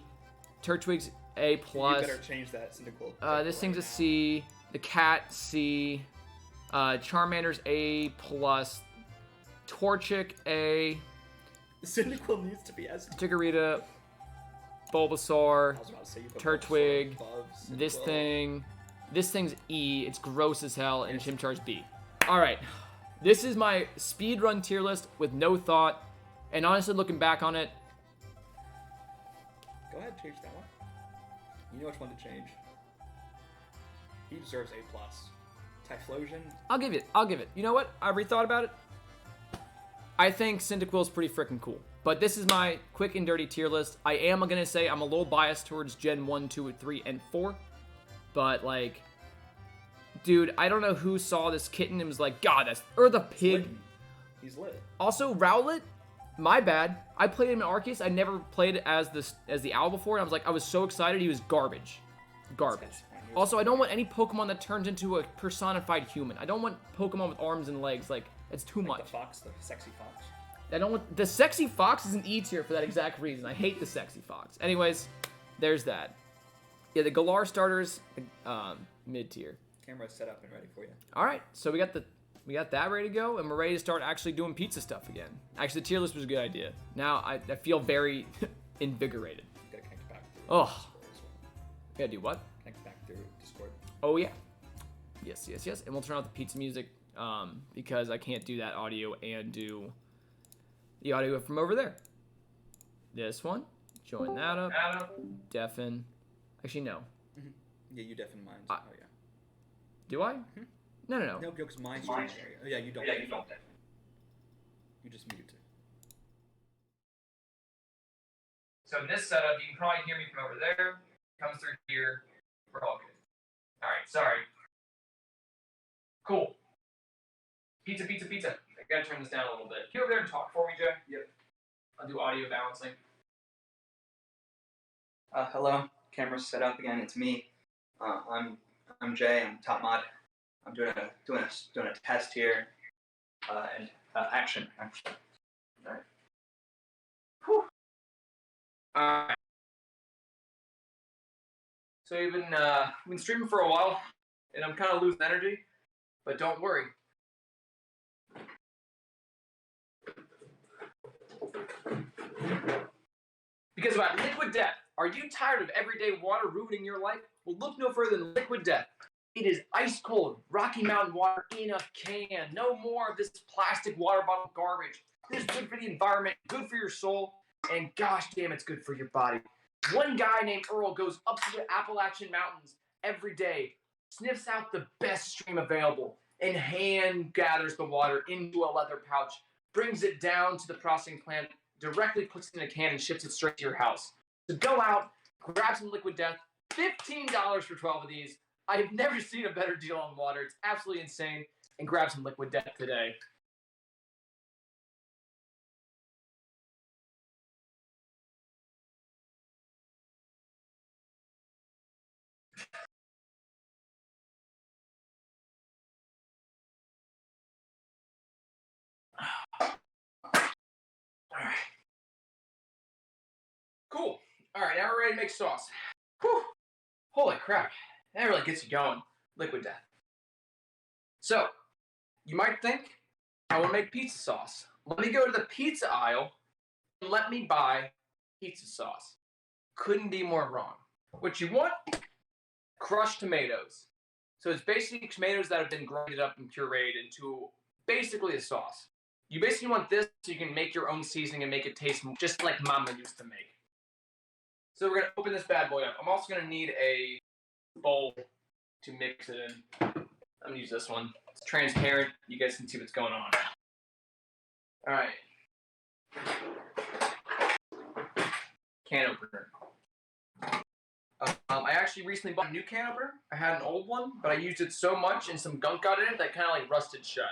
Speaker 7: Turtwig's A
Speaker 2: You
Speaker 7: plus.
Speaker 2: better change that Cyndaquil.
Speaker 7: This thing's a C. The cat, C. Charmander's A plus. Torchic, A.
Speaker 2: Cyndaquil needs to be S tier.
Speaker 7: Chikorita, Bulbasaur,
Speaker 2: I was about to say you put
Speaker 7: Turtwig,
Speaker 2: Bulbasaur above
Speaker 7: this
Speaker 2: Cyndaquil.
Speaker 7: thing. This thing's E. It's gross as hell, and Chimchar's B. Alright. This is my speedrun tier list with no thought. And honestly, looking back on it,
Speaker 2: Go ahead, change that one. You know which one to change. He deserves A plus. Typhlosion.
Speaker 7: I'll give it. You know what? I rethought about it. I think Cyndaquil's pretty freaking cool. But this is my quick and dirty tier list. I am going to say I'm a little biased towards Gen 1, 2, 3, and 4. But, like, dude, I don't know who saw this kitten and was like, God, that's... Or the pig.
Speaker 2: He's lit.
Speaker 7: Also, Rowlet, My bad. I played him in Arceus. I never played as the owl before, and I was so excited. He was garbage. Garbage. Also, I don't want any Pokemon that turns into a personified human. I don't want Pokemon with arms and legs. Like, it's too much.
Speaker 2: The fox, the sexy fox.
Speaker 7: I don't want... The sexy fox is an E tier for that exact reason. I hate the sexy fox. Anyways, there's that. Yeah, the Galar starters, mid tier.
Speaker 2: Camera's set up and ready for you.
Speaker 7: All right, so we got that ready to go, and we're ready to start actually doing pizza stuff again. Actually, the tier list was a good idea. Now I feel very invigorated.
Speaker 2: You gotta connect back through
Speaker 7: Oh.
Speaker 2: Discord as well.
Speaker 7: Gotta do what?
Speaker 2: Connect back through Discord.
Speaker 7: Oh yeah. Yes. And we'll turn off the pizza music because I can't do that audio and do the audio from over there. This one. Join that up. Deafen. Actually, no.
Speaker 2: Yeah, you deafen mine.
Speaker 7: I-
Speaker 2: Oh yeah.
Speaker 7: Do I? No.
Speaker 2: No, because mine's streaming area. Oh yeah, you don't. You just muted it.
Speaker 7: So in this setup, you can probably hear me from over there. Comes through here. We're all good. All right, sorry. Cool. Pizza. I gotta turn this down a little bit. Can you over there and talk for me, Jay? Yep. I'll do audio balancing.
Speaker 9: Hello, camera's set up again. It's me. I'm Jay. I'm top mod. I'm doing a test here. And action. All right.
Speaker 7: Whew. Alright. So you've been streaming for a while, and I'm kind of losing energy, but don't worry. Because about Liquid Death, are you tired of everyday water ruining your life? Well, look no further than Liquid Death. It is ice cold, Rocky Mountain water in a can. No more of this plastic water bottle garbage. This is good for the environment, good for your soul, and gosh damn, it's good for your body. One guy named Earl goes up to the Appalachian Mountains every day, sniffs out the best stream available, and hand gathers the water into a leather pouch, brings it down to the processing plant, directly puts it in a can, and ships it straight to your house. So go out, grab some Liquid Death, $15 for 12 of these. I have never seen a better deal on water. It's absolutely insane. And grab some Liquid Death today. Alright. Cool. Alright, now we're ready to make sauce. Whew. Holy crap. That really gets you going. Liquid Death. So, you might think, I want to make pizza sauce. Let me go to the pizza aisle and let me buy pizza sauce. Couldn't be more wrong. What you want? Crushed tomatoes. So it's basically tomatoes that have been grinded up and pureed into basically a sauce. You basically want this so you can make your own seasoning and make it taste just like Mama used to make. So we're going to open this bad boy up. I'm also going to need a bowl to mix it in. I'm going to use this one. It's transparent. You guys can see what's going on. All right. Can opener. I actually recently bought a new can opener. I had an old one, but I used it so much and some gunk got in it that kind of like rusted shut.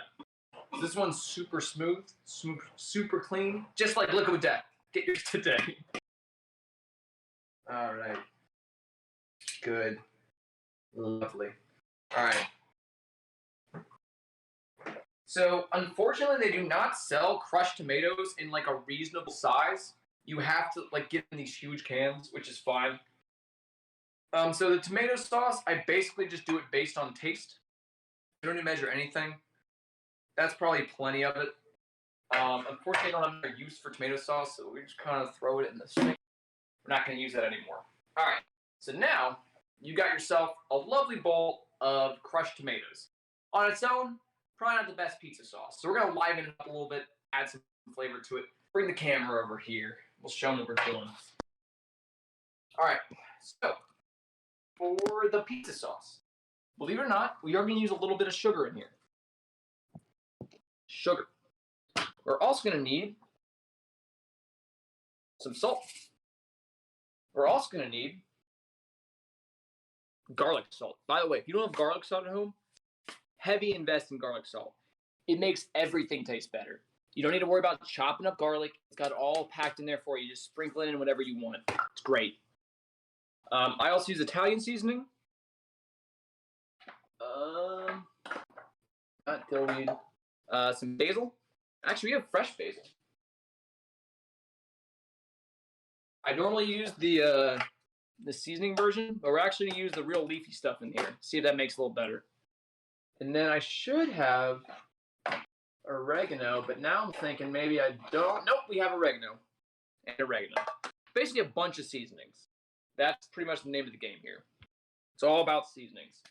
Speaker 7: This one's super smooth, super clean, just like Liquid Death. Get yours today. All right. Good. Lovely. All right. So, unfortunately, they do not sell crushed tomatoes in like a reasonable size. You have to like get in these huge cans, which is fine. So the tomato sauce, I basically just do it based on taste. I don't even measure anything. That's probably plenty of it. Unfortunately, I don't have another use for tomato sauce, so we just kind of throw it in the sink. We're not going to use that anymore. All right. So now you got yourself a lovely bowl of crushed tomatoes. On its own, probably not the best pizza sauce. So we're going to liven it up a little bit, add some flavor to it. Bring the camera over here. We'll show them what we're doing. All right. So for the pizza sauce, believe it or not, we are going to use a little bit of sugar in here. Sugar. We're also going to need some salt. We're also going to need garlic salt. By the way, if you don't have garlic salt at home, heavy invest in garlic salt. It makes everything taste better. You don't need to worry about chopping up garlic. It's got it all packed in there for you. Just sprinkle it in whatever you want. It's great. I also use Italian seasoning. Not dillweed. Some basil. Actually, we have fresh basil. I normally use the seasoning version, but we're actually going to use the real leafy stuff in here. See if that makes it a little better. And then I should have oregano, but now I'm thinking maybe I don't. Nope, we have oregano. And oregano. Basically a bunch of seasonings. That's pretty much the name of the game here. It's all about seasonings.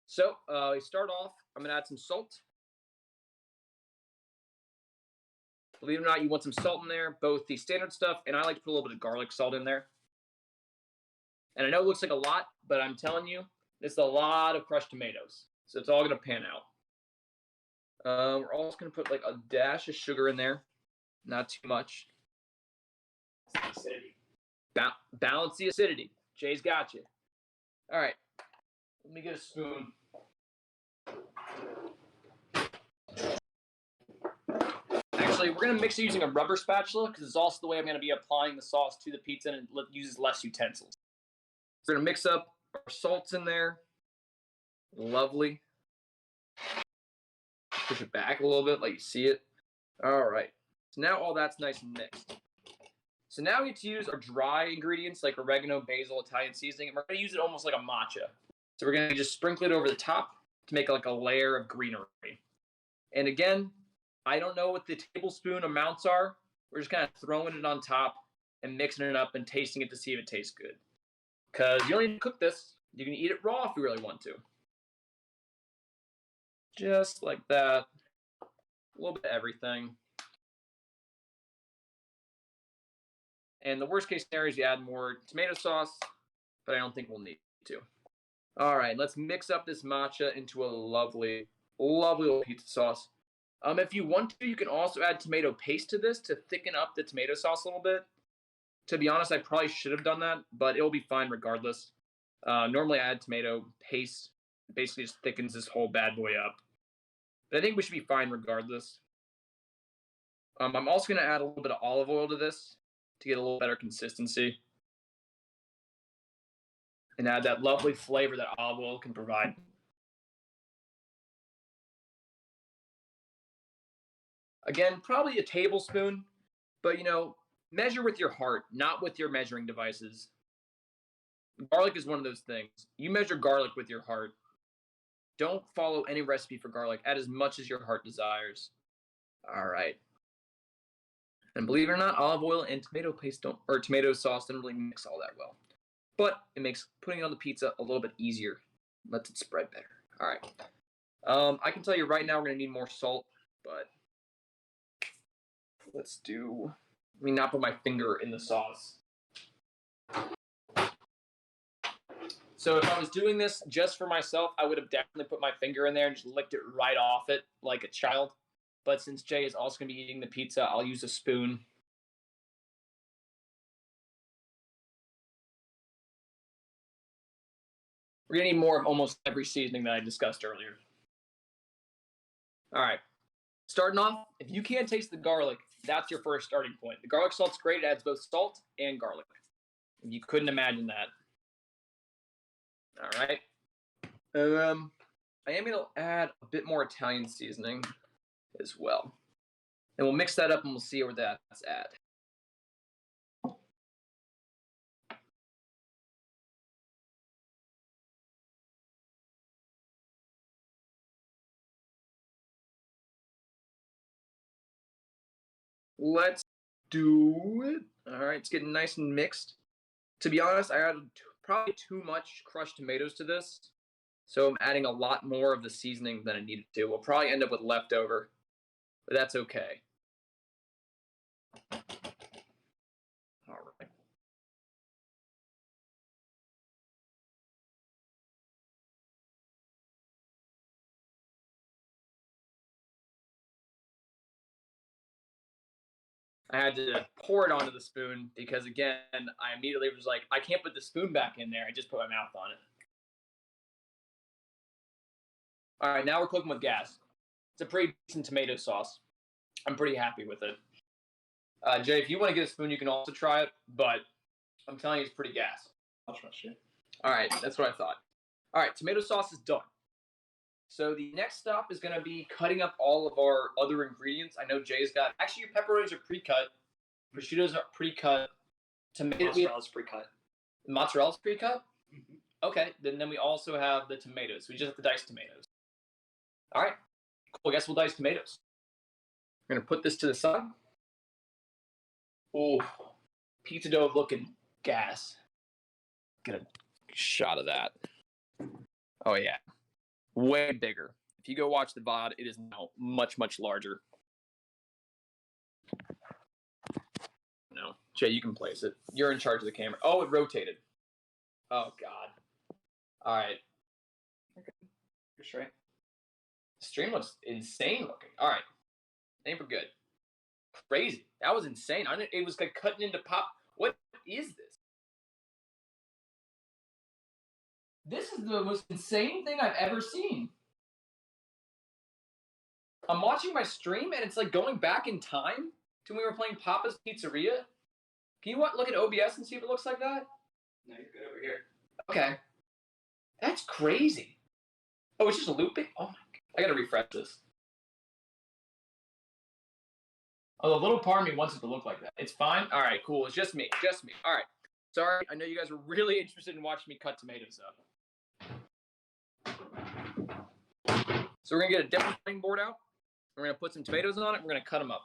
Speaker 7: So we start off, I'm going to add some salt. Believe it or not, you want some salt in there, both the standard stuff, and I like to put a little bit of garlic salt in there. And I know it looks like a lot, but I'm telling you, it's a lot of crushed tomatoes. So it's all going to pan out. We're also going to put like a dash of sugar in there. Not too much.
Speaker 1: Acidity.
Speaker 7: Balance the acidity. Jay's got you. All right. Let me get a spoon. Actually, we're going to mix it using a rubber spatula because it's also the way I'm going to be applying the sauce to the pizza, and it uses less utensils. We're going to mix up our salts in there. Lovely. Push it back a little bit, like you see it. All right. So now all that's nice and mixed. So now we get to use our dry ingredients like oregano, basil, Italian seasoning, and we're going to use it almost like a matcha. So we're going to just sprinkle it over the top to make like a layer of greenery. And again, I don't know what the tablespoon amounts are. We're just kind of throwing it on top and mixing it up and tasting it to see if it tastes good. Because you don't need to cook this. You can eat it raw if you really want to. Just like that. A little bit of everything. And the worst case scenario is you add more tomato sauce, but I don't think we'll need to. All right, let's mix up this matcha into a lovely, lovely little pizza sauce. If you want to, you can also add tomato paste to this to thicken up the tomato sauce a little bit. To be honest, I probably should have done that, but it'll be fine regardless. Normally I add tomato paste. It basically just thickens this whole bad boy up. But I think we should be fine regardless. I'm also going to add a little bit of olive oil to this to get a little better consistency. And add that lovely flavor that olive oil can provide. Again, probably a tablespoon, but measure with your heart, not with your measuring devices. Garlic is one of those things. You measure garlic with your heart. Don't follow any recipe for garlic. Add as much as your heart desires. All right. And believe it or not, olive oil and tomato sauce don't really mix all that well. But it makes putting it on the pizza a little bit easier. Lets it spread better. All right. I can tell you right now we're going to need more salt, but let me not put my finger in the sauce. So if I was doing this just for myself, I would have definitely put my finger in there and just licked it right off it like a child. But since Jay is also going to be eating the pizza, I'll use a spoon. We're going to need more of almost every seasoning that I discussed earlier. All right. Starting off, if you can't taste the garlic, that's your first starting point. The garlic salt's great. It adds both salt and garlic. If you couldn't imagine that. All right. I am going to add a bit more Italian seasoning as well. And we'll mix that up and we'll see where that's at. Let's do it. All right, it's getting nice and mixed. To be honest, I added probably too much crushed tomatoes to this. So I'm adding a lot more of the seasoning than I needed to. We'll probably end up with leftover, but that's okay. All right. I had to pour it onto the spoon because, again, I immediately was like, I can't put the spoon back in there. I just put my mouth on it. All right, now we're cooking with gas. It's a pretty decent tomato sauce. I'm pretty happy with it. Jay, if you want to get a spoon, you can also try it, but I'm telling you, it's pretty gas.
Speaker 2: I'll trust you.
Speaker 7: All right, that's what I thought. All right, tomato sauce is done. So the next stop is going to be cutting up all of our other ingredients. I know Jay's got, actually your pepperonis are pre-cut, prosciuttos are pre-cut,
Speaker 2: Mozzarella's pre-cut.
Speaker 7: Mozzarella's pre-cut? Okay, then we also have the tomatoes. We just have to dice tomatoes. All right, cool. I guess we'll dice tomatoes. We're gonna put this to the side. Oh, pizza dough looking gas. Get a shot of that. Oh yeah, way bigger. If you go watch the VOD, it is now much, much larger. No, Jay, you can place it. You're in charge of the camera. Oh, it rotated. Oh God. All right.
Speaker 2: You're straight.
Speaker 7: The stream looks insane looking. All right. I think we're good. Crazy. That was insane. It was like cutting into pop. What is this? This is the most insane thing I've ever seen. I'm watching my stream and it's like going back in time to when we were playing Papa's Pizzeria. Can you look at OBS and see if it looks like that?
Speaker 2: No, you're good over here.
Speaker 7: Okay. That's crazy. Oh, it's just looping? Oh my God. I gotta refresh this. Oh, the little part of me wants it to look like that. It's fine? Alright, cool. It's just me. Just me. Alright. Sorry, I know you guys were really interested in watching me cut tomatoes up. So we're gonna get a different cutting board out. We're gonna put some tomatoes on it. We're gonna cut them up.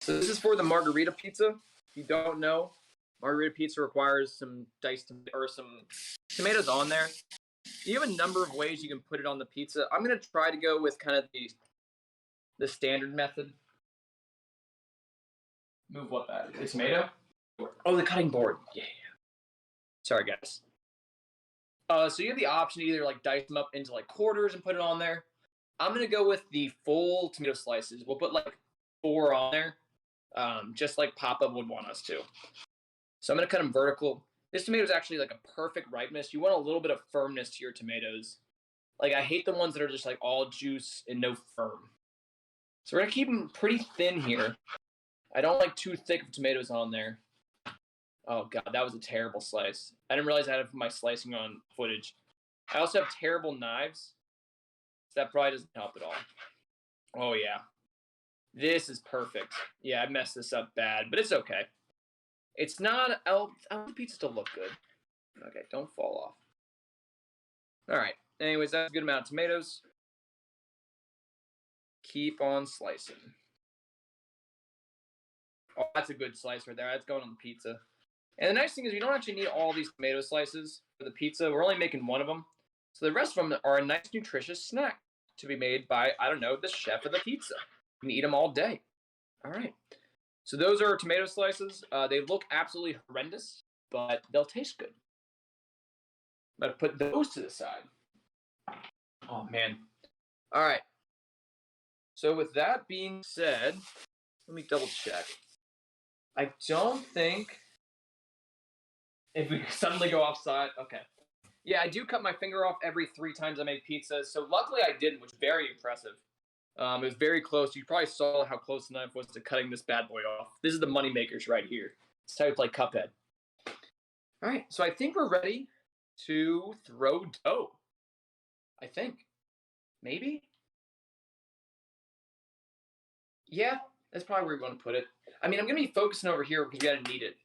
Speaker 7: So this is for the margarita pizza. If you don't know, margarita pizza requires some diced or some tomatoes on there. You have a number of ways you can put it on the pizza. I'm gonna try to go with kind of the standard method. Move what that? The tomato? Oh, the cutting board. Yeah. Sorry, guys. So you have the option to either like dice them up into like quarters and put it on there. I'm gonna go with the full tomato slices. We'll put like 4 on there, just like Papa would want us to. So I'm gonna cut them vertical. This tomato is actually like a perfect ripeness. You want a little bit of firmness to your tomatoes. Like I hate the ones that are just like all juice and no firm. So we're gonna keep them pretty thin here. I don't like too thick of tomatoes on there. Oh God, that was a terrible slice. I didn't realize I had my slicing on footage. I also have terrible knives. So that probably doesn't help at all. Oh yeah. This is perfect. Yeah, I messed this up bad, but it's okay. It's not, I want the pizza to look good. Okay, don't fall off. All right, anyways, that's a good amount of tomatoes. Keep on slicing. Oh, that's a good slice right there. That's going on the pizza. And the nice thing is you don't actually need all these tomato slices for the pizza. We're only making one of them. So the rest of them are a nice, nutritious snack to be made by, I don't know, the chef of the pizza. You can eat them all day. All right. So those are tomato slices. They look absolutely horrendous, but they'll taste good. I'm going to put those to the side. Oh, man. All right. So with that being said, let me double check. I don't think if we suddenly go offside, okay. Yeah, I do cut my finger off every 3 times I make pizza. So luckily I didn't, which is very impressive. It was very close. You probably saw how close the knife was to cutting this bad boy off. This is the money makers right here. It's how you play Cuphead. All right, so I think we're ready to throw dough. I think. Maybe? Yeah, that's probably where we want to put it. I mean, I'm going to be focusing over here because we got to knead it.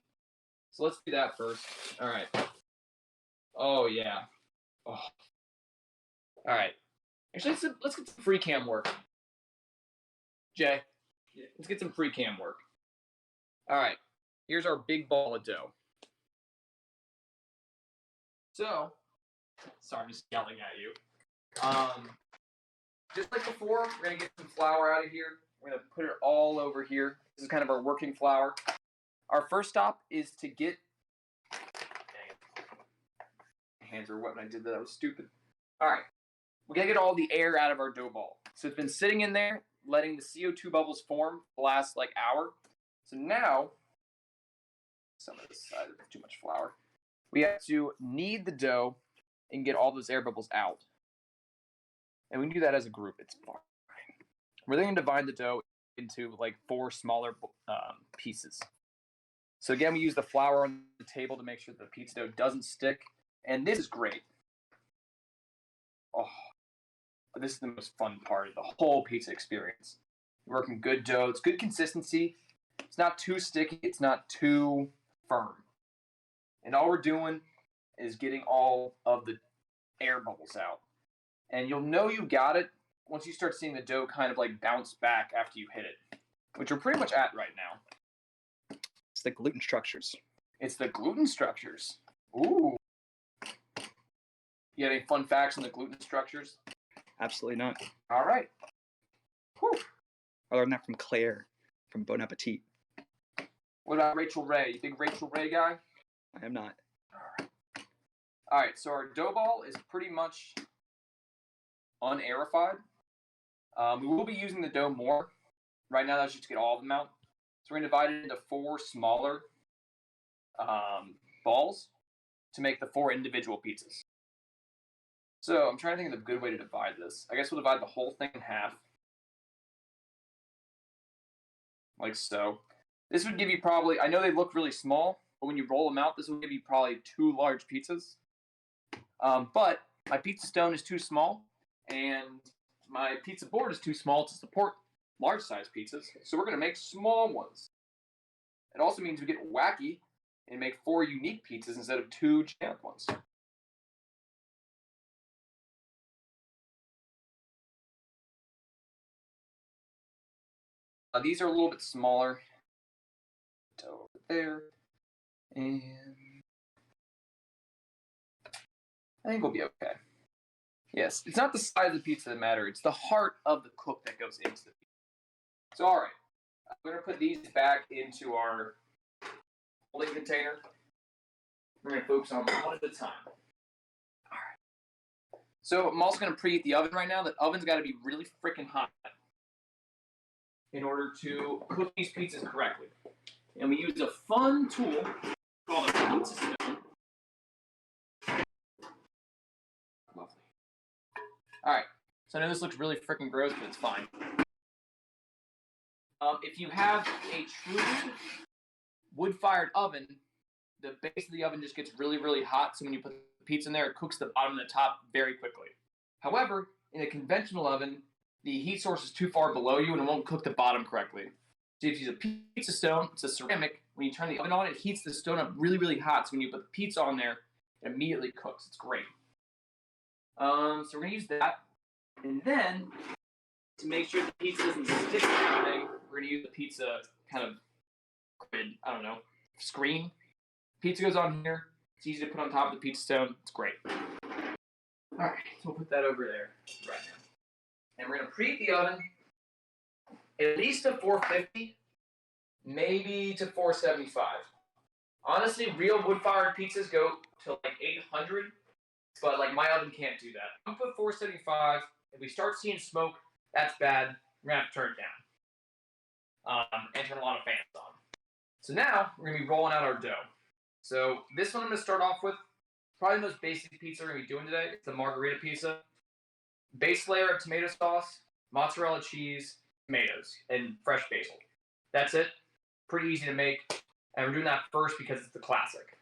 Speaker 7: So let's do that first. All right. Oh, yeah. Oh. All right. Actually, let's get some free cam work. Jay, let's get some free cam work. All right. Here's our big ball of dough. So, sorry, I'm just yelling at you. Just like before, we're going to get some flour out of here. We're going to put it all over here. This is kind of our working flour. Our first stop is to get... Dang it. My hands are wet when I did that. That was stupid. All right. We got to get all the air out of our dough ball. So it's been sitting in there, letting the CO2 bubbles form for the last, hour. So now, some of this side of too much flour. We have to knead the dough and get all those air bubbles out. And we can do that as a group. It's fine. We're then going to divide the dough into like 4 smaller pieces. So again, we use the flour on the table to make sure the pizza dough doesn't stick. And this is great. Oh, this is the most fun part of the whole pizza experience. You're working good dough. It's good consistency. It's not too sticky. It's not too firm. And all we're doing is getting all of the air bubbles out. And you'll know you got it once you start seeing the dough kind of like bounce back after you hit it, which we're pretty much at right now.
Speaker 3: It's the gluten structures.
Speaker 7: It's the gluten structures. Ooh. You have any fun facts on the gluten structures?
Speaker 3: Absolutely not.
Speaker 7: All right. Whew.
Speaker 3: I learned that from Claire from Bon Appetit.
Speaker 7: What about Rachel Ray? You big Rachel Ray guy?
Speaker 3: I am not.
Speaker 7: All right, so our dough ball is pretty much unaerified. We will be using the dough more. Right now, that's just to get all of them out. So we're going to divide it into 4 smaller balls to make the 4 individual pizzas. So I'm trying to think of a good way to divide this. I guess we'll divide the whole thing in half. Like so. This would give you probably, I know they look really small, but when you roll them out, this will give you probably 2 large pizzas. But my pizza stone is too small, and my pizza board is too small to support large size pizzas, so we're going to make small ones. It also means we get wacky and make 4 unique pizzas instead of 2 generic ones. These are a little bit smaller. Over there. And I think we'll be okay. Yes, it's not the size of the pizza that matters. It's the heart of the cook that goes into the pizza. So, all right. We're going to put these back into our holding container. We're going to focus on one at a time. All right. So, I'm also going to preheat the oven right now. The oven's got to be really freaking hot in order to cook these pizzas correctly. And we use a fun tool called a pizza stone. Lovely. All right. So I know this looks really freaking gross, but it's fine. If you have a true wood-fired oven, the base of the oven just gets really, really hot. So when you put the pizza in there, it cooks the bottom and the top very quickly. However, in a conventional oven, the heat source is too far below you and it won't cook the bottom correctly. So if you use a pizza stone, it's a ceramic. When you turn the oven on, it heats the stone up really, really hot. So when you put the pizza on there, it immediately cooks. It's great. So we're going to use that. And then, to make sure the pizza doesn't stick to anything, we're going to use the pizza kind of grid, I don't know, screen. Pizza goes on here. It's easy to put on top of the pizza stone. It's great. All right, so we'll put that over there right now. And we're going to preheat the oven at least to 450, maybe to 475. Honestly, real wood-fired pizzas go to like 800, but like my oven can't do that. I'm gonna put 475. If we start seeing smoke, that's bad. We're gonna have to turn it down and turn a lot of fans on. So now we're gonna be rolling out our dough. So this one I'm gonna start off with probably the most basic pizza we're gonna be doing today. It's the margarita pizza. Base layer of tomato sauce, mozzarella cheese, tomatoes, and fresh basil. That's it. Pretty easy to make. And we're doing that first because it's the classic.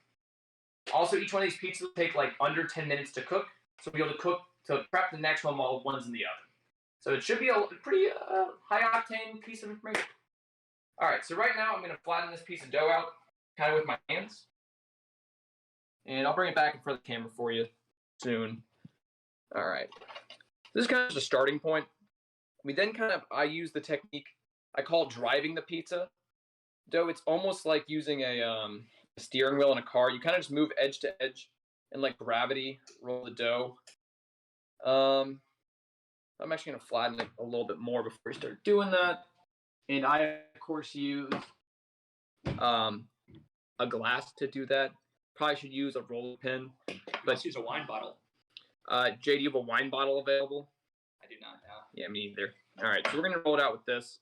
Speaker 7: Also, each one of these pizzas will take like under 10 minutes to cook. So we'll be able to prep the next one while one's in the oven. So it should be a pretty high-octane piece of information. All right, so right now I'm going to flatten this piece of dough out kind of with my hands. And I'll bring it back in front of the camera for you soon. All right. This is kind of just a starting point. We then I use the technique I call driving the pizza dough. It's almost like using a steering wheel in a car. You kind of just move edge to edge and like gravity roll the dough. I'm actually going to flatten it a little bit more before we start doing that. And I, of course, use a glass to do that. Probably should use a roller pin.
Speaker 3: Let's use a wine bottle.
Speaker 7: Jay, do you have a wine bottle available?
Speaker 3: I do not now.
Speaker 7: Yeah, me either. All right, so we're going to roll it out with this.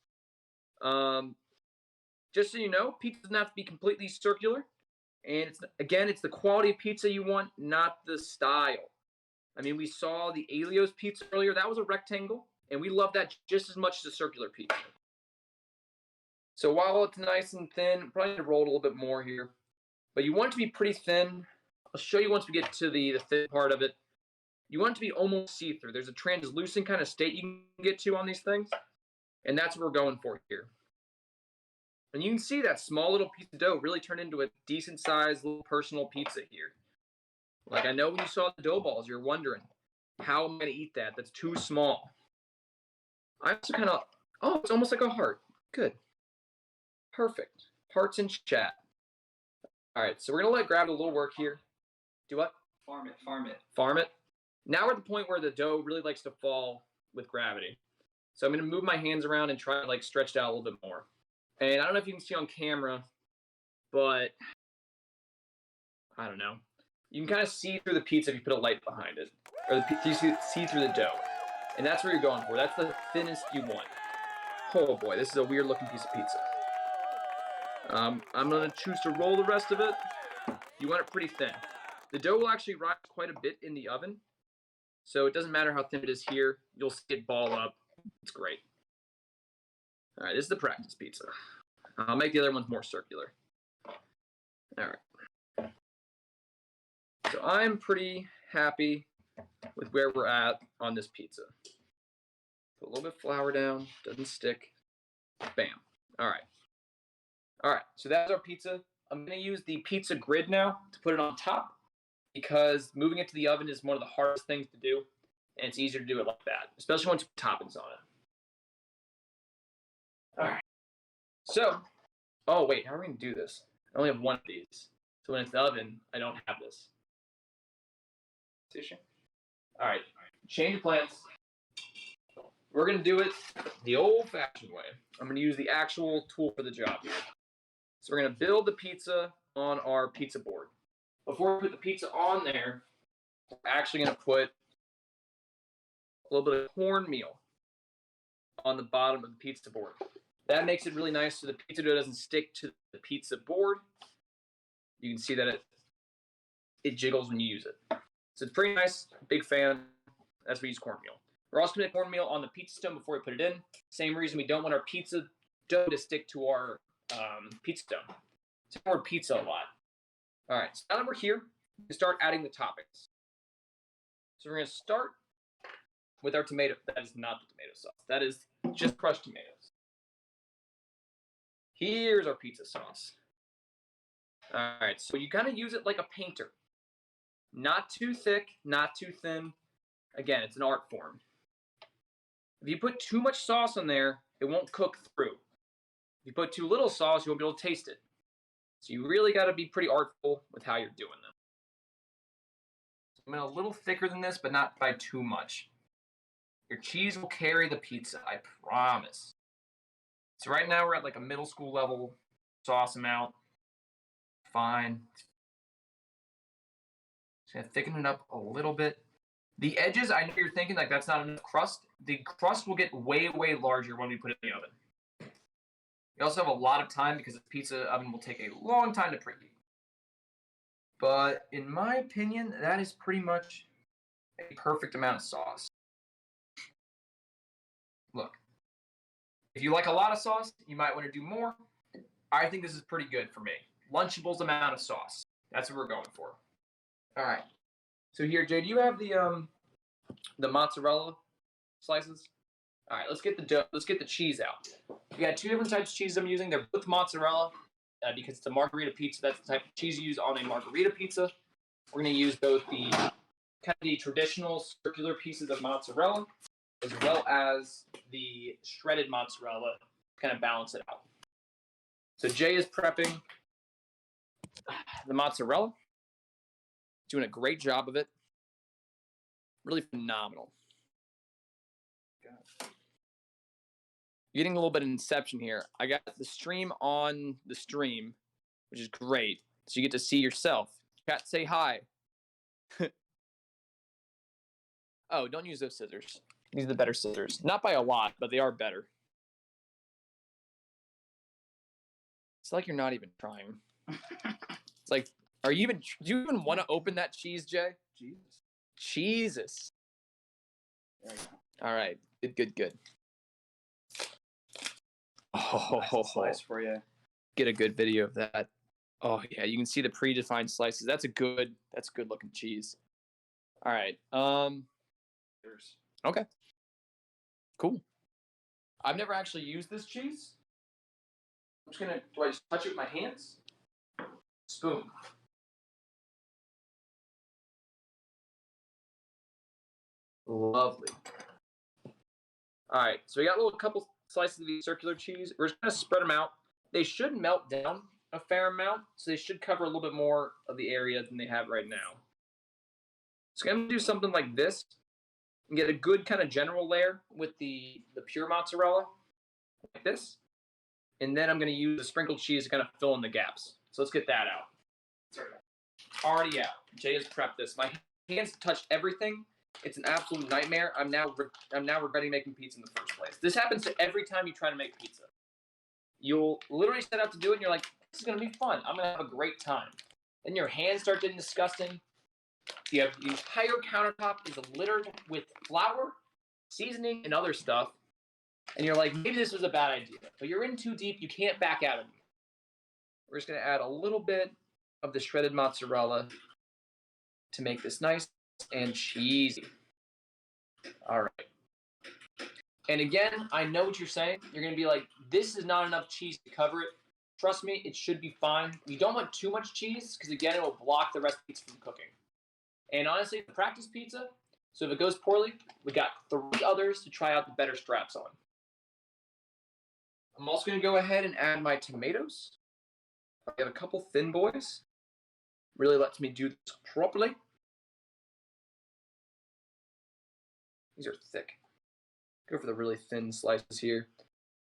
Speaker 7: Just so you know, pizza doesn't have to be completely circular. And it's the quality of pizza you want, not the style. I mean, we saw the Alios pizza earlier. That was a rectangle, and we love that just as much as a circular pizza. So while it's nice and thin, probably need to roll it a little bit more here. But you want it to be pretty thin. I'll show you once we get to the thin part of it. You want it to be almost see-through. There's a translucent kind of state you can get to on these things, and that's what we're going for here. And you can see that small little piece of dough really turned into a decent-sized little personal pizza here. Like, I know when you saw the dough balls, you're wondering, how am I going to eat that? That's too small. I also kind of, oh, it's almost like a heart. Good. Perfect. Hearts in chat. All right, so we're going to let Gravity a little work here. Do what?
Speaker 9: Farm it.
Speaker 7: Farm it. Now we're at the point where the dough really likes to fall with gravity. So I'm going to move my hands around and try to like stretch it out a little bit more. And I don't know if you can see on camera, but I don't know. You can kind of see through the pizza if you put a light behind it. Or you see through the dough. And that's what you're going for. That's the thinnest you want. Oh boy, this is a weird looking piece of pizza. I'm going to choose to roll the rest of it. You want it pretty thin. The dough will actually rise quite a bit in the oven. So it doesn't matter how thin it is here. You'll see it ball up. It's great. All right, this is the practice pizza. I'll make the other ones more circular. All right. So I'm pretty happy with where we're at on this pizza. Put a little bit of flour down. Doesn't stick. Bam. All right. All right, so that's our pizza. I'm going to use the pizza grid now to put it on top because moving it to the oven is one of the hardest things to do, and it's easier to do it like that, especially once you put toppings on it. All right. So, oh, wait, how are we going to do this? I only have one of these. So when it's in the oven, I don't have this. All right, change of plans. We're going to do it the old-fashioned way. I'm going to use the actual tool for the job here. So we're going to build the pizza on our pizza board. Before we put the pizza on there, we're actually going to put a little bit of cornmeal on the bottom of the pizza board. That makes it really nice so the pizza dough doesn't stick to the pizza board. You can see that it jiggles when you use it. So it's pretty nice. Big fan. That's why we use cornmeal. We're also going to put cornmeal on the pizza stone before we put it in. Same reason we don't want our pizza dough to stick to our pizza dough. So we're pizza a lot. All right, so now that we're here, we start adding the toppings. So we're going to start with our tomato. That is not the tomato sauce. That is just crushed tomatoes. Here's our pizza sauce. All right, so you kind of use it like a painter. Not too thick, not too thin. Again, it's an art form. If you put too much sauce on there, it won't cook through. If you put too little sauce, you won't be able to taste it. So you really got to be pretty artful with how you're doing them. I'm going a little thicker than this, but not by too much. Your cheese will carry the pizza, I promise. So right now we're at like a middle school level sauce amount. Fine. Just going to thicken it up a little bit. The edges, I know you're thinking like that's not enough crust. The crust will get way, way larger when we put it in the oven. You also have a lot of time because the pizza oven will take a long time to preheat. But in my opinion, that is pretty much a perfect amount of sauce. Look, if you like a lot of sauce, you might want to do more. I think this is pretty good for me. Lunchables amount of sauce. That's what we're going for. All right. So here, Jay, do you have the mozzarella slices? All right, let's get the dough. Let's get the cheese out. We got two different types of cheese I'm using. They're both mozzarella because it's a margarita pizza. That's the type of cheese you use on a margarita pizza. We're going to use both the kind of the traditional circular pieces of mozzarella as well as the shredded mozzarella to kind of balance it out. So Jay is prepping the mozzarella. Doing a great job of it. Really phenomenal. You're getting a little bit of inception here. I got the stream on the stream, which is great. So you get to see yourself. Chat, say hi. Oh, don't use those scissors. These are the better scissors. Not by a lot, but they are better. It's like you're not even trying. It's like, do you even want to open that cheese, Jay? Jesus.
Speaker 3: There you go.
Speaker 7: All right. Good.
Speaker 3: Nice slice for you.
Speaker 7: Get a good video of that. Oh yeah, you can see the predefined slices. That's good looking cheese. All right. Okay. Cool. I've never actually used this cheese. I'm just gonna. Do I just touch it with my hands? Spoon. Lovely. All right, so we got a couple slices of the circular cheese. We're just gonna spread them out. They should melt down a fair amount, so they should cover a little bit more of the area than they have right now. So I'm gonna do something like this and get a good kind of general layer with the pure mozzarella, like this. And then I'm gonna use the sprinkled cheese to kind of fill in the gaps. So let's get that out. Already out. Jay has prepped this. My hands touched everything. It's an absolute nightmare. I'm now regretting making pizza in the first place. This happens to every time you try to make pizza. You'll literally set out to do it, and you're like, this is going to be fun. I'm going to have a great time. Then your hands start getting disgusting. The entire countertop is littered with flour, seasoning, and other stuff. And you're like, maybe this was a bad idea. But you're in too deep. You can't back out of it. We're just going to add a little bit of the shredded mozzarella to make this nice and cheesy. All right. And again, I know what you're saying. You're going to be like, this is not enough cheese to cover it. Trust me, it should be fine. You don't want too much cheese because, again, it will block the rest of the pizza from cooking. And honestly, practice pizza. So if it goes poorly, we got 3 others to try out the better straps on. I'm also going to go ahead and add my tomatoes. I have a couple thin boys. Really lets me do this properly. These are thick. Go for the really thin slices here.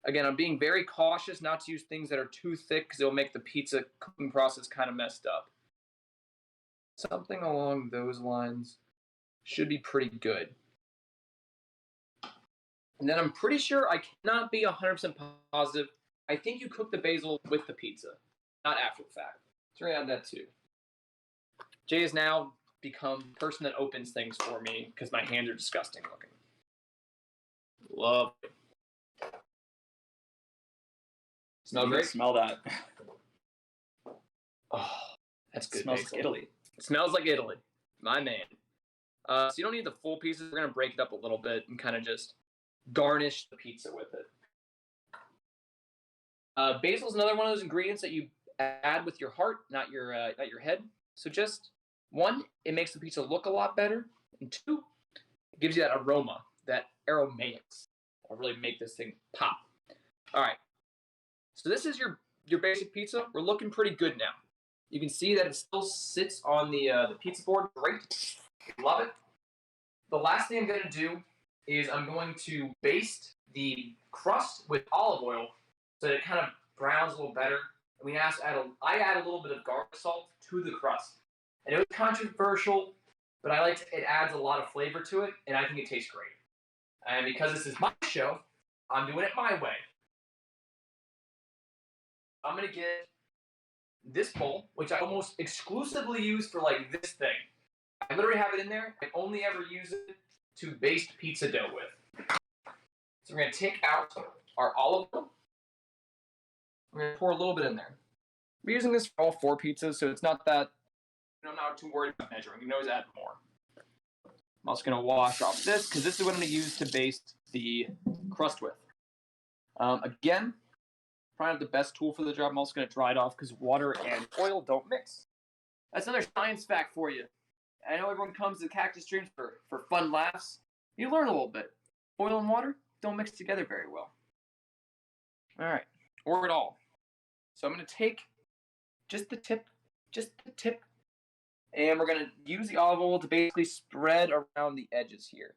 Speaker 7: Again, I'm being very cautious not to use things that are too thick because it'll make the pizza cooking process kind of messed up. Something along those lines should be pretty good. And then I'm pretty sure, I cannot be 100% positive, I think you cook the basil with the pizza, not after the fact. So we're going to add that too. Jay has now become the person that opens things for me because my hands are disgusting looking. Love it. Smell great?
Speaker 3: Smell that.
Speaker 7: Oh, that's good.
Speaker 3: Smells
Speaker 7: basil.
Speaker 3: like Italy.
Speaker 7: It smells like Italy. My man. So you don't need the full pieces. We're going to break it up a little bit and kind of just garnish the pizza with it. Basil is another one of those ingredients that you add with your heart, not your head. So just, 1, it makes the pizza look a lot better. And 2, it gives you that aroma, that aromatics. That'll really make this thing pop. All right. So this is your basic pizza. We're looking pretty good now. You can see that it still sits on the pizza board. Great. Love it. The last thing I'm going to do is I'm going to baste the crust with olive oil so that it kind of browns a little better. I add a little bit of garlic salt to the crust. I know it's controversial, but it adds a lot of flavor to it, and I think it tastes great. And because this is my show, I'm doing it my way. I'm going to get this bowl, which I almost exclusively use for like this thing. I literally have it in there. I only ever use it to baste pizza dough with. So we're going to take out our olive oil. We're going to pour a little bit in there. We're using this for all 4 pizzas, so it's not that, I'm not too worried about measuring. You can always add more. I'm also going to wash off this, because this is what I'm going to use to baste the crust with. Again, probably not the best tool for the job. I'm also going to dry it off, because water and oil don't mix. That's another science fact for you. I know everyone comes to Cactus streams for fun laughs. You learn a little bit. Oil and water don't mix together very well. All right, or at all. So I'm going to take just the tip, and we're going to use the olive oil to basically spread around the edges here.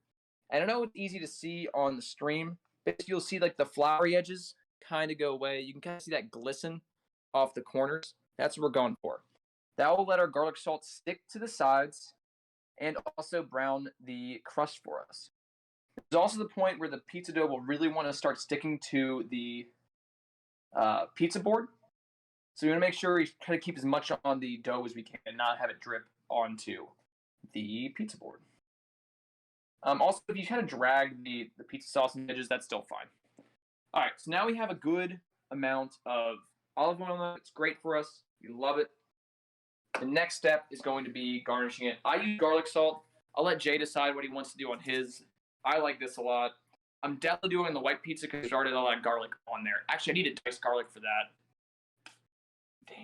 Speaker 7: And I know it's easy to see on the stream, but you'll see like the floury edges kind of go away. You can kind of see that glisten off the corners. That's what we're going for. That will let our garlic salt stick to the sides and also brown the crust for us. There's also the point where the pizza dough will really want to start sticking to the pizza board. So we want to make sure we try to keep as much on the dough as we can and not have it drip onto the pizza board. Also, if you kind of drag the pizza sauce in the edges, that's still fine. All right, so now we have a good amount of olive oil. It's great for us. We love it. The next step is going to be garnishing it. I use garlic salt. I'll let Jay decide what he wants to do on his. I like this a lot. I'm definitely doing the white pizza because there's already a lot of garlic on there. Actually, I need to dice garlic for that. Damn.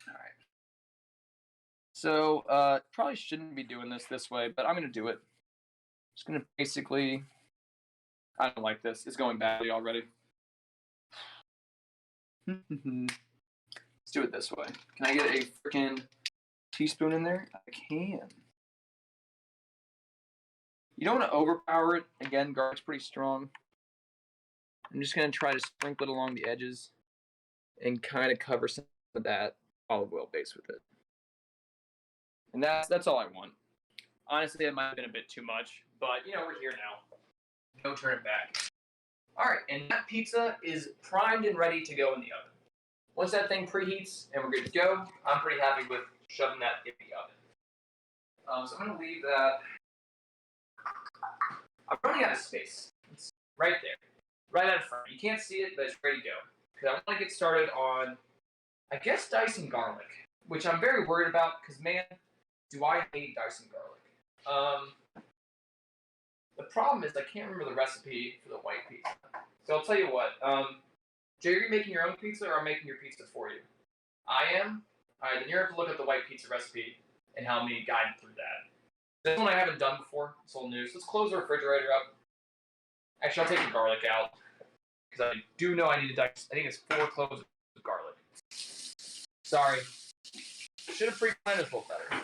Speaker 7: All right. So probably shouldn't be doing this way, but I'm going to do it. Just going to basically, I don't like this. It's going badly already. Let's do it this way. Can I get a freaking teaspoon in there? I can. You don't want to overpower it. Again, garlic's pretty strong. I'm just going to try to sprinkle it along the edges and kind of cover some of that olive oil base with it. And that's all I want. Honestly, it might have been a bit too much, but you know, we're here now. No turning back. All right, and that pizza is primed and ready to go in the oven. Once that thing preheats and we're good to go, I'm pretty happy with shoving that in the oven. So I'm going to leave that. I'm running out of space. It's right there, right out in front. You can't see it, but it's ready to go. Because I want to get started on, I guess, dicing garlic, which I'm very worried about because, man, do I hate dicing garlic. The problem is I can't remember the recipe for the white pizza. So I'll tell you what. Jay, are you making your own pizza or I'm making your pizza for you? I am? Alright, then you're going to have to look up the white pizza recipe and help me guide through that. This one I haven't done before. It's all new. So let's close the refrigerator up. Actually, I'll take the garlic out. Because I do know I need to dice. I think it's 4 cloves of garlic. Sorry. Should have pre-planned this a little better.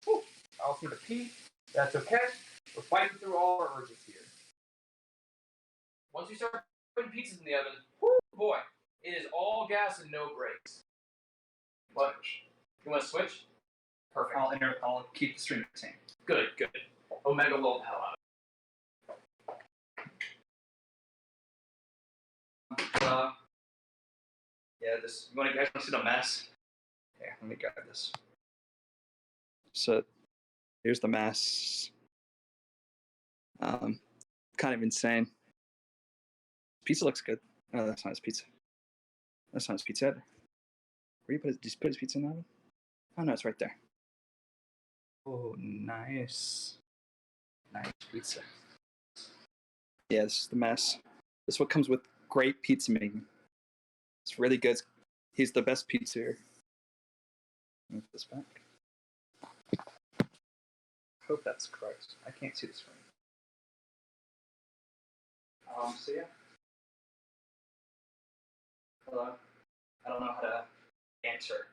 Speaker 7: Whew. I'll see the pea. That's okay. We're fighting through all our urges here. Once you start putting pizzas in the oven, whoo, boy, it is all gas and no brakes. What? You want to switch? Perfect.
Speaker 9: I'll keep the stream the same.
Speaker 7: Good, good. Omega will the hell out of it.
Speaker 9: Yeah, this. You guys want to see the mess? Okay, let me grab this. So, here's the mess. Kind of insane. Pizza looks good. Oh, that's not his pizza. That's not his pizza either. Where do you just put his pizza in the oven? Oh no, it's right there. Oh, nice. Nice pizza. Yeah, this is the mess. This is what comes with great pizza making. It's really good. He's the best pizza. Move this back. Hope that's correct. I can't see the screen. So yeah. Hello. I don't know how to answer,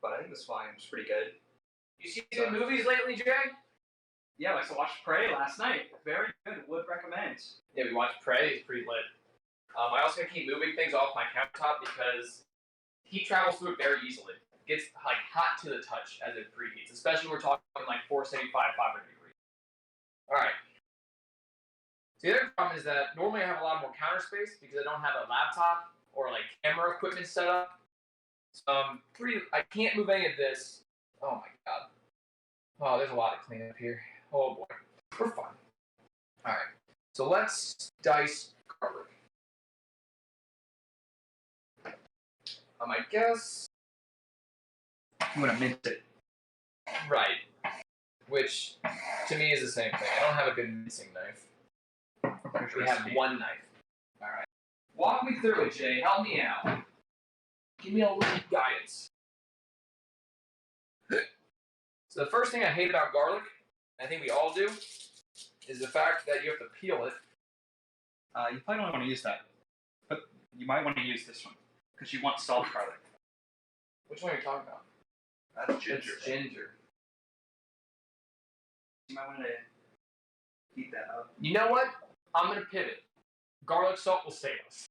Speaker 9: but I think this volume's pretty good.
Speaker 1: You see any movies lately, Jay?
Speaker 9: Yeah, I watched Prey last night. Very good. Would recommend.
Speaker 1: Yeah, we watched Prey. It's pretty lit. I also gotta keep moving things off my countertop because heat travels through it very easily. It gets like hot to the touch as it preheats, especially when we're talking like 475, 500 degrees. All right. So the other problem is that normally I have a lot more counter space because I don't have a laptop or like camera equipment set up. So I can't move any of this. Oh my god. Oh, there's a lot to clean up here. Oh boy. We're fine. All right. So let's dice garlic. I guess
Speaker 9: I'm gonna mint it.
Speaker 1: right. Which to me is the same thing. I don't have a good mincing knife. We have one knife. All right. Walk me through it, Jay. Help me out. Give me a little guidance. So the first thing I hate about garlic, I think we all do, is the fact that you have to peel it.
Speaker 9: You probably don't want to use that, but you might want to use this one because you want salt garlic.
Speaker 1: Which one are you talking about?
Speaker 9: That's ginger.
Speaker 1: It's ginger.
Speaker 9: You might want to heat that up.
Speaker 1: You know what? I'm going to pivot. Garlic salt will save us.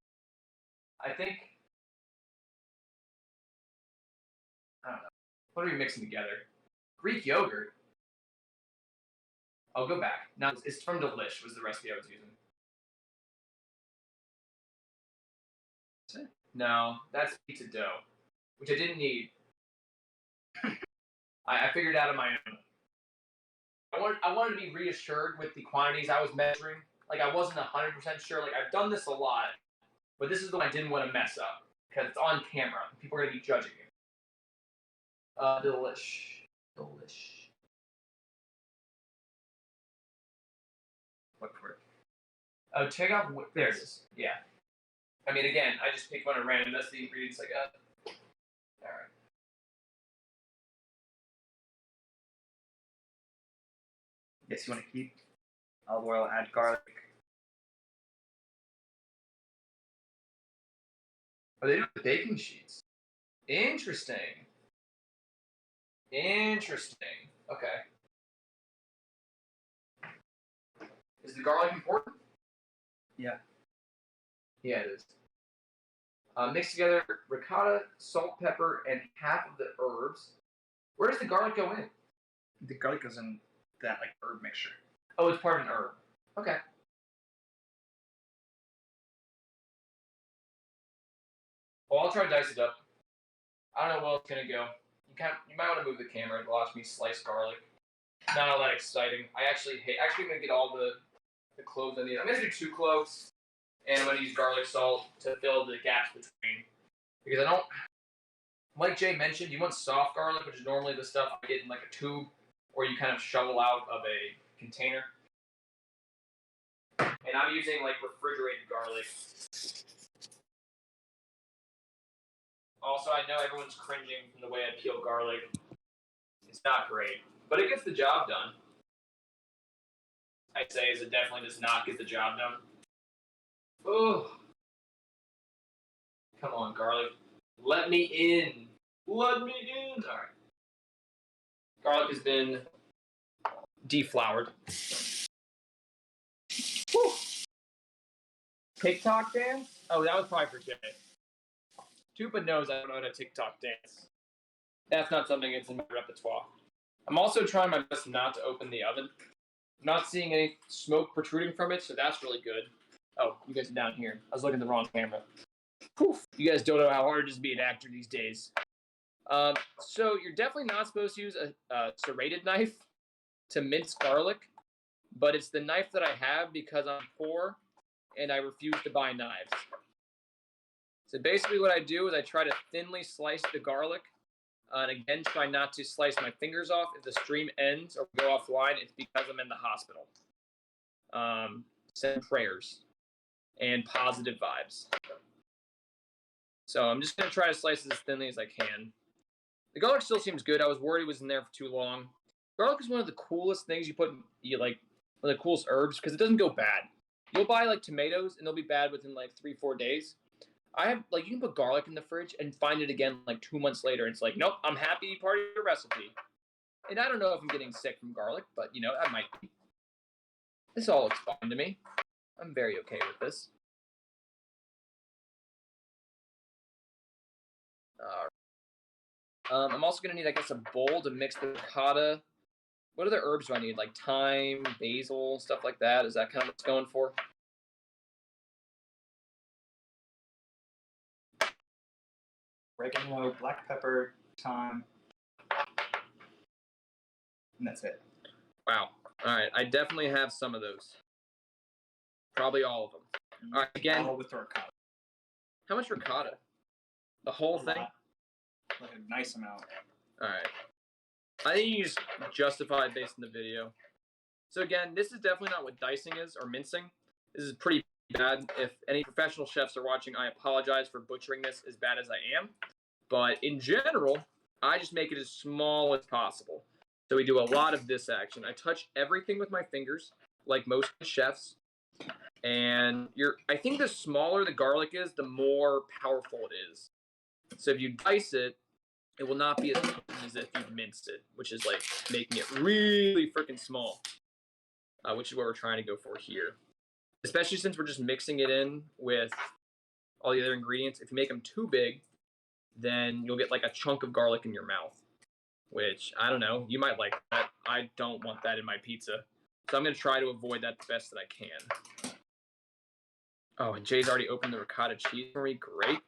Speaker 1: I think... I don't know. What are we mixing together? Greek yogurt? I'll go back. Now, it's from Delish was the recipe I was using.
Speaker 9: That's it.
Speaker 1: No, that's pizza dough, which I didn't need. I figured out on my own. I wanted to be reassured with the quantities I was measuring. Like, I wasn't 100% sure. Like, I've done this a lot, but this is the one I didn't want to mess up because it's on camera. People are going to be judging you. Delish. Look for it. Oh, check out. There it is. Yeah. I mean, again, I just picked one at random. That's the ingredients I got. All right.
Speaker 9: Yes, you want to keep olive oil, add garlic.
Speaker 1: Oh, they do the baking sheets. Interesting. Okay. Is the garlic important?
Speaker 9: Yeah.
Speaker 1: Yeah, it is. Mix together ricotta, salt, pepper, and half of the herbs. Where does the garlic go in?
Speaker 9: The garlic goes in that like herb mixture.
Speaker 1: Oh, it's part of an herb. Okay. Well, I'll try to dice it up. I don't know where it's gonna go. You might want to move the camera and watch me slice garlic. Not all that exciting. Actually, I'm gonna get all the cloves I need. I'm gonna do 2 cloves, and I'm gonna use garlic salt to fill the gaps between. Because I don't, like Jay mentioned, you want soft garlic, which is normally the stuff I get in like a tube, or you kind of shovel out of a container. And I'm using like refrigerated garlic. Also, I know everyone's cringing from the way I peel garlic. It's not great, but it gets the job done. I'd say is it definitely does not get the job done. Oh, come on, garlic. Let me in. Let me in. All right. Garlic has been deflowered. Whew. TikTok dance? Oh, that was probably for Jay. Tupa knows I don't know how to TikTok dance. That's not something that's in my repertoire. I'm also trying my best not to open the oven. I'm not seeing any smoke protruding from it, so that's really good. Oh, you guys are down here. I was looking at the wrong camera. Poof. You guys don't know how hard it is to be an actor these days. So you're definitely not supposed to use a serrated knife to mince garlic, but it's the knife that I have because I'm poor and I refuse to buy knives. So basically what I do is I try to thinly slice the garlic, and again, try not to slice my fingers off. If the stream ends or go offline, it's because I'm in the hospital. Send prayers and positive vibes. So I'm just going to try to slice it as thinly as I can. The garlic still seems good. I was worried it was in there for too long. Garlic is one of the coolest things one of the coolest herbs because it doesn't go bad. You'll buy like tomatoes and they'll be bad within like 3-4 days. You can put garlic in the fridge and find it again like 2 months later. It's like, nope, I'm happy to be part of your recipe. And I don't know if I'm getting sick from garlic, but I might be. This all looks fine to me. I'm very okay with this. I'm also going to need, I guess, a bowl to mix the ricotta. What other herbs do I need? Like thyme, basil, stuff like that? Is that kind of what it's going for?
Speaker 9: Oregano, black pepper, thyme, and that's it.
Speaker 1: Wow. All right. I definitely have some of those. Probably all of them. All right. Again.
Speaker 9: All with the ricotta.
Speaker 1: How much ricotta? The whole thing?
Speaker 9: Like a nice amount.
Speaker 1: All right. I think you just justify it based on the video. So again, this is definitely not what dicing is or mincing. This is pretty bad. If any professional chefs are watching, I apologize for butchering this as bad as I am. But in general, I just make it as small as possible. So we do a lot of this action. I touch everything with my fingers, like most chefs. And I think the smaller the garlic is, the more powerful it is. So if you dice it, it will not be as potent as if you minced it, which is like making it really freaking small, which is what we're trying to go for here. Especially since we're just mixing it in with all the other ingredients. If you make them too big, then you'll get like a chunk of garlic in your mouth, which, I don't know, you might like that. I don't want that in my pizza. So I'm going to try to avoid that the best that I can. Oh, and Jay's already opened the ricotta cheese for me. Great.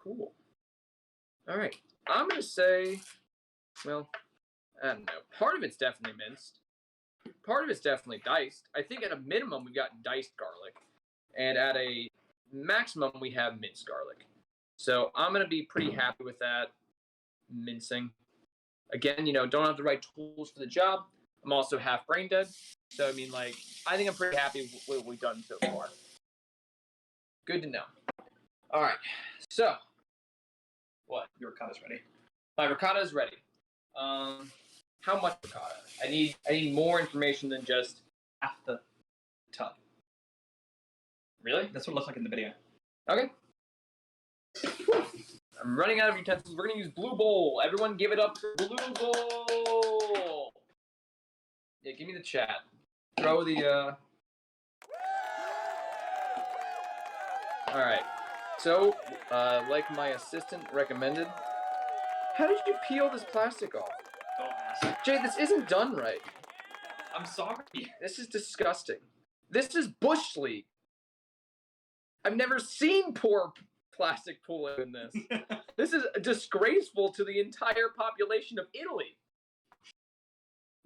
Speaker 7: Cool. All right. I'm going to say, well, I don't know. Part of it's definitely minced. Part of it's definitely diced. I think at a minimum, we've got diced garlic. And at a maximum, we have minced garlic. So I'm going to be pretty happy with that mincing. Again, don't have the right tools for the job. I'm also half brain dead. So, I mean, like, I think I'm pretty happy with what we've done so far. Good to know. All right. So, what?
Speaker 2: Your ricotta's ready.
Speaker 7: My ricotta is ready. How much ricotta? I need more information than just
Speaker 2: Half the tub.
Speaker 7: really.
Speaker 2: That's what it looks like in the video.
Speaker 7: Okay. I'm running out of utensils. We're gonna use blue bowl. Everyone, give it up for blue bowl. Yeah, give me the chat. Throw the. All right. So, like my assistant recommended, how did you peel this plastic off?
Speaker 2: Don't ask.
Speaker 7: Jay, this isn't done right.
Speaker 2: I'm sorry.
Speaker 7: This is disgusting. This is Bush League. I've never seen poor plastic pulling in this. This is disgraceful to the entire population of Italy.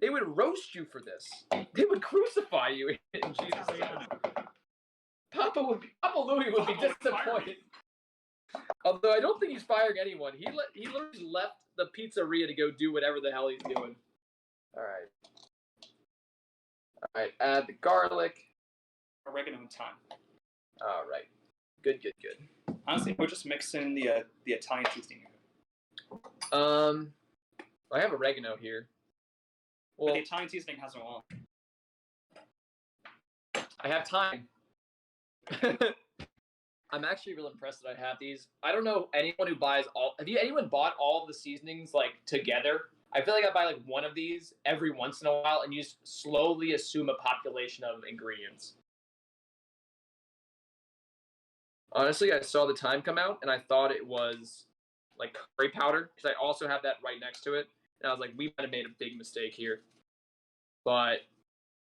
Speaker 7: They would roast you for this. They would crucify you in Jesus' name. Papa Louie would be disappointed. Although I don't think he's firing anyone. He literally left the pizzeria to go do whatever the hell he's doing. All right, add the garlic.
Speaker 2: Oregano and thyme.
Speaker 7: All right. Good.
Speaker 2: Honestly, we'll just mix in the Italian seasoning.
Speaker 7: I have oregano here.
Speaker 2: But
Speaker 7: Well,
Speaker 2: the Italian seasoning has no on.
Speaker 7: I have time. I'm actually real impressed that I have these. I don't know anyone who buys all. Anyone bought all of the seasonings like together? I feel like I buy like one of these every once in a while, and you just slowly assume a population of ingredients. Honestly, I saw the time come out, and I thought it was like curry powder because I also have that right next to it, and I was like, we might have made a big mistake here. But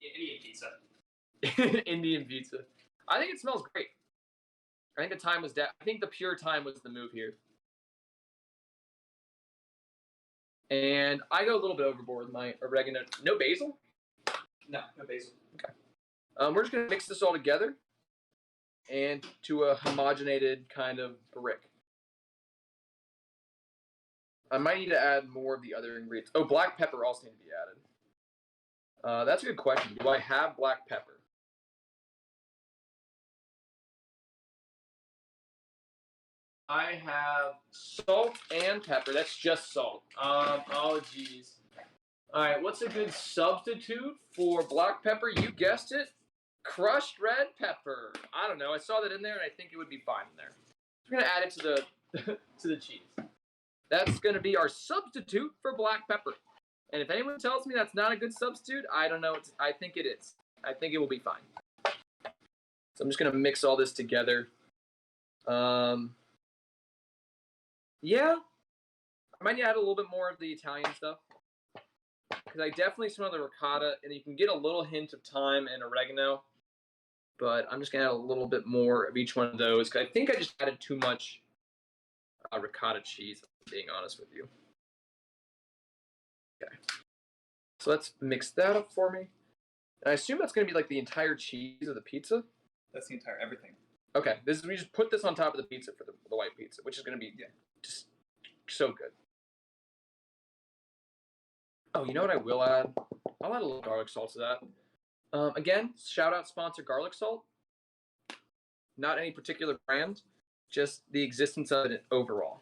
Speaker 2: Indian pizza.
Speaker 7: Indian pizza. I think it smells great. I think the time was I think the pure time was the move here. And I go a little bit overboard with my oregano. No basil?
Speaker 2: No basil.
Speaker 7: Okay. We're just going to mix this all together and to a homogenated kind of brick. I might need to add more of the other ingredients. Oh, black pepper also needs to be added. That's a good question. Do I have black pepper? I have salt and pepper. That's just salt. Oh, geez. All right, what's a good substitute for black pepper? You guessed it. Crushed red pepper. I don't know. I saw that in there, and I think it would be fine in there. We're going to add it to the to the cheese. That's going to be our substitute for black pepper. And if anyone tells me that's not a good substitute, I don't know. I think it is. I think it will be fine. So I'm just going to mix all this together. Yeah. I might need to add a little bit more of the Italian stuff. Because I definitely smell the ricotta, and you can get a little hint of thyme and oregano. But I'm just going to add a little bit more of each one of those. Because I think I just added too much ricotta cheese, being honest with you. Okay. So let's mix that up for me. And I assume that's going to be like the entire cheese of the pizza.
Speaker 2: That's the entire everything.
Speaker 7: Okay. We just put this on top of the pizza for the white pizza, which is going to be just so good. Oh, you know what I will add? I'll add a little garlic salt to that. Again, shout out sponsor garlic salt. Not any particular brand, just the existence of it overall.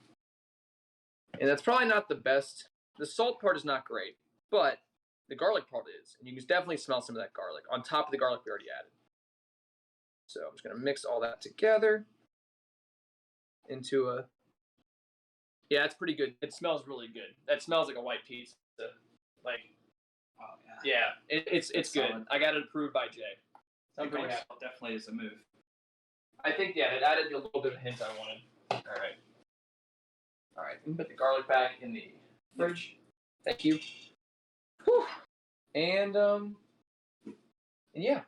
Speaker 7: And that's probably not the best. The salt part is not great, but the garlic part is. And you can definitely smell some of that garlic on top of the garlic we already added. So I'm just going to mix all that together into a... Yeah, it's pretty good. It smells really good. That smells like a white pizza. Like,
Speaker 2: oh
Speaker 7: yeah, it's good.
Speaker 2: Solid.
Speaker 7: I got it approved by Jay. So I'm
Speaker 2: The
Speaker 7: pretty
Speaker 2: garlic
Speaker 7: happy.
Speaker 2: salt definitely is a move.
Speaker 7: I think, yeah, it added a little bit of hint I wanted. All right. All right, let me put the garlic back in the fridge. Thank you. Whew. And yeah.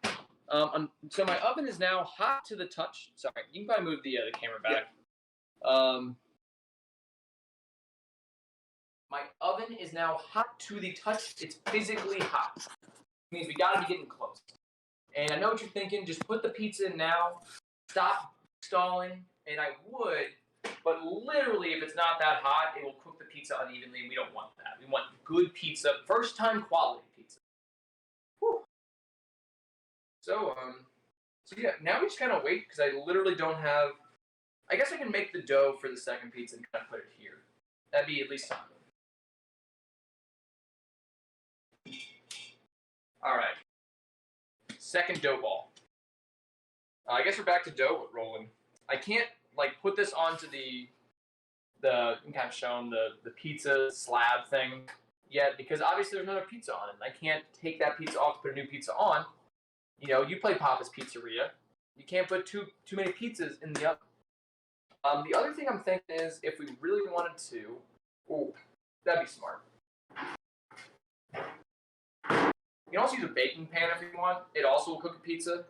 Speaker 7: So my oven is now hot to the touch. Sorry, you can probably move the camera back.
Speaker 1: My oven is now hot to the touch. It's physically hot. It means we gotta be getting close. And I know what you're thinking. Just put the pizza in now. Stop stalling. And I would, but literally, if it's not that hot, it will cook the pizza unevenly, and we don't want that. We want good pizza, first-time quality pizza. Whew. So yeah, now we just kind of wait, because I literally don't have... I guess I can make the dough for the second pizza and kind of put it here. That'd be at least something. All right. Second dough ball. I guess we're back to dough rolling. I can't like put this onto the kind of shown the pizza slab thing yet because obviously there's another pizza on it. And I can't take that pizza off to put a new pizza on. You know, you play Papa's Pizzeria. You can't put too many pizzas in the oven. The other thing I'm thinking is if we really wanted to, ooh, that'd be smart. You can also use a baking pan if you want. It also will cook a pizza.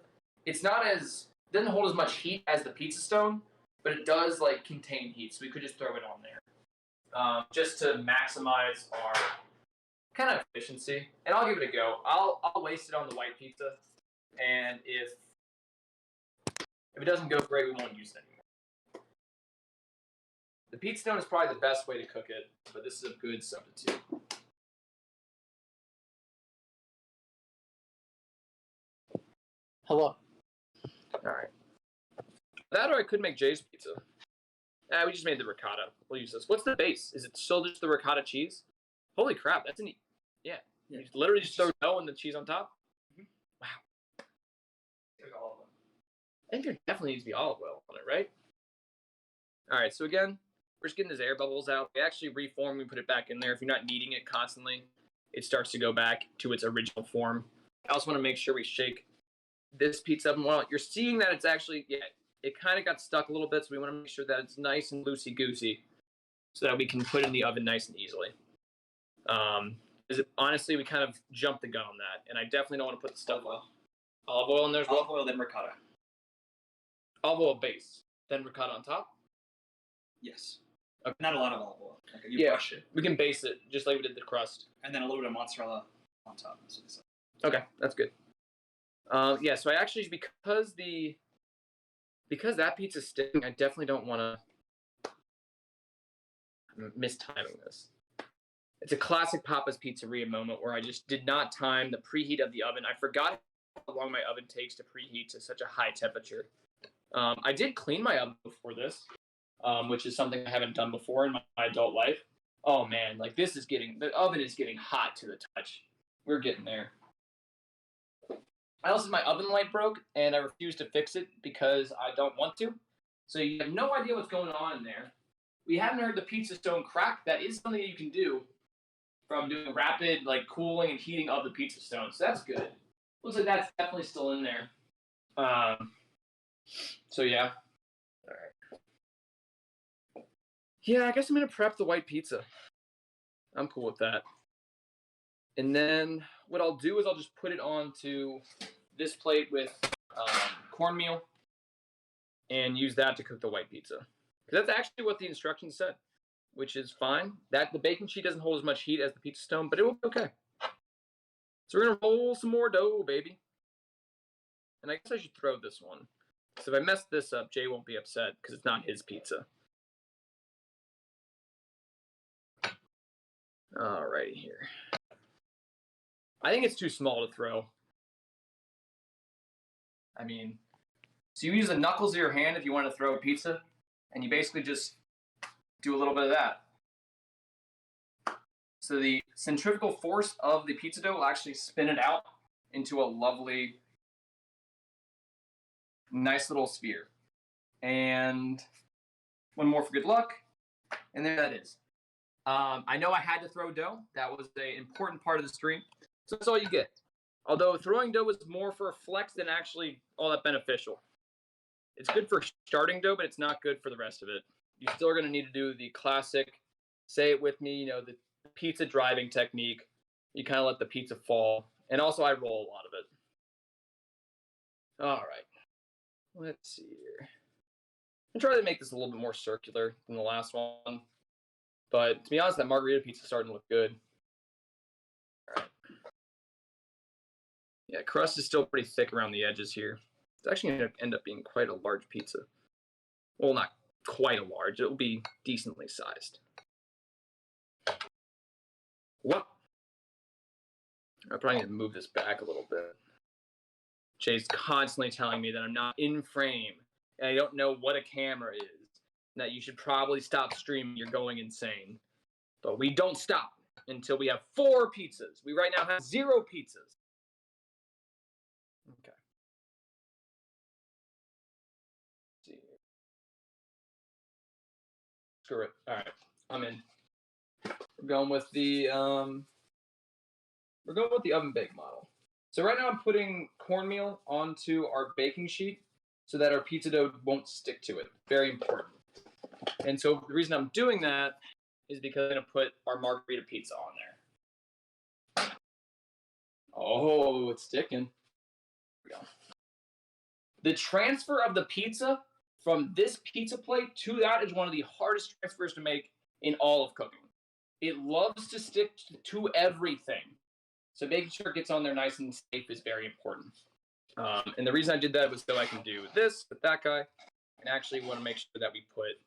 Speaker 1: It's not as doesn't hold as much heat as the pizza stone, but it does like contain heat, so we could just throw it on there, just to maximize our kind of efficiency. And I'll give it a go. I'll waste it on the white pizza, and if it doesn't go great, we won't use it anymore. The pizza stone is probably the best way to cook it, but this is a good substitute.
Speaker 2: Hello.
Speaker 1: All right. That or I could make Jay's pizza. We just made the ricotta. We'll use this. What's the base? Is it still just the ricotta cheese? Holy crap, that's yeah. You literally just throw dough and the cheese on top? Mm-hmm. Wow. I think there definitely needs to be olive oil on it, right? All right, so again, we're just getting those air bubbles out. We actually reform, we put it back in there. If you're not kneading it constantly, it starts to go back to its original form. I also want to make sure we shake this pizza up. Well, you're seeing that it's actually, it kind of got stuck a little bit, so we want to make sure that it's nice and loosey-goosey so that we can put it in the oven nice and easily. Honestly, we kind of jumped the gun on that, and I definitely don't want to put the stuff olive oil in there as well.
Speaker 2: Olive oil, then ricotta.
Speaker 1: Olive oil base, then ricotta on top?
Speaker 2: Yes. Okay. Not a lot of olive oil. Okay,
Speaker 1: you brush it. We can base it just like we did the crust.
Speaker 2: And then a little bit of mozzarella on top.
Speaker 1: Okay, that's good. So I actually, because that pizza's sticking, I definitely don't want to mistiming this. It's a classic Papa's Pizzeria moment where I just did not time the preheat of the oven. I forgot how long my oven takes to preheat to such a high temperature. I did clean my oven before this, which is something I haven't done before in my adult life. Oh man, like the oven is getting hot to the touch. We're getting there. I also, my oven light broke, and I refuse to fix it because I don't want to. So you have no idea what's going on in there. We haven't heard the pizza stone crack. That is something you can do from doing rapid like cooling and heating of the pizza stone. So that's good. Looks like that's definitely still in there. So yeah. All right. Yeah, I guess I'm going to prep the white pizza. I'm cool with that. And then what I'll do is I'll just put it onto this plate with cornmeal and use that to cook the white pizza. Because that's actually what the instructions said, which is fine. That the baking sheet doesn't hold as much heat as the pizza stone, but it will be okay. So we're going to roll some more dough, baby. And I guess I should throw this one. So if I mess this up, Jay won't be upset because it's not his pizza. Alrighty here. I think it's too small to throw. I mean, so you use the knuckles of your hand if you want to throw a pizza, and you basically just do a little bit of that. So the centrifugal force of the pizza dough will actually spin it out into a lovely, nice little sphere. And one more for good luck, and there that is. I know I had to throw dough. That was an important part of the stream. So that's all you get. Although throwing dough is more for a flex than actually all that beneficial. It's good for starting dough, but it's not good for the rest of it. You still are going to need to do the classic, say it with me, the pizza driving technique. You kind of let the pizza fall. And also I roll a lot of it. All right. Let's see. here. I'm trying to make this a little bit more circular than the last one.
Speaker 7: But to be honest, that margarita pizza is starting to look good. All right. Yeah, crust is still pretty thick around the edges here. It's actually going to end up being quite a large pizza. Well, not quite a large. It will be decently sized. What? I probably need to move this back a little bit. Jay's constantly telling me that I'm not in frame and I don't know what a camera is. And that you should probably stop streaming. You're going insane. But we don't stop until we have 4 pizzas. We right now have 0 pizzas. Okay. Let's see. Screw it. All right, I'm in. We're going with the oven bake model. So right now I'm putting cornmeal onto our baking sheet so that our pizza dough won't stick to it. Very important. And so the reason I'm doing that is because I'm going to put our margarita pizza on there. Oh, it's sticking. There we go. The transfer of the pizza from this pizza plate to that is one of the hardest transfers to make in all of cooking. It loves to stick to everything. So making sure it gets on there nice and safe is very important. And the reason I did that was so I can do this with that guy. And actually want to make sure that we put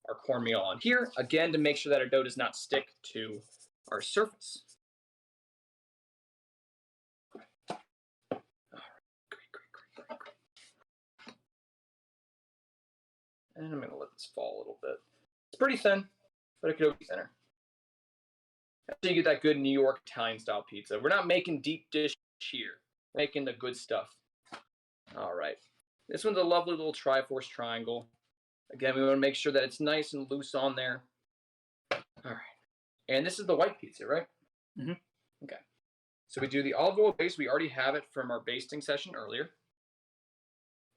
Speaker 7: our cornmeal on here, again, to make sure that our dough does not stick to our surface. All right, great. And I'm going to let this fall a little bit. It's pretty thin, but it could be thinner. So you get that good New York Italian-style pizza. We're not making deep dish here. We're making the good stuff. All right. This one's a lovely little Triforce triangle. Again, we want to make sure that it's nice and loose on there. All right. And this is the white pizza, right?
Speaker 2: Mm-hmm.
Speaker 7: Okay. So we do the olive oil base. We already have it from our basting session earlier.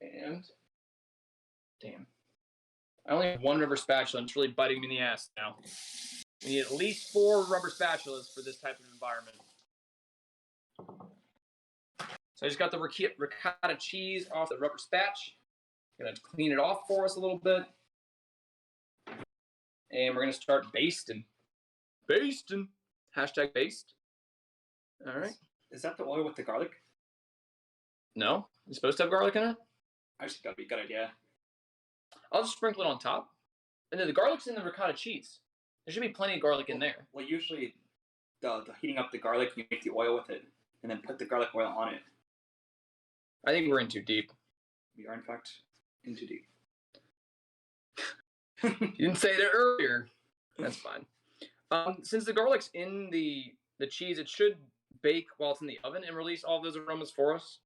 Speaker 7: And, damn. I only have 1 rubber spatula, and it's really biting me in the ass now. We need at least 4 rubber spatulas for this type of environment. So I just got the ricotta cheese off the rubber spatch. I'm going to clean it off for us a little bit. And we're going to start basting. Basting. Hashtag baste. All right.
Speaker 2: Is that the oil with the garlic?
Speaker 7: No? It's supposed to have garlic in it?
Speaker 2: Actually, that'd be a good idea.
Speaker 7: I'll just sprinkle it on top. And then the garlic's in the ricotta cheese. There should be plenty of garlic in there.
Speaker 2: Well, usually, the heating up the garlic, you make the oil with it, and then put the garlic oil on it.
Speaker 7: I think we're in too deep.
Speaker 2: We are, in fact, in too deep.
Speaker 7: You didn't say that earlier. That's fine. Since the garlic's in the cheese, it should bake while it's in the oven and release all those aromas for us.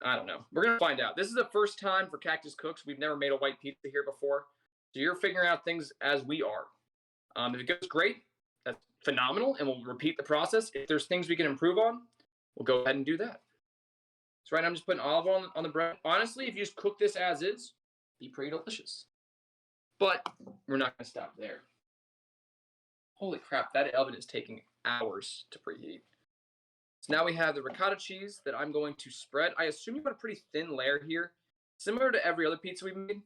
Speaker 7: I don't know. We're going to find out. This is the first time for Cactus Cooks. We've never made a white pizza here before. So you're figuring out things as we are. If it goes great, that's phenomenal, and we'll repeat the process. If there's things we can improve on, we'll go ahead and do that. So right now I'm just putting olive oil on the bread. Honestly, if you just cook this as is, it'd be pretty delicious. But we're not going to stop there. Holy crap, that oven is taking hours to preheat. So now we have the ricotta cheese that I'm going to spread. I assume you put a pretty thin layer here. Similar to every other pizza we've made.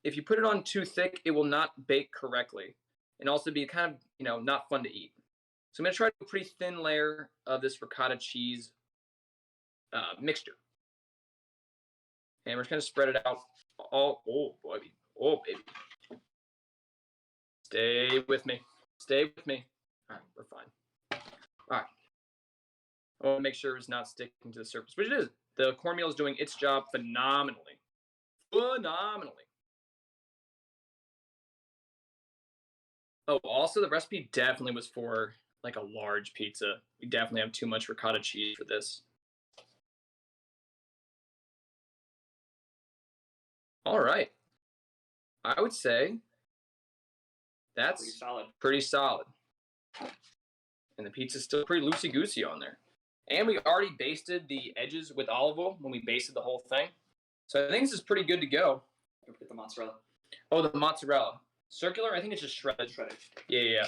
Speaker 7: If you put it on too thick, it will not bake correctly. And also be kind of, not fun to eat. So I'm going to try a pretty thin layer of this ricotta cheese mixture. And we're just going to spread it out all. Oh, baby. Oh, baby. Stay with me. Stay with me. All right, we're fine. All right. I want to make sure it's not sticking to the surface, which it is. The cornmeal is doing its job phenomenally. Phenomenally. Oh, also the recipe definitely was for like a large pizza. We definitely have too much ricotta cheese for this. All right. I would say that's pretty solid. And the pizza's still pretty loosey-goosey on there. And we already basted the edges with olive oil when we basted the whole thing. So I think this is pretty good to go.
Speaker 2: Don't forget the mozzarella.
Speaker 7: Oh, the mozzarella. Circular? I think it's just shredded.
Speaker 2: Shredded.
Speaker 7: Yeah.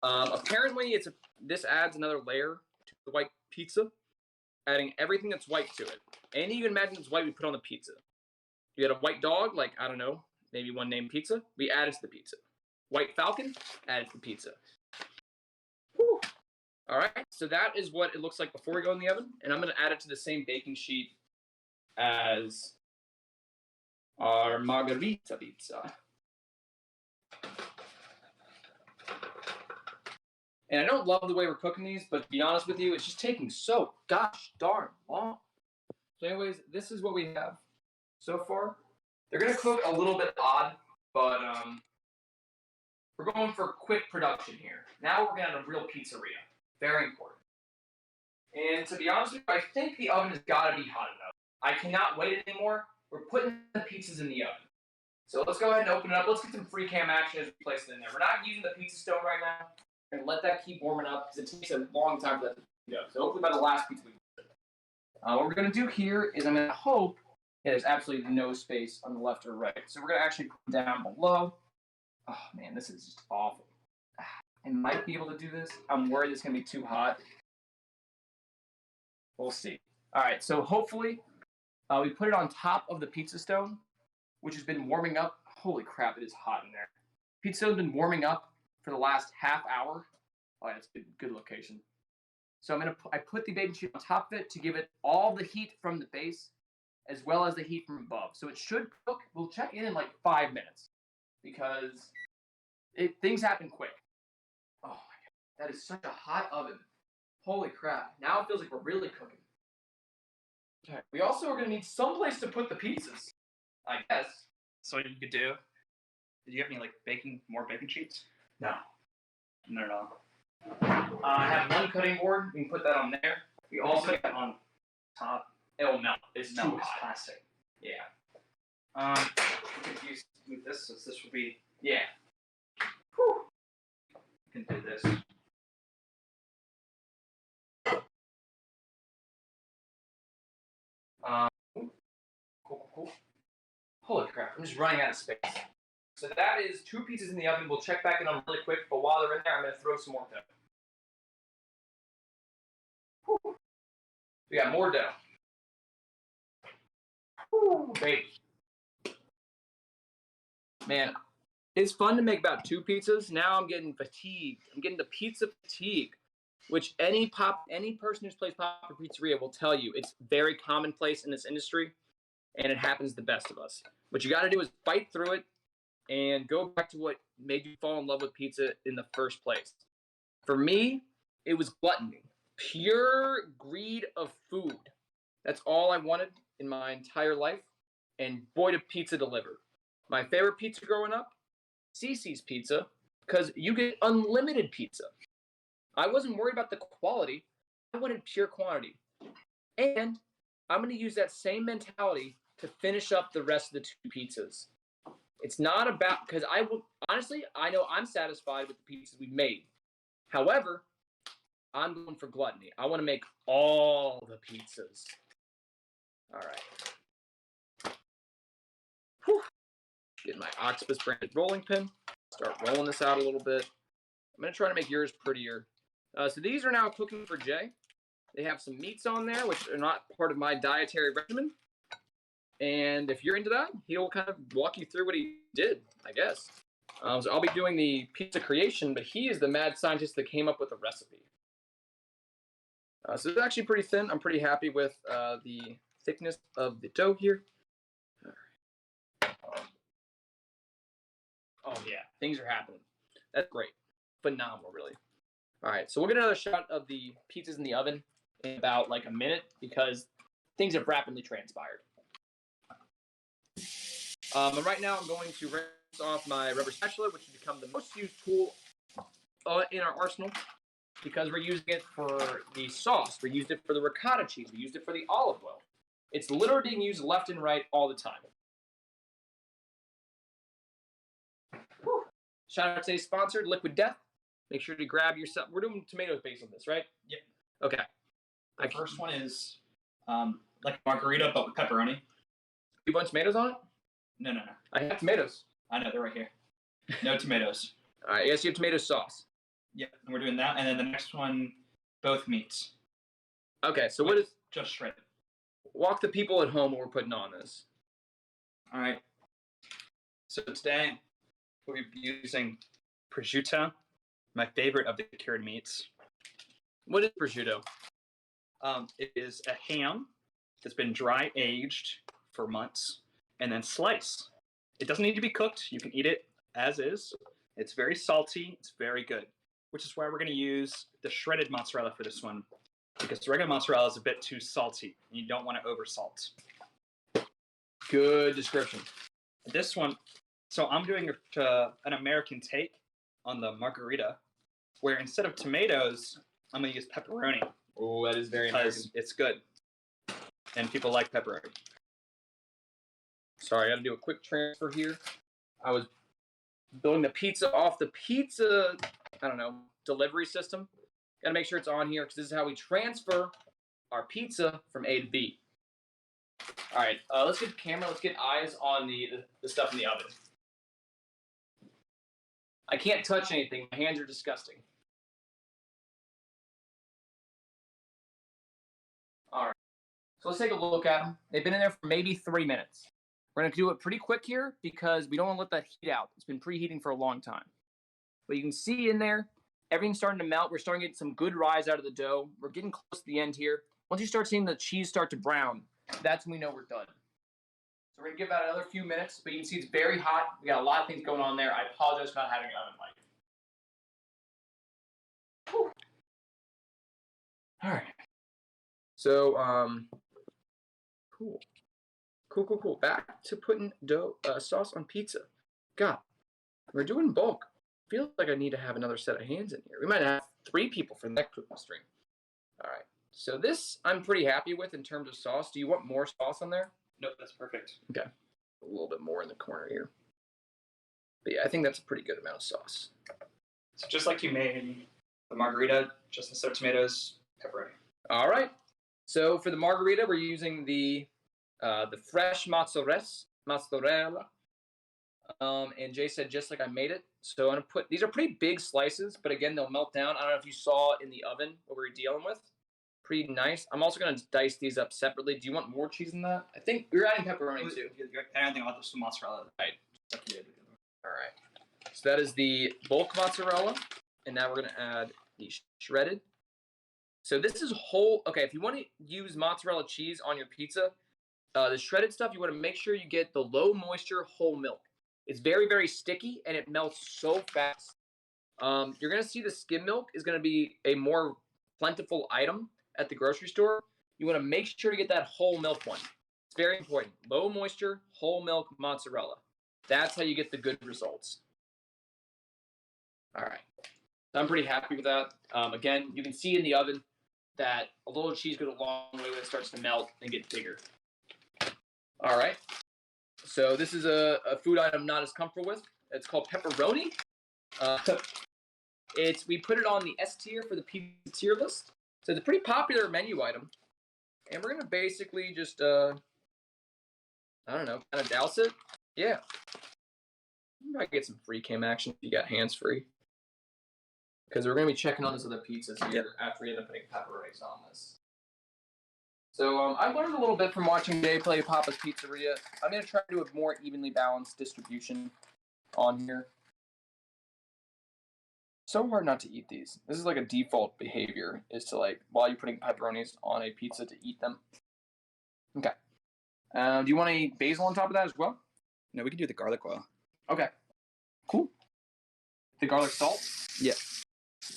Speaker 7: Apparently, this adds another layer to the white pizza, adding everything that's white to it. Anything you can imagine that's white, we put on the pizza. You had a white dog, like, I don't know, maybe one named Pizza, we add it to the pizza. White Falcon, add it to the pizza. Whew. All right, so that is what it looks like before we go in the oven, and I'm going to add it to the same baking sheet as our margarita pizza. And I don't love the way we're cooking these, but to be honest with you, it's just taking so gosh darn long. So anyways, this is what we have so far. They're going to cook a little bit odd, but we're going for quick production here. Now we're going to a real pizzeria. Very important. And to be honest with you, I think the oven has got to be hot enough. I cannot wait anymore. We're putting the pizzas in the oven. So let's go ahead and open it up. Let's get some free cam action as we place it in there. We're not using the pizza stone right now. We're going to let that keep warming up because it takes a long time for that to heat up. So hopefully by the last pizza we can do it. What we're going to do here is I'm going to hope there's absolutely no space on the left or right. So we're going to actually put it down below. Oh, man, this is just awful. I might be able to do this. I'm worried it's going to be too hot. We'll see. All right, so hopefully we put it on top of the pizza stone, which has been warming up. Holy crap, it is hot in there. Pizza stone's been warming up for the last half hour. Oh, that's a good location. So I put the baking sheet on top of it to give it all the heat from the base as well as the heat from above. So it should cook. We'll check in like 5 minutes because things happen quick. Oh my God, that is such a hot oven. Holy crap. Now it feels like we're really cooking. Okay. We also are going to need some place to put the pizzas, I guess.
Speaker 9: So what you could do? Did you have any like more baking sheets?
Speaker 7: No.
Speaker 9: No, no.
Speaker 7: I have one cutting board. We can put that on there. We also
Speaker 9: put it on top.
Speaker 7: It'll melt. It's
Speaker 9: No,
Speaker 7: too
Speaker 9: it's
Speaker 7: hot.
Speaker 9: plastic.
Speaker 7: Yeah.
Speaker 9: We could move this, so this would be.
Speaker 7: Yeah.
Speaker 9: Whew. You can do this.
Speaker 7: Cool. Holy crap, I'm just running out of space. So that is 2 pizzas in the oven. We'll check back in on them really quick, but while they're in there, I'm going to throw some more dough. Whew. We got more dough. Whew, baby. Man, it's fun to make about 2 pizzas. Now I'm getting fatigued. I'm getting the pizza fatigue, which any person who's plays Papa Pizzeria will tell you it's very commonplace in this industry, and it happens to the best of us. What you got to do is fight through it and go back to what made you fall in love with pizza in the first place. For me, it was gluttony, pure greed of food. That's all I wanted in my entire life, and boy, did pizza deliver. My favorite pizza growing up, Cece's Pizza, because you get unlimited pizza. I wasn't worried about the quality. I wanted pure quantity. And I'm going to use that same mentality to finish up the rest of the 2 pizzas. It's not about, because honestly, I know I'm satisfied with the pizzas we've made. However, I'm going for gluttony. I want to make all the pizzas. All right. Whew. Get my Octopus branded rolling pin. Start rolling this out a little bit. I'm going to try to make yours prettier. So these are now cooking for Jay. They have some meats on there, which are not part of my dietary regimen. And if you're into that, he'll kind of walk you through what he did, I guess. So I'll be doing the pizza creation, but he is the mad scientist that came up with the recipe. So it's actually pretty thin. I'm pretty happy with the thickness of the dough here. Oh, yeah. Things are happening. That's great. Phenomenal, really. All right. So we'll get another shot of the pizzas in the oven in about like a minute because things have rapidly transpired. And right now I'm going to rinse off my rubber spatula, which has become the most used tool in our arsenal because we're using it for the sauce. We used it for the ricotta cheese. We used it for the olive oil. It's literally being used left and right all the time. Whew. Shout out to today's sponsored, Liquid Death. Make sure to grab yourself. We're doing tomato paste on this, right?
Speaker 9: Yep.
Speaker 7: Okay.
Speaker 9: The first one is like margarita, but with pepperoni.
Speaker 7: You want tomatoes on it?
Speaker 9: No.
Speaker 7: I have tomatoes.
Speaker 9: I know, they're right here. No tomatoes.
Speaker 7: All right, yes, you have tomato sauce.
Speaker 9: Yep, and we're doing that. And then the next one, both meats.
Speaker 7: Okay, so what is...
Speaker 9: Just shredded.
Speaker 7: Walk the people at home what we're putting on this.
Speaker 9: All right.
Speaker 2: So today we'll be using prosciutto, my favorite of the cured meats.
Speaker 7: What is prosciutto?
Speaker 2: It is a ham that's been dry aged for months and then sliced. It doesn't need to be cooked. You can eat it as is. It's very salty. It's very good, which is why we're going to use the shredded mozzarella for this one, because the regular mozzarella is a bit too salty, and you don't want to oversalt.
Speaker 7: Good description.
Speaker 2: This one, so I'm doing an American take on the margarita, where instead of tomatoes, I'm going to use pepperoni.
Speaker 7: Oh, that is very American.
Speaker 2: Because it's good, and people like pepperoni.
Speaker 7: Sorry, I got to do a quick transfer here. I was building the pizza off the pizza, delivery system. Got to make sure it's on here because this is how we transfer our pizza from A to B. All right, let's get the camera. Let's get eyes on the stuff in the oven. I can't touch anything. My hands are disgusting. All right, so let's take a look at them. They've been in there for maybe 3 minutes. We're going to do it pretty quick here because we don't want to let that heat out. It's been preheating for a long time. But you can see in there, everything's starting to melt. We're starting to get some good rise out of the dough. We're getting close to the end here. Once you start seeing the cheese start to brown, that's when we know we're done. So we're going to give that another few minutes, but you can see it's very hot. We got a lot of things going on there. I apologize for not having an oven light. Whew. All right. So, cool. Cool. Back to putting sauce on pizza. God, we're doing bulk. Feels like I need to have another set of hands in here. We might have 3 people for the next cooking stream. All right. So this I'm pretty happy with in terms of sauce. Do you want more sauce on there?
Speaker 2: Nope, that's perfect.
Speaker 7: Okay. A little bit more in the corner here. But yeah, I think that's a pretty good amount of sauce.
Speaker 2: So just like you made the margarita, just instead of tomatoes, pepperoni.
Speaker 7: All right. So for the margarita, we're using the fresh mozzarella. And Jay said, just like I made it. So I'm going to put, these are pretty big slices, but again, they'll melt down. I don't know if you saw in the oven what we were dealing with. Pretty nice. I'm also going to dice these up separately. Do you want more cheese than that? I think we're adding pepperoni too.
Speaker 2: Anything about this mozzarella.
Speaker 7: Right. All right. So that is the bulk mozzarella. And now we're going to add the shredded. So this is whole. Okay, if you want to use mozzarella cheese on your pizza, the shredded stuff, you want to make sure you get the low moisture whole milk. It's very, very sticky and it melts so fast. You're going to see the skim milk is going to be a more plentiful item at the grocery store. You want to make sure to get that whole milk one. It's very important. Low moisture, whole milk mozzarella. That's how you get the good results. All right. So I'm pretty happy with that. Again, you can see in the oven that a little cheese goes a long way when it starts to melt and get bigger. All right. So this is a food item I'm not as comfortable with. It's called pepperoni. We put it on the S tier for the pizza tier list. So it's a pretty popular menu item. And we're going to basically just, kind of douse it. Yeah. You might get some free cam action if you got hands free. Because we're going to be checking on this other pizzas here after we end up putting pepperonis on this. So I learned a little bit from watching Jay play Papa's Pizzeria. I'm going to try to do a more evenly balanced distribution on here. So hard not to eat these. This is like a default behavior, is to like, while you're putting pepperonis on a pizza, to eat them. Okay. Do you want any basil on top of that as well?
Speaker 2: No, we can do the garlic oil.
Speaker 7: Okay. Cool. The garlic salt?
Speaker 2: Yeah.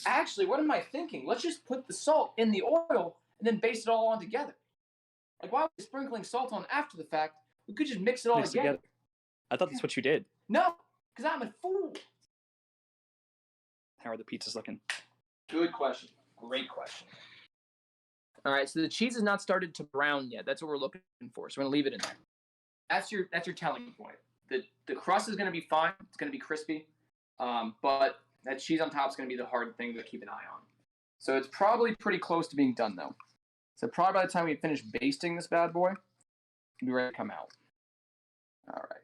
Speaker 7: Actually, what am I thinking? Let's just put the salt in the oil and then base it all on together. Like, why are we sprinkling salt on after the fact? We could just mix it all together.
Speaker 2: I thought that's what you did.
Speaker 7: No, because I'm a fool.
Speaker 2: How are the pizzas looking?
Speaker 7: Good question. Great question. All right, so the cheese has not started to brown yet. That's what we're looking for. So we're gonna leave it in there. That's your telling point. The crust is gonna be fine. It's gonna be crispy, but that cheese on top is gonna be the hard thing to keep an eye on. So it's probably pretty close to being done though. So probably by the time we finish basting this bad boy, it'll be ready to come out. All right.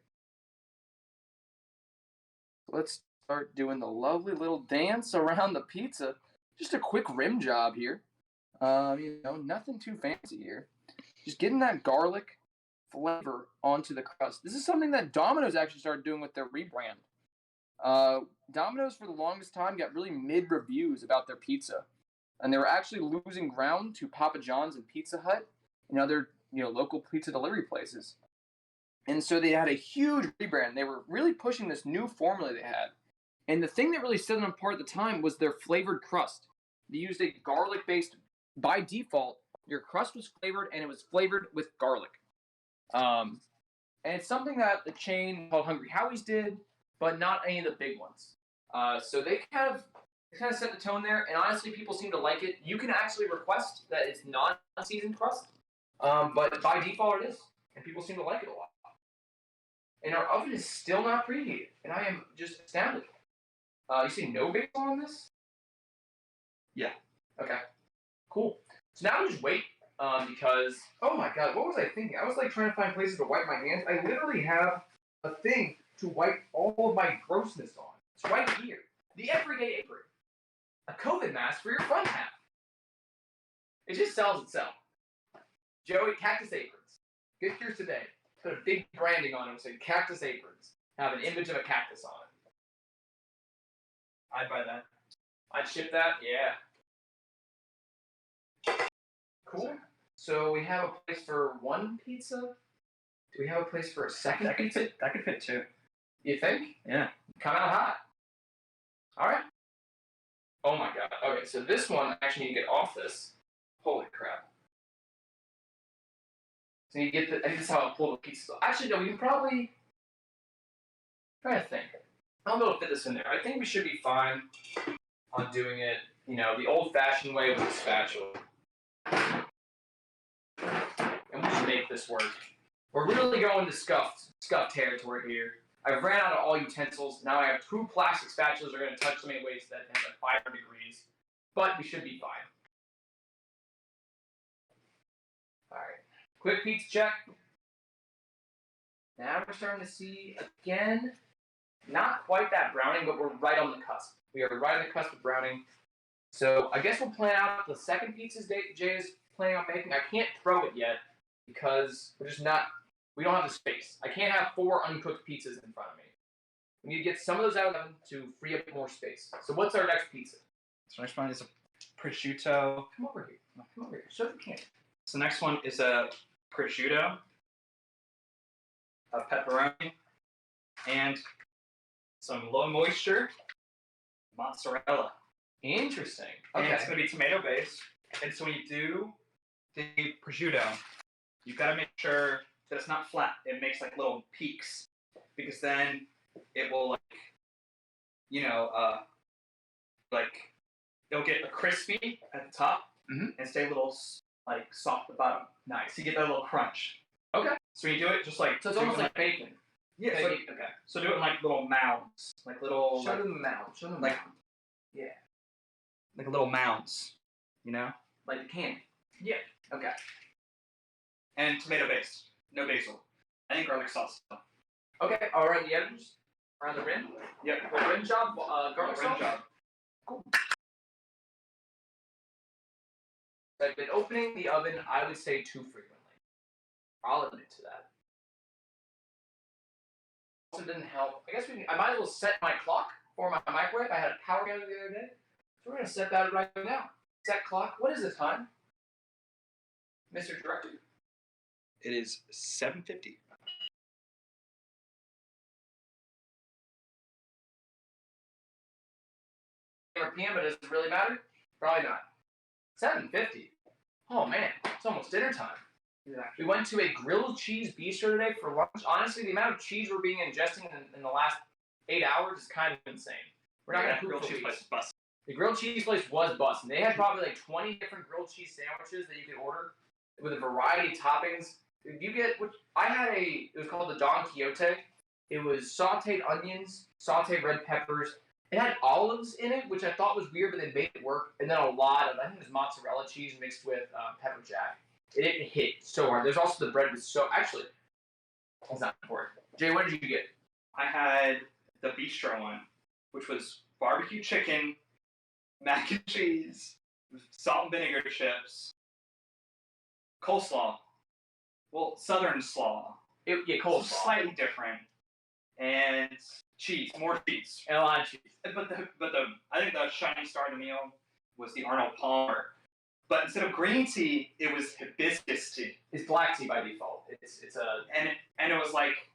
Speaker 7: Let's start doing the lovely little dance around the pizza. Just a quick rim job here. Nothing too fancy here. Just getting that garlic
Speaker 1: flavor onto the crust. This is something that Domino's actually started doing with their rebrand. Domino's for the longest time got really mid reviews about their pizza, and they were actually losing ground to Papa John's and Pizza Hut and other local pizza delivery places. And so they had a huge rebrand. They were really pushing this new formula they had. And the thing that really set them apart at the time was their flavored crust. They used a garlic-based, by default, your crust was flavored, and it was flavored with garlic. And it's something that the chain called Hungry Howie's did, but not any of the big ones. So they kind of set the tone there, and honestly, people seem to like it. You can actually request that it's non-seasoned crust, but by default it is, and people seem to like it a lot. And our oven is still not preheated, and I am just astounded. You see no basil on this? Yeah. Okay. Cool. So now we just wait, because, oh my god, what was I thinking? I was like trying to find places to wipe my hands. I literally have a thing to wipe all of my grossness on. It's right here. The everyday apron. A COVID mask for your front half. It just sells itself. Joey, Cactus aprons. Get yours today. Put a big branding on them saying Cactus aprons. Have an image of a cactus on it.
Speaker 2: I'd buy that.
Speaker 1: I'd ship that? Yeah. Cool. So we have a place for one pizza? Do we have a place for a second pizza?
Speaker 2: That could fit two.
Speaker 1: You think?
Speaker 2: Yeah.
Speaker 1: Come out hot. Alright. Oh my god. Okay, so this one, I actually need to get off this. Holy crap. So you get the, I think this is how I pull the pizza. Actually, no, we can probably, try to think. I don't know if to fit this in there. I think we should be fine on doing it, the old-fashioned way with a spatula. And we should make this work. We're really going to scuffed territory here. I've ran out of all utensils. Now I have 2 plastic spatulas that are going to touch so many ways that have like 500 degrees. But we should be fine. Alright. Quick pizza check. Now we're starting to see, again, not quite that browning, but we're right on the cusp. We are right on the cusp of browning. So I guess we'll plan out the second pizzas Jay is planning on making. I can't throw it yet because we don't have the space. I can't have 4 uncooked pizzas in front of me. We need to get some of those out of the oven to free up more space. So what's our next pizza?
Speaker 2: So next one is a prosciutto.
Speaker 1: Come over here. Come over here. Show the camera.
Speaker 2: So next one is a prosciutto, a pepperoni, and some low moisture mozzarella.
Speaker 1: Interesting.
Speaker 2: And
Speaker 1: Okay.
Speaker 2: it's going to be tomato based. And so when you do the prosciutto, you've got to make sure that it's not flat. It makes like little peaks, because then it will it'll get a crispy at the top and stay a little like soft at the bottom. Nice. So you get that little crunch.
Speaker 1: Okay.
Speaker 2: So when you do it, just like
Speaker 1: So it's almost like bacon.
Speaker 2: yeah. It's like,
Speaker 1: Okay.
Speaker 2: so do it in like little mounds, like little
Speaker 1: Show them the mound. Show them the
Speaker 2: like-
Speaker 1: mound. Yeah.
Speaker 2: like little mounds,
Speaker 1: Like the candy. Yeah. Okay.
Speaker 2: and tomato based, no basil. I think garlic sauce.
Speaker 1: Okay. Around the edges? Around the rim?
Speaker 2: Yep.
Speaker 1: The rim job? Garlic
Speaker 2: Rim
Speaker 1: sauce?
Speaker 2: job.
Speaker 1: Cool. I've been opening the oven, I would say, too frequently. I'll admit to that. Also didn't help. I guess I might as well set my clock for my microwave. I had a power outage the other day. So we're going to set that right now. Set clock. What is the time? Mr. Director?
Speaker 2: It is 7:50.
Speaker 1: PM, but does it really matter? Probably not. 7:50. Oh man, it's almost dinner time. We went to a grilled cheese bistro today for lunch. Honestly, the amount of cheese we're being ingesting in the last 8 hours is kind of insane. We're not gonna
Speaker 2: grilled
Speaker 1: poop
Speaker 2: cheese
Speaker 1: for
Speaker 2: place
Speaker 1: weeks.
Speaker 2: bust.
Speaker 1: The grilled cheese place was busting. They had probably like 20 different grilled cheese sandwiches that you could order with a variety of toppings. You get, it was called the Don Quixote. It was sauteed onions, sauteed red peppers. It had olives in it, which I thought was weird, but they made it work. And then a lot of, I think it was mozzarella cheese mixed with pepper jack. It hit so hard. There's also the bread was so, actually, that's not important. Jay, what did you get?
Speaker 2: I had the bistro one, which was barbecue chicken, mac and cheese, salt and vinegar chips, coleslaw. well, southern slaw.
Speaker 1: Yeah,
Speaker 2: Coleslaw. Slightly different. And cheese, more cheese.
Speaker 1: And a lot of cheese.
Speaker 2: But I think the shining star of the meal was the Arnold Palmer. But instead of green tea, it was hibiscus tea.
Speaker 1: It's black tea by default. It's a
Speaker 2: And it was like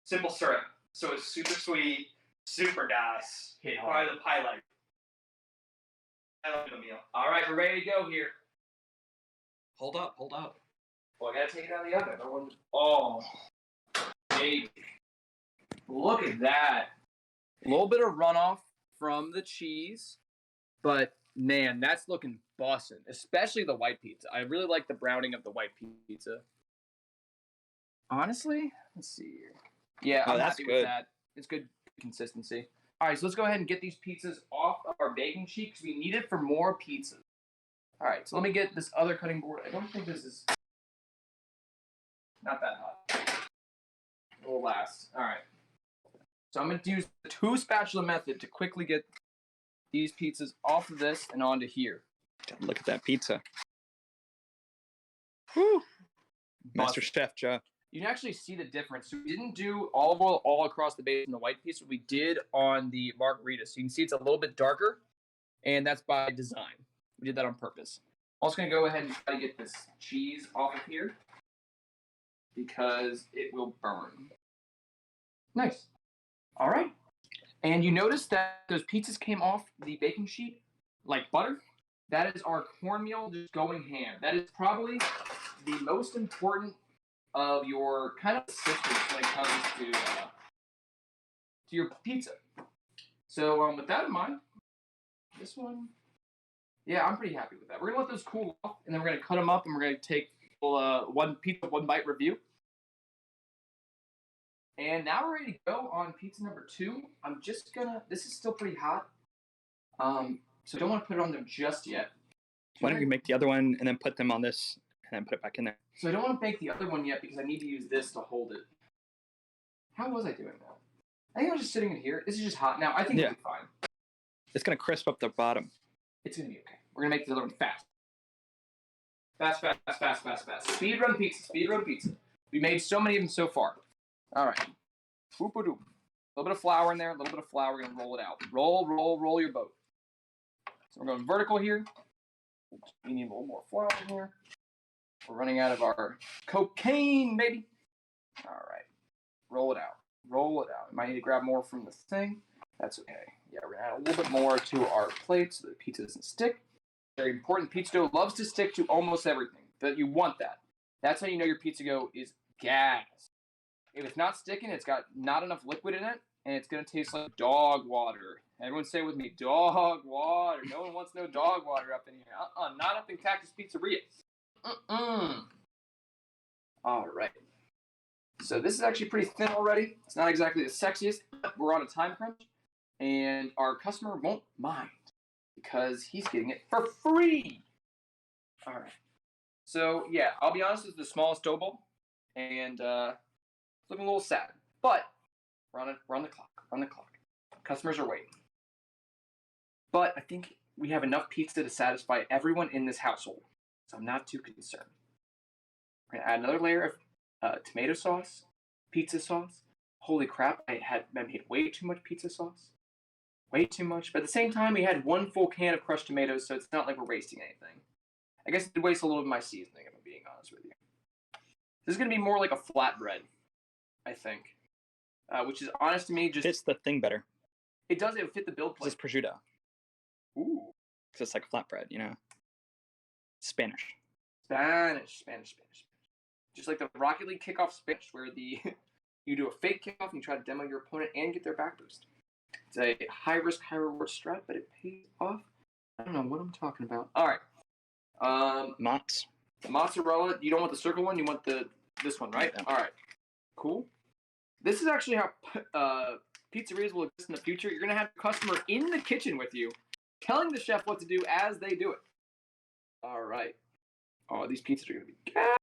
Speaker 2: simple syrup. So it's super sweet, super nice.
Speaker 1: hit hard.
Speaker 2: Probably the highlight. I love the meal.
Speaker 1: All right, we're ready to go here.
Speaker 2: Hold up.
Speaker 1: Well, I gotta take it out of the oven. Oh, baby. Look at that.
Speaker 7: A little bit of runoff from the cheese, but man, that's looking bussin', especially the white pizza. I really like the browning of the white pizza. Honestly, let's see here. Yeah, I'm
Speaker 2: that's
Speaker 7: happy with that. It's good consistency. All right, so let's go ahead and get these pizzas off of our baking sheet because we need it for more pizzas. All right, so let me get this other cutting board. I don't think this is not that hot. It will last. All right. So I'm going to use the 2 spatula method to quickly get these pizzas off of this and onto here.
Speaker 2: Look at that pizza. Woo! Master
Speaker 7: Bussin'.
Speaker 2: Chef Joe.
Speaker 7: You can actually see the difference. So we didn't do olive oil all across the base in the white pizza. We did on the margarita. So you can see it's a little bit darker, and that's by design. We did that on purpose. I'm also going to go ahead and try to get this cheese off of here because it will burn. Nice. All right. And you notice that those pizzas came off the baking sheet like butter. That is our cornmeal just going ham. That is probably the most important of your kind of systems when it comes to your pizza. So with that in mind, this one, yeah, I'm pretty happy with that. We're gonna let those cool off, and then we're gonna cut them up, and we're gonna take one pizza, one bite review. And now we're ready to go on pizza number 2. I'm just gonna. This is still pretty hot, so I don't want to put it on there just yet.
Speaker 2: Why don't you make the other one and then put them on this and then put it back in there?
Speaker 7: So I don't want to bake the other one yet because I need to use this to hold it. How was I doing that? I think I was just sitting in here. This is just hot now. I think it'll be fine.
Speaker 2: It's gonna crisp up the bottom.
Speaker 7: It's gonna be okay. We're gonna make the other one fast. Fast. Speed run pizza. We made so many of them so far. All right. Whoop-a-doop. A little bit of flour in there. A little bit of flour. We're gonna roll it out. Roll your boat. So we're going vertical here. Oops, we need a little more flour in here. We're running out of our cocaine, baby. All right. Roll it out. We might need to grab more from the thing. That's okay. Yeah, we're gonna add a little bit more to our plate so the pizza doesn't stick. Very important. Pizza dough loves to stick to almost everything, but you want that. That's how you know your pizza dough is gas. If it's not sticking, it's got not enough liquid in it, and it's gonna taste like dog water. Everyone say it with me, dog water. No one wants no dog water up in here. Not up in Cactus Pizzeria. All right. So this is actually pretty thin already. It's not exactly the sexiest, but we're on a time crunch, and our customer won't mind because he's getting it for free. All right. So yeah, I'll be honest, it's the smallest dough ball, and looking a little sad, but we're on the clock. Customers are waiting. But I think we have enough pizza to satisfy everyone in this household, so I'm not too concerned. We're gonna add another layer of tomato sauce, pizza sauce. Holy crap, I made way too much pizza sauce. Way too much. But at the same time, we had 1 full can of crushed tomatoes, so it's not like we're wasting anything. I guess it did waste a little of my seasoning, if I'm being honest with you. This is gonna be more like a flatbread, I think. Which is, honest to me, just...
Speaker 2: Fits the thing better.
Speaker 7: It does, it fit the build plate.
Speaker 2: It's prosciutto.
Speaker 7: Ooh.
Speaker 2: Because it's like flatbread, you know? Spanish.
Speaker 7: Just like the Rocket League kickoff Spanish, where you do a fake kickoff and you try to demo your opponent and get their back boost. It's a high risk, high reward strat, but it pays off. I don't know what I'm talking about. All right.
Speaker 2: Mozz.
Speaker 7: Mozzarella. You don't want the circle one. You want this one, right?
Speaker 2: Yeah.
Speaker 7: All right. Cool. This is actually how pizzerias will exist in the future. You're gonna have a customer in the kitchen with you, telling the chef what to do as they do it. All right. Oh, these pizzas are gonna be gas.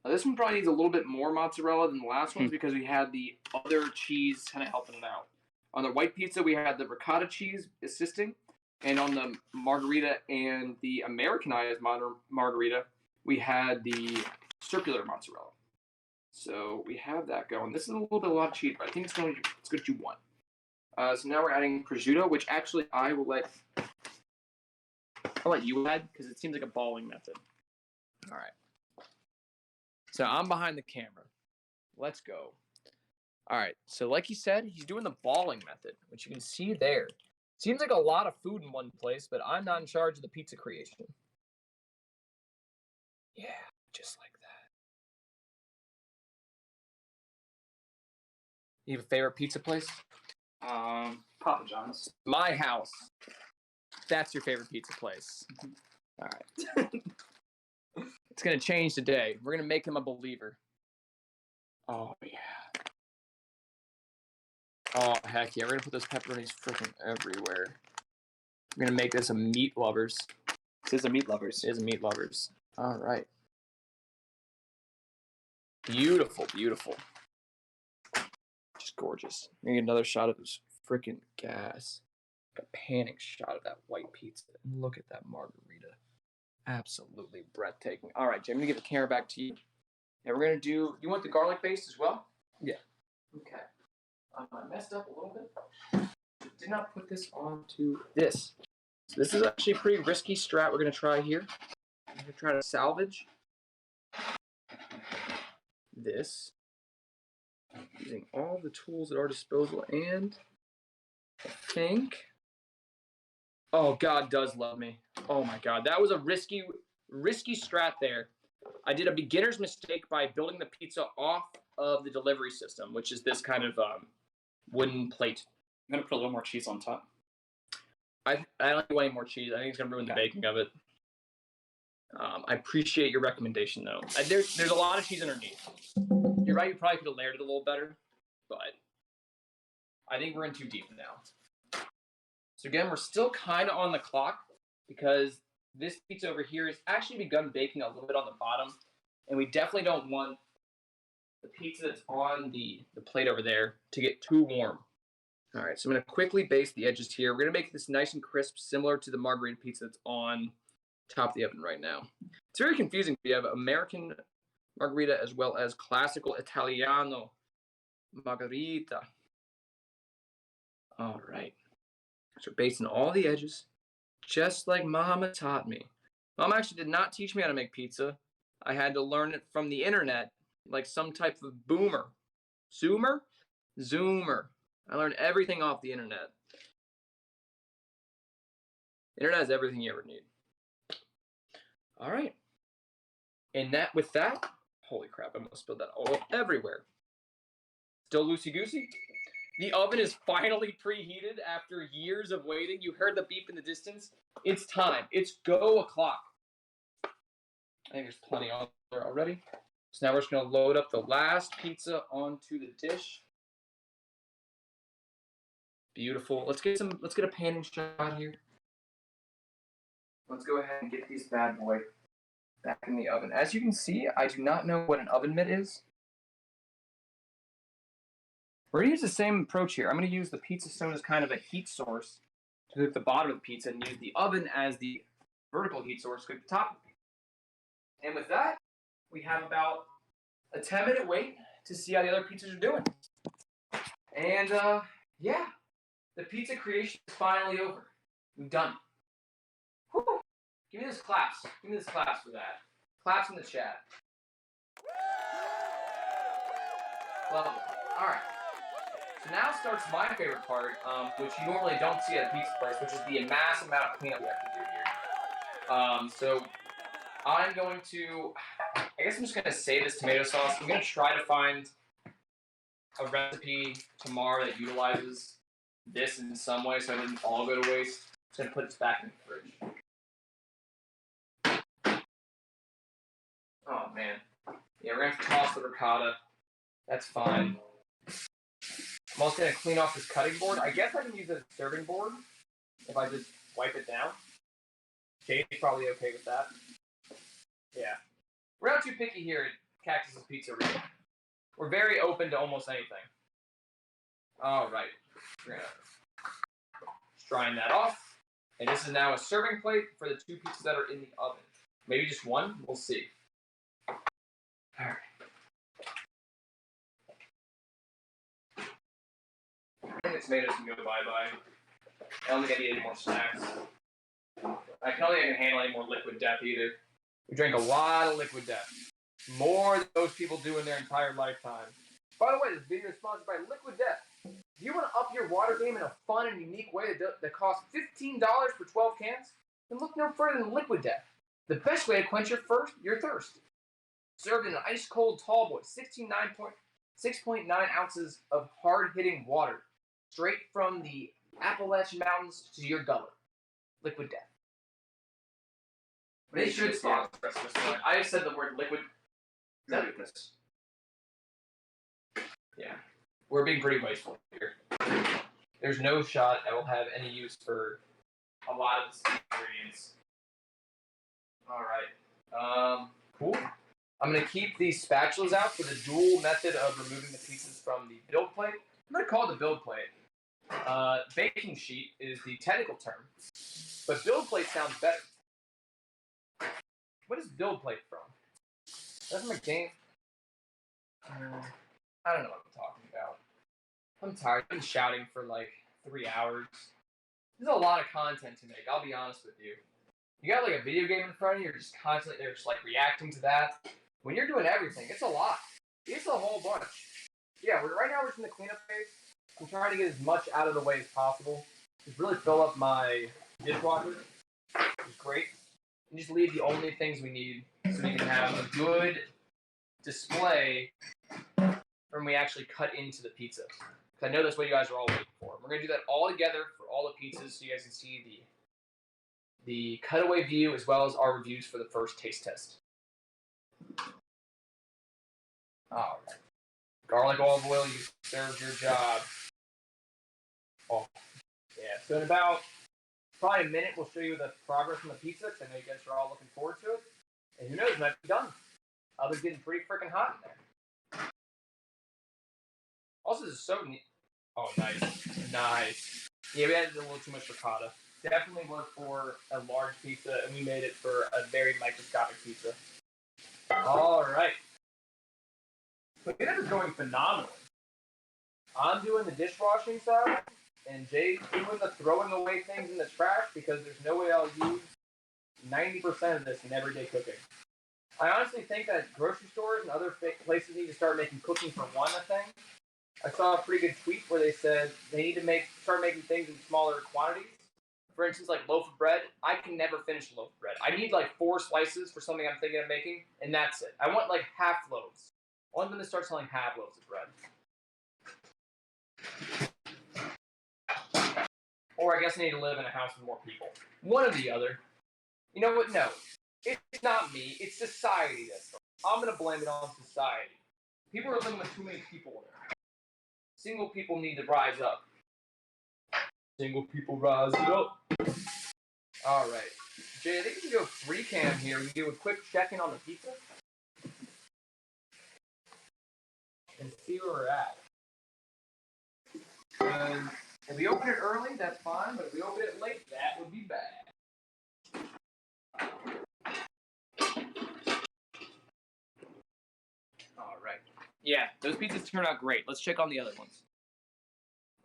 Speaker 7: This one probably needs a little bit more mozzarella than the last ones because we had the other cheese kind of helping it out. On the white pizza, we had the ricotta cheese assisting, and on the margarita and the Americanized margarita,
Speaker 1: we had the circular mozzarella. So we have that going. This is a lot of cheese, but I think it's going to do one. So now we're adding prosciutto, which actually I'll let you add because it seems like a balling method.
Speaker 7: All right. So I'm behind the camera. Let's go. All right. So like he said, he's doing the balling method, which you can see there. Seems like a lot of food in one place, but I'm not in charge of the pizza creation. Yeah, just like that. You have a favorite pizza place?
Speaker 2: Papa John's.
Speaker 7: My house. That's your favorite pizza place. All right. It's going to change today. We're going to make him a believer. Oh, yeah. Oh, heck yeah. We're going to put those pepperonis freaking everywhere. We're going to make this a meat lovers.
Speaker 2: This is a meat lovers.
Speaker 7: It is a meat lovers. All right. Beautiful, beautiful. Just gorgeous. Maybe another shot of this freaking gas. Like a panning shot of that white pizza. And look at that margarita. Absolutely breathtaking. All right, Jim, I'm going to give the camera back to you. And we're going to do, you want the garlic paste as well?
Speaker 1: Yeah.
Speaker 7: Okay. I messed up a little bit. Did not put this onto this. So this is actually a pretty risky strat we're going to try here. I'm going to try to salvage this using all the tools at our disposal, and I think, oh, God does love me. Oh my God, that was a risky strat there. I did a beginner's mistake by building the pizza off of the delivery system, which is this kind of wooden plate.
Speaker 2: I'm gonna put a little more cheese on top.
Speaker 7: I don't want any more cheese. I think it's gonna ruin the baking of it. I appreciate your recommendation, though. There's a lot of cheese underneath. You're right. You probably could have layered it a little better, but I think we're in too deep now. So again, we're still kind of on the clock because this pizza over here has actually begun baking a little bit on the bottom, and we definitely don't want the pizza that's on the plate over there to get too warm. All right, so I'm going to quickly baste the edges here. We're going to make this nice and crisp, similar to the margarita pizza that's on top of the oven right now. It's very confusing. We have American margarita as well as classical Italiano margarita. All right. So basting all the edges, just like Mama taught me. Mom actually did not teach me how to make pizza. I had to learn it from the internet, like some type of boomer. Zoomer? Zoomer. I learned everything off the internet. The internet has everything you ever need. All right. And with that, holy crap, I almost spilled that all everywhere. Still loosey-goosey? The oven is finally preheated after years of waiting. You heard the beep in the distance. It's time. It's go o'clock. I think there's plenty on there already. So now we're just going to load up the last pizza onto the dish. Beautiful. Let's get a panning shot here. Let's go ahead and get these bad boy back in the oven. As you can see, I do not know what an oven mitt is. We're going to use the same approach here. I'm going to use the pizza stone as kind of a heat source to cook the bottom of the pizza and use the oven as the vertical heat source to cook the top. And with that, we have about a 10-minute wait to see how the other pizzas are doing. And yeah, the pizza creation is finally over. We've done it. Whew. Give me this claps. Give me this claps for that. Claps in the chat. Lovely. All right. So now starts my favorite part, which you normally don't see at a pizza place, which is the massive amount of cleanup we have to do here. So I'm going to, I guess I'm just going to save this tomato sauce. I'm going to try to find a recipe tomorrow that utilizes this in some way so it doesn't all go to waste. I'm just going to put this back in the fridge. Oh, man. Yeah, we're going to have to toss the ricotta. That's fine. I'm also going to clean off this cutting board. I guess I can use it as a serving board if I just wipe it down. Jade's probably okay with that. Yeah. We're not too picky here at Cactus's Pizzeria. We're very open to almost anything. All right. We're going to strain that off. And this is now a serving plate for the two pizzas that are in the oven.
Speaker 1: Maybe just one. We'll see. All right. I think the tomatoes can go bye-bye. I don't think I need any more snacks. I don't think I can handle any more liquid death either. We drank a lot of liquid death. More than most people do in their entire lifetime. By the way, this video is sponsored by Liquid Death. If you want to up your water game in a fun and unique way that costs $15 for 12 cans, then look no further than Liquid Death. The best way to quench your thirst. Served in an ice-cold tall boy, 6.9 ounces of hard-hitting water, straight from the Appalachian Mountains to your gullet. Liquid Death. They should sponsor us this point. I just said the word liquid. Goodness. Yeah. We're being pretty wasteful here. There's no shot I will have any use for a lot of the ingredients. Alright. Cool. I'm going to keep these spatulas out for the dual method of removing the pieces from the build plate. I'm going to call it the build plate. Baking sheet is the technical term, but build plate sounds better. What is build plate from? That's my game. I don't know what I'm talking about. I'm tired. I've been shouting for like 3 hours. There's a lot of content to make, I'll be honest with you. You got like a video game in front of you, you're just constantly just like reacting to that. When you're doing everything, it's a lot. It's a whole bunch. Yeah, right now we're just in the cleanup phase. I'm trying to get as much out of the way as possible. Just really fill up my dishwasher, which is great. And just leave the only things we need so we can have a good display when we actually cut into the pizza. Because I know that's what you guys are all waiting for. We're going to do that all together for all the pizzas so you guys can see the cutaway view as well as our reviews for the first taste test. All right. Garlic olive oil, you served your job. Oh, yeah. So in about probably a minute, we'll show you the progress on the pizza because I know you guys are all looking forward to it. And who knows, it might be done. Others getting pretty freaking hot in there. Also, this is so neat. Oh, nice. Nice. Yeah, we added a little too much ricotta. Definitely worked for a large pizza, and we made it for a very microscopic pizza. All right. Cleanup is going phenomenally. I'm doing the dishwashing side, and Jay's doing the throwing away things in the trash because there's no way I'll use 90% of this in everyday cooking. I honestly think that grocery stores and other places need to start making cooking for one a thing. I saw a pretty good tweet where they said they need to start making things in smaller quantities. For instance, like loaf of bread, I can never finish a loaf of bread. I need like 4 slices for something I'm thinking of making, and that's it. I want like half loaves. I want them to start selling half loaves of bread. Or I guess I need to live in a house with more people. One or the other. You know what? No. It's not me. It's society that's wrong. I'm going to blame it on society. People are living with too many people in there. Single people need to rise up. Single people rise up. All right. Jay, I think we can go free cam here. We can do a quick check-in on the pizza. And see where we're at. If we open it early, that's fine. But if we open it late, that would be bad. All right.
Speaker 7: Yeah, those pizzas turned out great. Let's check on the other ones.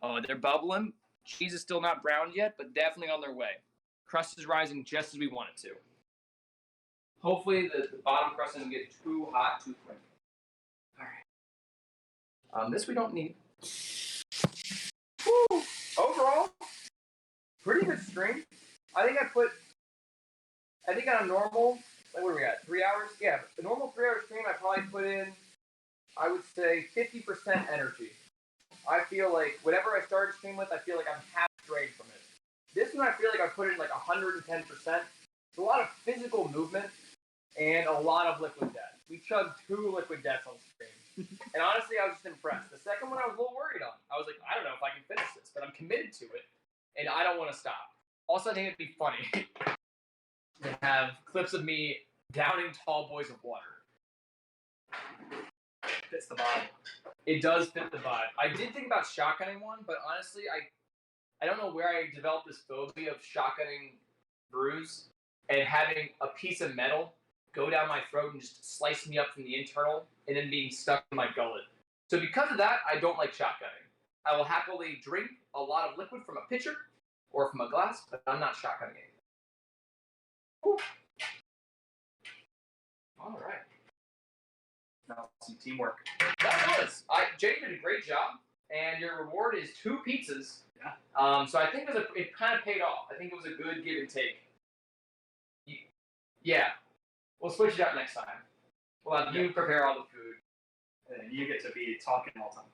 Speaker 7: Oh, they're bubbling. Cheese is still not browned yet, but definitely on their way. Crust is rising just as we want it to.
Speaker 1: Hopefully the bottom crust doesn't get too hot too quick. All right. This we don't need. Woo! Overall, pretty good stream. I think on a normal, like what are we at? 3 hours? Yeah, a normal 3-hour stream, I probably put in, I would say 50% energy. I feel like whatever I started stream with, I feel like I'm half drained from it. This one, I feel like I put in like 110%. It's a lot of physical movement and a lot of liquid death. We chugged 2 liquid deaths on stream. And honestly, I was just impressed. The second one I was a little worried on. I was like, I don't know if I can finish this, but I'm committed to it, and I don't want to stop. Also, I think it'd be funny to have clips of me downing tall boys of water. Fits the vibe. It does fit the vibe. I did think about shotgunning one, but honestly, I don't know where I developed this phobia of shotgunning brews. and having a piece of metal go down my throat and just slice me up from the internal and then being stuck in my gullet. So because of that, I don't like shotgunning. I will happily drink a lot of liquid from a pitcher or from a glass, but I'm not shotgunning anything. Whew. All right.
Speaker 2: Now some teamwork.
Speaker 1: That was. Jay did a great job, and your reward is 2 pizzas.
Speaker 2: Yeah.
Speaker 1: So I think it kind of paid off. I think it was a good give and take. Yeah. We'll switch it up next time. We'll have you prepare all the food.
Speaker 2: And you get to be talking all the time.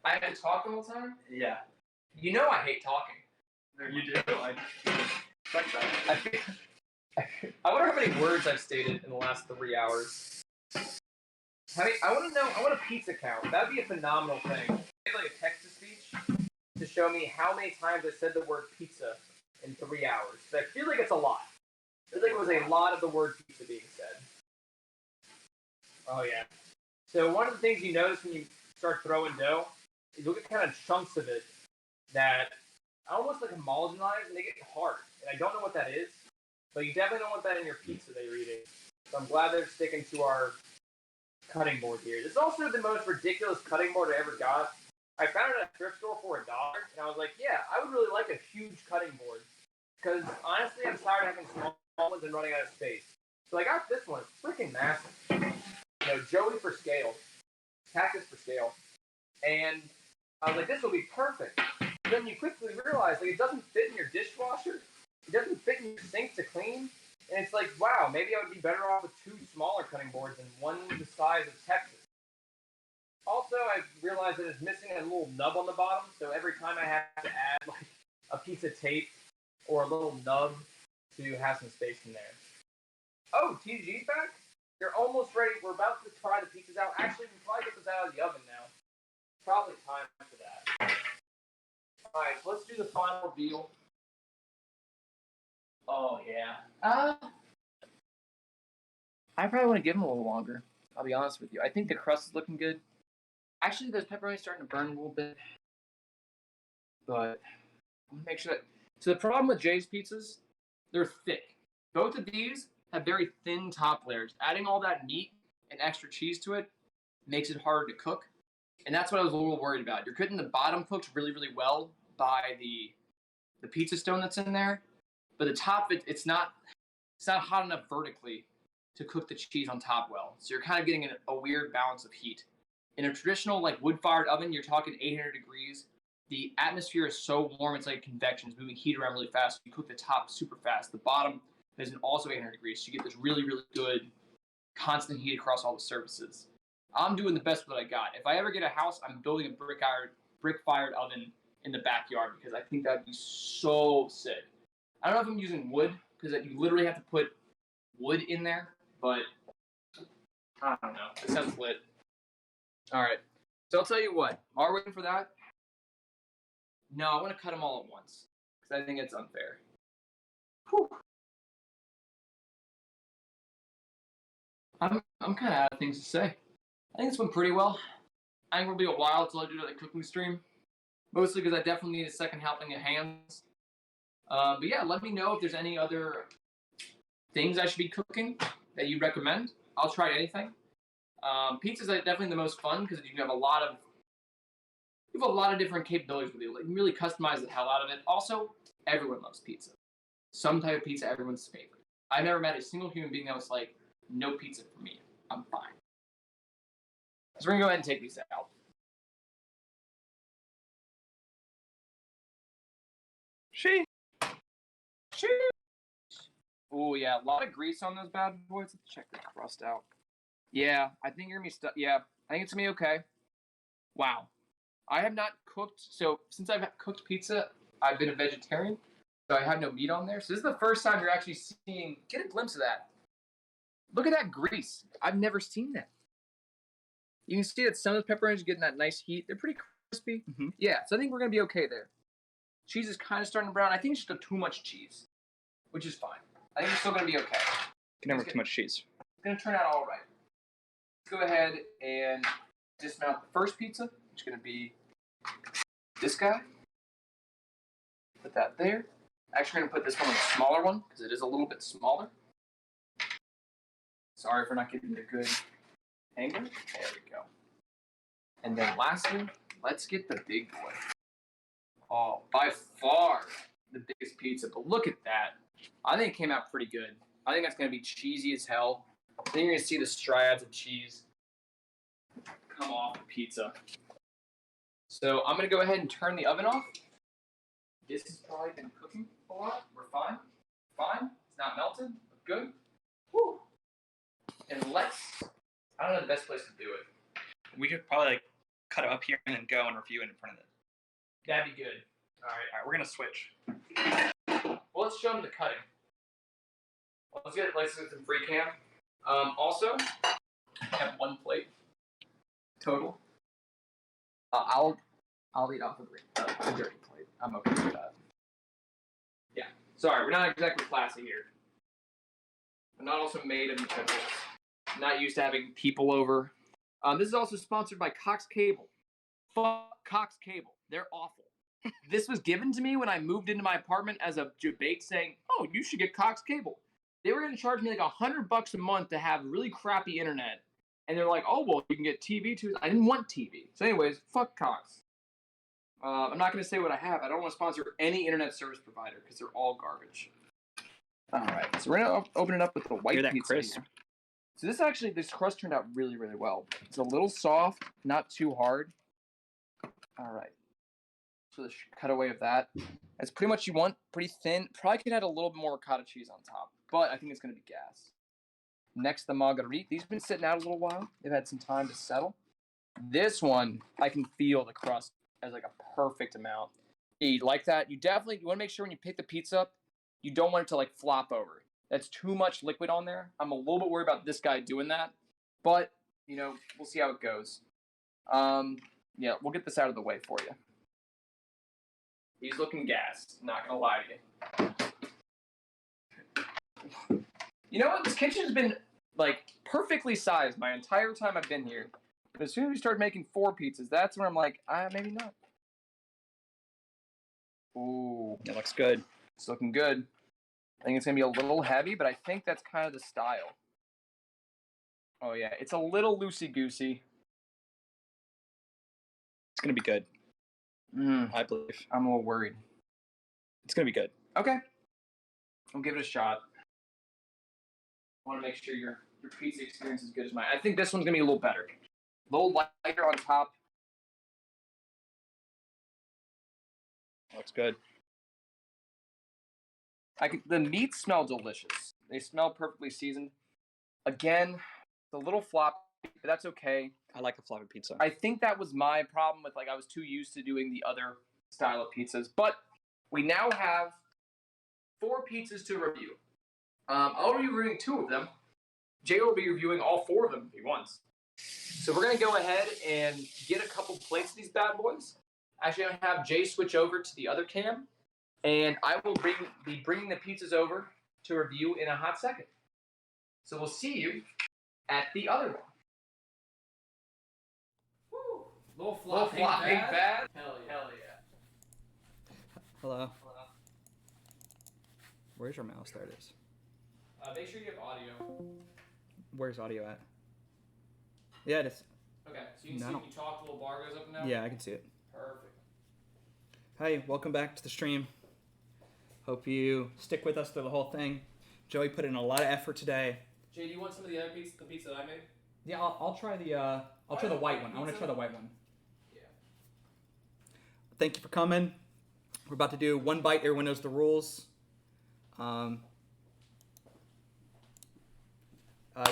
Speaker 1: I have to talk all the time?
Speaker 2: Yeah.
Speaker 1: You know I hate talking.
Speaker 2: You do. I expect that.
Speaker 1: I wonder how many words I've stated in the last 3 hours. I want to know. I want a pizza count. That'd be a phenomenal thing. Maybe like a text-to-speech to show me how many times I said the word pizza in 3 hours. I feel like it's a lot. I feel like it was a lot of the word pizza being said. Oh yeah. So one of the things you notice when you start throwing dough is you'll get kind of chunks of it that almost like homogenized and they get hard. And I don't know what that is, but you definitely don't want that in your pizza that you're eating. So I'm glad they're sticking to our cutting board here. This is also the most ridiculous cutting board I ever got. I found it at a thrift store for $1, and I was like, yeah, I would really like a huge cutting board. Because honestly, I'm tired of having small ones and running out of space. So I got this one. It's freaking massive. You know, Joey for scale. Cactus for scale. And I was like, this will be perfect. But then you quickly realize, like, it doesn't fit in your dishwasher. It doesn't fit in your sink to clean. And it's like, wow, maybe I would be better off with 2 smaller cutting boards and one the size of Texas. Also, I realized that it's missing a little nub on the bottom, so every time I have to add like a piece of tape or a little nub to have some space in there. Oh, TG's back? You're almost ready. We're about to try the pizzas out. Actually, we can probably get this out of the oven now. Probably time for that. All right, so let's do the final reveal. Oh, yeah. I probably want to give them a little longer. I'll be honest with you. I think the crust is looking good. Actually, those pepperonis starting to burn a little bit. But I'm gonna make sure that. So the problem with Jay's pizzas, they're thick. Both of these have very thin top layers. Adding all that meat and extra cheese to it makes it harder to cook. And that's what I was a little worried about. You're getting the bottom cooked really, really well by the pizza stone that's in there. But the top, it's not hot enough vertically to cook the cheese on top well. So you're kind of getting a weird balance of heat. In a traditional like wood-fired oven, you're talking 800 degrees. The atmosphere is so warm, it's like convection. It's moving heat around really fast. You cook the top super fast. The bottom is also 800 degrees. So you get this really, really good constant heat across all the surfaces. I'm doing the best with what I got. If I ever get a house, I'm building a brick-fired oven in the backyard because I think that'd be so sick. I don't know if I'm using wood because you literally have to put wood in there, but I don't know. It sounds lit. All right. So I'll tell you what. While we're waiting for that, no, I want to cut them all at once because I think it's unfair. Whew. I'm kind of out of things to say. I think this went pretty well. I think it'll be a while until I do another cooking stream. Mostly because I definitely need a second helping of hands. But yeah, let me know if there's any other things I should be cooking that you recommend. I'll try anything. Pizza's definitely the most fun because you have a lot of different capabilities with it. Like, you really customize the hell out of it. Also, everyone loves pizza. Some type of pizza, everyone's favorite. I've never met a single human being that was like, no pizza for me. I'm fine. So we're gonna go ahead and take these out. Oh yeah, a lot of grease on those bad boys. Let's check the crust out. Yeah, I think you're gonna be stuck. Yeah, I think it's gonna be okay. Wow, I have not cooked. So since I've cooked pizza, I've been a vegetarian, so I have no meat on there. So this is the first time you're actually seeing. Get a glimpse of that. Look at that grease. I've never seen that. You can see that some of the pepperonis are getting that nice heat. They're pretty crispy. Mm-hmm. Yeah, so I think we're gonna be okay there. Cheese is kind of starting to brown. I think it's just too much cheese, which is fine. I think it's still gonna be okay.
Speaker 2: Can never have too much cheese.
Speaker 1: It's gonna turn out all right. Let's go ahead and dismount the first pizza, which is gonna be this guy. Put that there. Actually, gonna put this one on the smaller one because it is a little bit smaller.
Speaker 7: Sorry for not getting a good angle. There we go. And then lastly, let's get the big boy. Oh, by far the biggest pizza, but look at that. I think it came out pretty good. I think that's going to be cheesy as hell. I think you're going to see the striads of cheese come off the pizza. So I'm going to go ahead and turn the oven off. This has probably been cooking a lot. We're fine. Fine. It's not melted. Good. Woo. And I don't know the best place to do it.
Speaker 2: We could probably like cut it up here and then go and review it in front of it.
Speaker 7: That'd be good. All right.
Speaker 2: All right, we're gonna switch.
Speaker 7: Well, let's show them the cutting. Let's get some free cam. Also, I have one plate total. I'll eat off the dirty plate. I'm okay with that. Yeah. Sorry, we're not exactly classy here. I'm not also made of utensils. I'm not used to having people over. This is also sponsored by Cox Cable. Fuck Cox Cable. They're awful. This was given to me when I moved into my apartment as a debate saying, oh, you should get Cox Cable. They were going to charge me like $100 a month to have really crappy internet. And they're like, oh, well, you can get TV too. I didn't want TV. So anyways, fuck Cox. I'm not going to say what I have. I don't want to sponsor any internet service provider because they're all garbage. All right. So we're going to open it up with the white pizza
Speaker 2: crisp.
Speaker 7: here. So this crust turned out really, really well. It's a little soft, not too hard. All right. So the cutaway of that. That's pretty much you want. Pretty thin. Probably could add a little bit more ricotta cheese on top, but I think it's going to be gas. Next, the marguerite. These have been sitting out a little while. They've had some time to settle. This one, I can feel the crust as like a perfect amount. You like that? You want to make sure when you pick the pizza up, you don't want it to like flop over. That's too much liquid on there. I'm a little bit worried about this guy doing that, but we'll see how it goes. Yeah, we'll get this out of the way for you. He's looking gassed, not gonna lie to you. You know what? This kitchen's been like perfectly sized my entire time I've been here. But as soon as we start making 4 pizzas, that's when I'm like, maybe not. Ooh,
Speaker 2: It looks good.
Speaker 7: it's looking good. I think it's gonna be a little heavy, but I think that's kind of the style. Oh yeah, it's a little loosey-goosey.
Speaker 2: It's gonna be good. I believe.
Speaker 7: I'm a little worried.
Speaker 2: It's gonna be good.
Speaker 7: Okay. I'll give it a shot. I want to make sure your pizza experience is as good as mine. I think this one's going to be a little better. A little lighter on top.
Speaker 2: Looks good.
Speaker 7: The meats smell delicious. They smell perfectly seasoned. Again, it's a little floppy, but that's okay.
Speaker 2: I like a floppy pizza.
Speaker 7: I think that was my problem with I was too used to doing the other style of pizzas. But we now have 4 pizzas to review. I'll be reviewing 2 of them. Jay will be reviewing all 4 of them if he wants. So we're going to go ahead and get a couple plates of these bad boys. Actually, I'm going to have Jay switch over to the other cam. And I will be bringing the pizzas over to review in a hot second. So we'll see you at the other one. Woo! Little flopping bad. Hell yeah.
Speaker 3: Hello. Where's your mouse? There it is.
Speaker 7: Make sure you have audio.
Speaker 3: Where's audio at? Yeah, it is.
Speaker 7: Okay, so you can see if you talk, the little bar goes up and down?
Speaker 3: Yeah, I can see it.
Speaker 7: Perfect.
Speaker 3: Hey, welcome back to the stream. Hope you stick with us through the whole thing. Joey put in a lot of effort today.
Speaker 7: Jay, do you want some of the other pizza that I made?
Speaker 3: Yeah, I'll try the try the white one. I want to try the white one.
Speaker 7: Yeah.
Speaker 3: Thank you for coming. We're about to do one bite. Everyone knows the rules.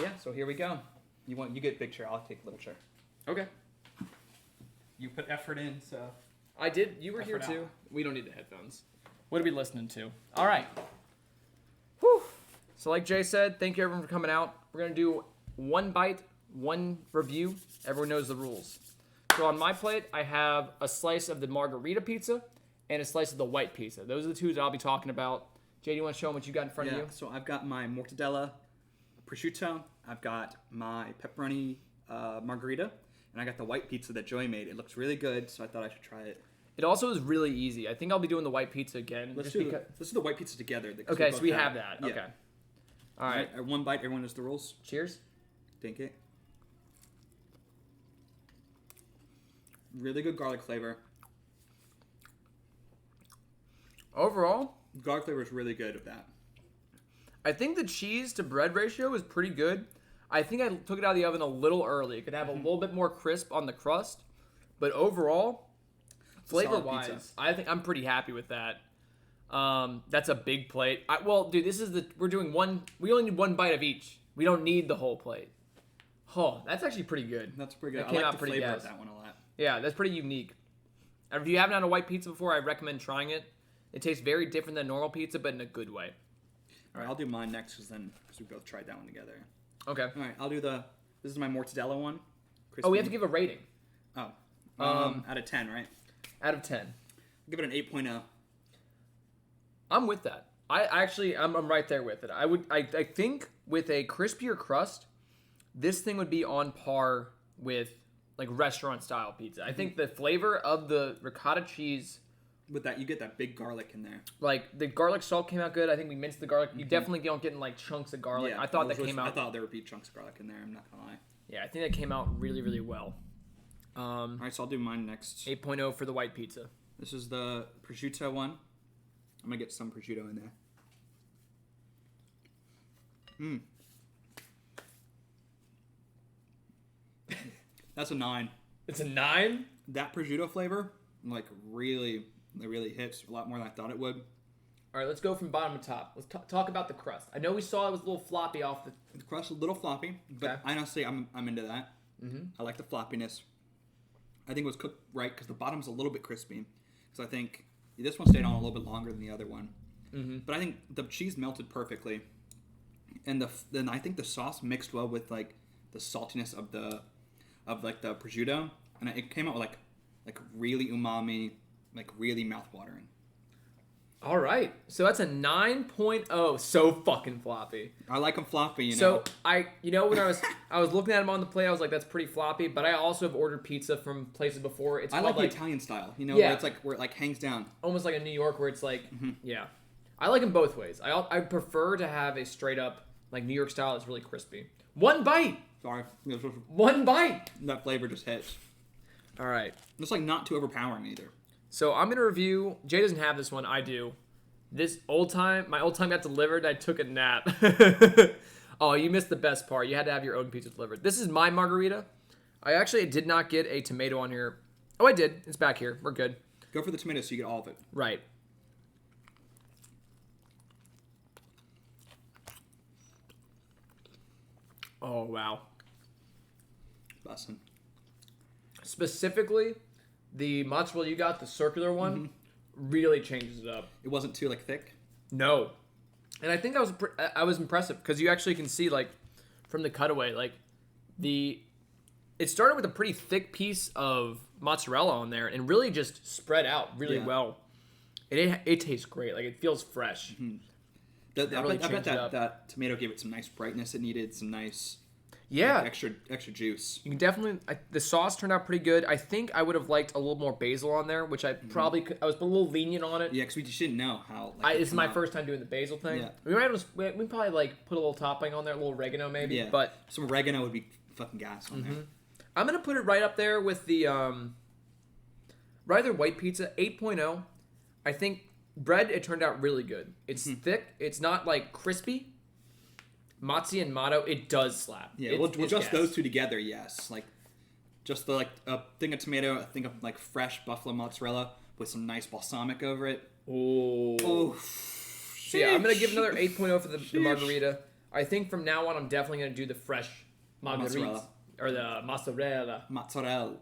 Speaker 3: Yeah, so here we go. You get big chair. I'll take a little chair.
Speaker 7: Okay.
Speaker 3: You put effort in, so.
Speaker 7: I did. You were here
Speaker 3: Effort
Speaker 7: too.
Speaker 3: out.
Speaker 7: We don't need the headphones. What are we listening to? All right. Whew. So like Jay said, thank you everyone for coming out. We're going to do 1 bite, 1 review. Everyone knows the rules. So on my plate, I have a slice of the margarita pizza and a slice of the white pizza. Those are the 2 that I'll be talking about. Jay, do you want to show them what you got in front of you?
Speaker 3: So I've got my mortadella prosciutto. I've got my pepperoni margarita. And I got the white pizza that Joey made. It looks really good, so I thought I should try it.
Speaker 7: It also is really easy. I think I'll be doing the white pizza again.
Speaker 3: Let's do the white pizza together.
Speaker 7: Okay, so we have that.
Speaker 3: Yeah.
Speaker 7: Okay. All right.
Speaker 3: One bite. Everyone knows the rules.
Speaker 7: Cheers.
Speaker 3: Think it. Really good garlic flavor.
Speaker 7: Overall,
Speaker 3: Garlic flavor is really good of that.
Speaker 7: I think the cheese to bread ratio is pretty good. I think I took it out of the oven a little early. It could have a little bit more crisp on the crust, but overall, flavor-wise,
Speaker 3: pizza.
Speaker 7: I think I'm pretty happy with that. That's a big plate. Well, dude, we're doing one. We only need one bite of each. We don't need the whole plate. Oh, that's actually pretty good.
Speaker 3: That's pretty good.
Speaker 7: That
Speaker 3: I
Speaker 7: came
Speaker 3: like
Speaker 7: out
Speaker 3: the
Speaker 7: pretty
Speaker 3: flavor
Speaker 7: gas.
Speaker 3: of that one a lot.
Speaker 7: Yeah, that's pretty unique. And if you haven't had a white pizza before, I recommend trying it. It tastes very different than normal pizza, but in a good way.
Speaker 3: All right, I'll do mine next because we both tried that one together.
Speaker 7: Okay.
Speaker 3: All right, I'll do this is my mortadella one.
Speaker 7: Oh, we have to give a rating.
Speaker 3: Oh. Out of 10, right?
Speaker 7: Out of 10.
Speaker 3: I'll give it an 8.0.
Speaker 7: I'm with that. I'm right there with it. I think with a crispier crust, this thing would be on par with like restaurant style pizza. I think the flavor of the ricotta cheese,
Speaker 3: With that, you get that big garlic in there.
Speaker 7: like the garlic salt came out good. I think we minced the garlic. You definitely don't get in like chunks of garlic. I thought that came out.
Speaker 3: I thought there would be chunks of garlic in there. I'm not gonna lie.
Speaker 7: Yeah, I think that came out really, really well.
Speaker 3: All right, so I'll do mine next.
Speaker 7: 8.0 for the white pizza.
Speaker 3: This is the prosciutto one. I'm gonna get some prosciutto in there. That's a 9.
Speaker 7: It's a 9.
Speaker 3: That prosciutto flavor, like really hits a lot more than I thought it would.
Speaker 7: All right, let's go from bottom to top. Let's talk about the crust. I know we saw it was a little floppy off the.
Speaker 3: The crust is a little floppy, but
Speaker 7: Okay.
Speaker 3: honestly, I'm into that. I like the floppiness. I think it was cooked right because the bottom's a little bit crispy. Because I think this one stayed on a little bit longer than the other one. But I think the cheese melted perfectly, and then I think the sauce mixed well with like the saltiness of the prosciutto, and it came out with like really umami, like really mouth-watering.
Speaker 7: All right, so that's a 9.0. So fucking floppy.
Speaker 3: I like them floppy, you know.
Speaker 7: So when I was looking at them on the plate, I was like, that's pretty floppy. But I also have ordered pizza from places before. It's
Speaker 3: I
Speaker 7: called,
Speaker 3: like the Italian style, you know,
Speaker 7: Yeah.
Speaker 3: where it like hangs down.
Speaker 7: almost like a New York where it's like, yeah. I like them both ways. I prefer to have a straight up like New York style that's really crispy. One bite.
Speaker 3: Sorry,
Speaker 7: One bite.
Speaker 3: that flavor just hits.
Speaker 7: All right.
Speaker 3: It's like not too overpowering either.
Speaker 7: So I'm gonna review. Jay doesn't have this one. I do. My old time got delivered. I took a nap. Oh, you missed the best part. You had to have your own pizza delivered. This is my margarita. I actually did not get a tomato on here. Oh, I did. It's back here. We're good.
Speaker 3: Go for the tomato so you get all of it.
Speaker 7: Right. Oh wow.
Speaker 3: Bussin'.
Speaker 7: Specifically, the mozzarella you got, the circular one, really changes it up.
Speaker 3: It wasn't too like thick.
Speaker 7: No, and I think I was impressive because you actually can see like from the cutaway like it started with a pretty thick piece of mozzarella on there and really just spread out really
Speaker 3: Yeah.
Speaker 7: well. And it tastes great. Like it feels fresh.
Speaker 3: I
Speaker 7: really
Speaker 3: bet
Speaker 7: changed it up.
Speaker 3: that tomato gave it some nice brightness it needed, some nice
Speaker 7: Yeah.
Speaker 3: extra juice.
Speaker 7: You can definitely. The sauce turned out pretty good. I think I would have liked a little more basil on there, which I probably could. I was a little lenient on it.
Speaker 3: Yeah, because we just didn't know how. Like,
Speaker 7: This is my first time doing the basil thing.
Speaker 3: Yeah.
Speaker 7: We probably like put a little topping on there, a little oregano maybe.
Speaker 3: Yeah,
Speaker 7: But
Speaker 3: some oregano would be fucking gas on there.
Speaker 7: I'm gonna put it right up there with the rather white pizza 8.0. I think bread it turned out really good. It's thick. It's not like crispy. Mozzie and Motto, it does slap.
Speaker 3: Yeah,
Speaker 7: It's
Speaker 3: well, just
Speaker 7: gas.
Speaker 3: those two together, yes. Like, just a thing of tomato, a thing of like fresh buffalo mozzarella with some nice balsamic over it.
Speaker 7: Ooh.
Speaker 3: Oh,
Speaker 7: So yeah, I'm gonna give another 8.0 for the margarita. I think from now on, I'm definitely gonna do the fresh margarita
Speaker 3: Mozzarella.
Speaker 7: or the mozzarella.
Speaker 3: mozzarella.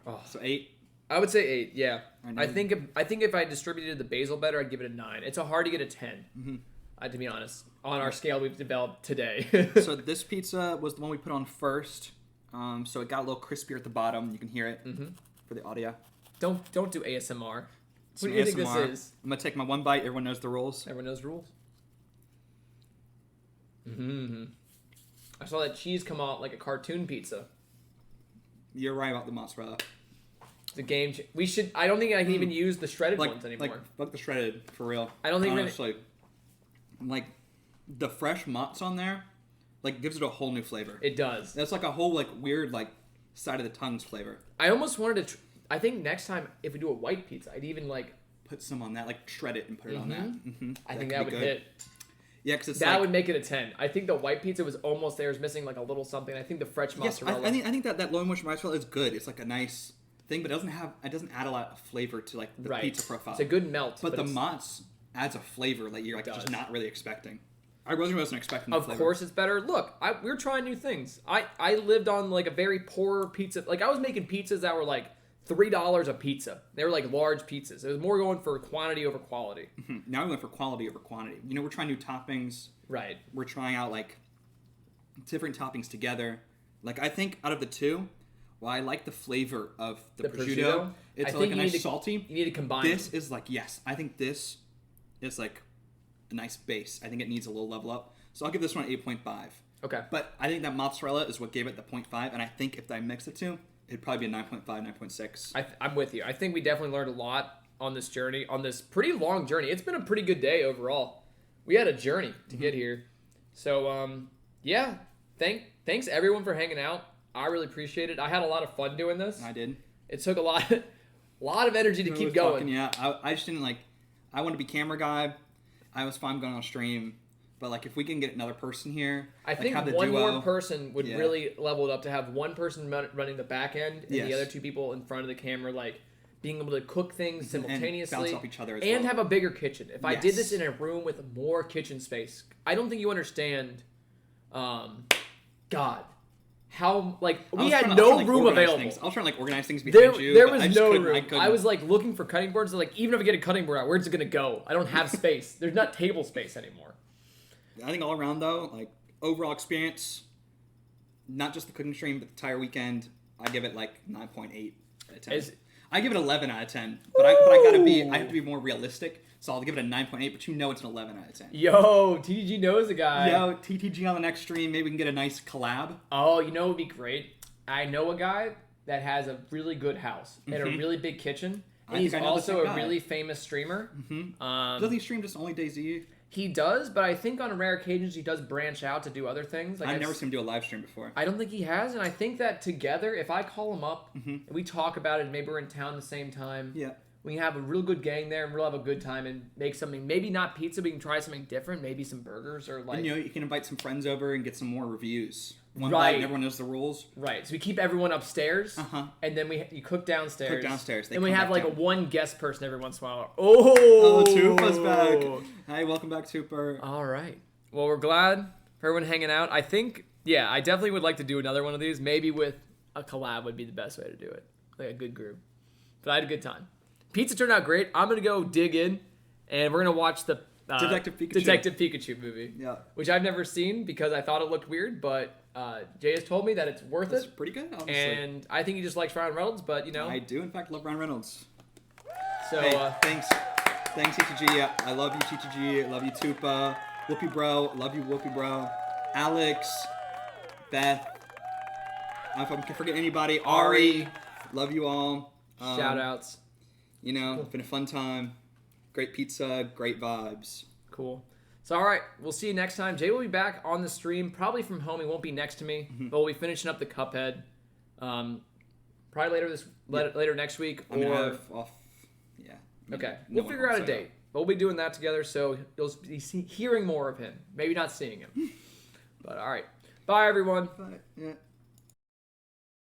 Speaker 7: Oh.
Speaker 3: So 8.
Speaker 7: I would say 8. Yeah,
Speaker 3: I know.
Speaker 7: I think if I distributed the basil better, I'd give it a 9. It's hard to get a 10. To be honest, on our scale we've developed today.
Speaker 3: So this pizza was the one we put on first. So it got a little crispier at the bottom. You can hear it for the audio.
Speaker 7: Don't do ASMR.
Speaker 3: Some
Speaker 7: What do you think
Speaker 3: ASMR.
Speaker 7: this is?
Speaker 3: I'm gonna take my one bite. Everyone knows the rules.
Speaker 7: Everyone knows the rules. I saw that cheese come out like a cartoon pizza.
Speaker 3: You're right about the mozzarella.
Speaker 7: It's a game. We should. I don't think I can even use the shredded
Speaker 3: Like
Speaker 7: ones anymore.
Speaker 3: like the shredded for real.
Speaker 7: I don't think we're gonna-
Speaker 3: honestly. Like the fresh mozz on there, like, gives it a whole new flavor.
Speaker 7: It does.
Speaker 3: That's like a whole, like, weird, like, side of the tongue's flavor.
Speaker 7: I almost wanted to. I think next time if we do a white pizza, I'd even like
Speaker 3: put some on that, like shred it and put it on that. Mm-hmm.
Speaker 7: I think that would hit.
Speaker 3: Yeah, because it's
Speaker 7: that would make it a 10. I think the white pizza was almost there. It was missing like a little something. I think the fresh mozzarella.
Speaker 3: I think that low moisture mozzarella is good. It's like a nice thing, but it doesn't add a lot of flavor to like the pizza profile.
Speaker 7: It's a good melt.
Speaker 3: But the mozz adds a flavor that you're like just not really expecting. I wasn't expecting.
Speaker 7: Of course, it's better. Look, we're trying new things. I lived on like a very poor pizza. Like I was making pizzas that were like $3 a pizza. They were like large pizzas. It was more going for quantity over quality.
Speaker 3: Mm-hmm. Now we went for quality over quantity. You know, we're trying new toppings.
Speaker 7: Right.
Speaker 3: We're trying out like different toppings together. Like I think out of the two, well, I like the flavor of the prosciutto. It's like a nice salty.
Speaker 7: You need to combine.
Speaker 3: This is like I think this is like a nice base. I think it needs a little level up. So I'll give this one an 8.5.
Speaker 7: Okay.
Speaker 3: But I think that mozzarella is what gave it the 0.5, and I think if I mix the two, it'd probably be a 9.5, 9.6.
Speaker 7: I'm with you. I think we definitely learned a lot on this journey, on this pretty long journey. It's been a pretty good day overall. We had a journey to get here. So, yeah, thanks everyone for hanging out. I really appreciate it. I had a lot of fun doing this.
Speaker 3: I did.
Speaker 7: It took a lot of energy to keep going.
Speaker 3: I just didn't like, I want to be camera guy. I was fine going on stream. But like, if we can get another person here,
Speaker 7: I think
Speaker 3: have the
Speaker 7: one
Speaker 3: duo,
Speaker 7: more person would really level it up to have one person running the back end and the other two people in front of the camera, like being able to cook things simultaneously
Speaker 3: and bounce off each other as
Speaker 7: and
Speaker 3: well.
Speaker 7: have a bigger kitchen. If I did this in a room with more kitchen space, I don't think you understand. God, how like we had no room available.
Speaker 3: I was trying to like organize things behind you.
Speaker 7: There was no room. I was like looking for cutting boards. Like even if I get a cutting board out, where's it gonna go? I don't have space. There's not table space anymore.
Speaker 3: I think all around though, like overall experience, not just the cooking stream, but the entire weekend, I give it like 9.8 out of 10. I give it 11 out of 10, but I have to be more realistic, so I'll give it a 9.8. But you know it's an 11 out of 10.
Speaker 7: Yo, TTG knows a guy.
Speaker 3: Yo, TTG on the next stream, maybe we can get a nice collab.
Speaker 7: Oh, you know what would be great? I know a guy that has a really good house and a really big kitchen, and he's also a really famous streamer.
Speaker 3: Doesn't he stream just only DayZ?
Speaker 7: He does, but I think on rare occasions he does branch out to do other things. Like
Speaker 3: I've never seen him do a live stream before.
Speaker 7: I don't think he has, and I think that together, if I call him up and we talk about it, maybe we're in town at the same time.
Speaker 3: Yeah.
Speaker 7: We can have a real good gang there, and we'll have a good time and make something. Maybe not pizza, we can try something different. Maybe some burgers or like.
Speaker 3: And you can invite some friends over and get some more reviews. One
Speaker 7: right.
Speaker 3: bite and everyone knows the rules.
Speaker 7: Right. So we keep everyone upstairs, and then you cook downstairs. And we have like a one guest person every once in a while. Oh,
Speaker 3: Tupa's back. Hi, welcome back, Tupa.
Speaker 7: All right. Well, we're glad for everyone hanging out. I think, I definitely would like to do another one of these. Maybe with a collab would be the best way to do it. Like a good group. But I had a good time. Pizza turned out great. I'm going to go dig in, and we're going to watch the Detective Pikachu movie.
Speaker 3: Yeah.
Speaker 7: Which I've never seen because I thought it looked weird, but Jay has told me that it's worth it.
Speaker 3: It's pretty good, honestly.
Speaker 7: And I think he just likes Ryan Reynolds, but
Speaker 3: I do, in fact, love Ryan Reynolds.
Speaker 7: So,
Speaker 3: hey, thanks. Thanks, TTG. I love you, TTG. I love you, Tupa. Whoopi Bro. Love you, Whoopi Bro. Alex. Beth. If I can forget anybody. Ari. Love you all.
Speaker 7: Shout outs.
Speaker 3: It's been a fun time. Great pizza, great vibes.
Speaker 7: Cool. So, all right, we'll see you next time. Jay will be back on the stream, probably from home. He won't be next to me, but we'll be finishing up the Cuphead. Probably later next week.
Speaker 3: I'm going to have off. Yeah.
Speaker 7: Okay. We'll figure out a date. But we'll be doing that together, so you'll be hearing more of him. Maybe not seeing him. But, all right. Bye, everyone.
Speaker 3: Bye. Yeah.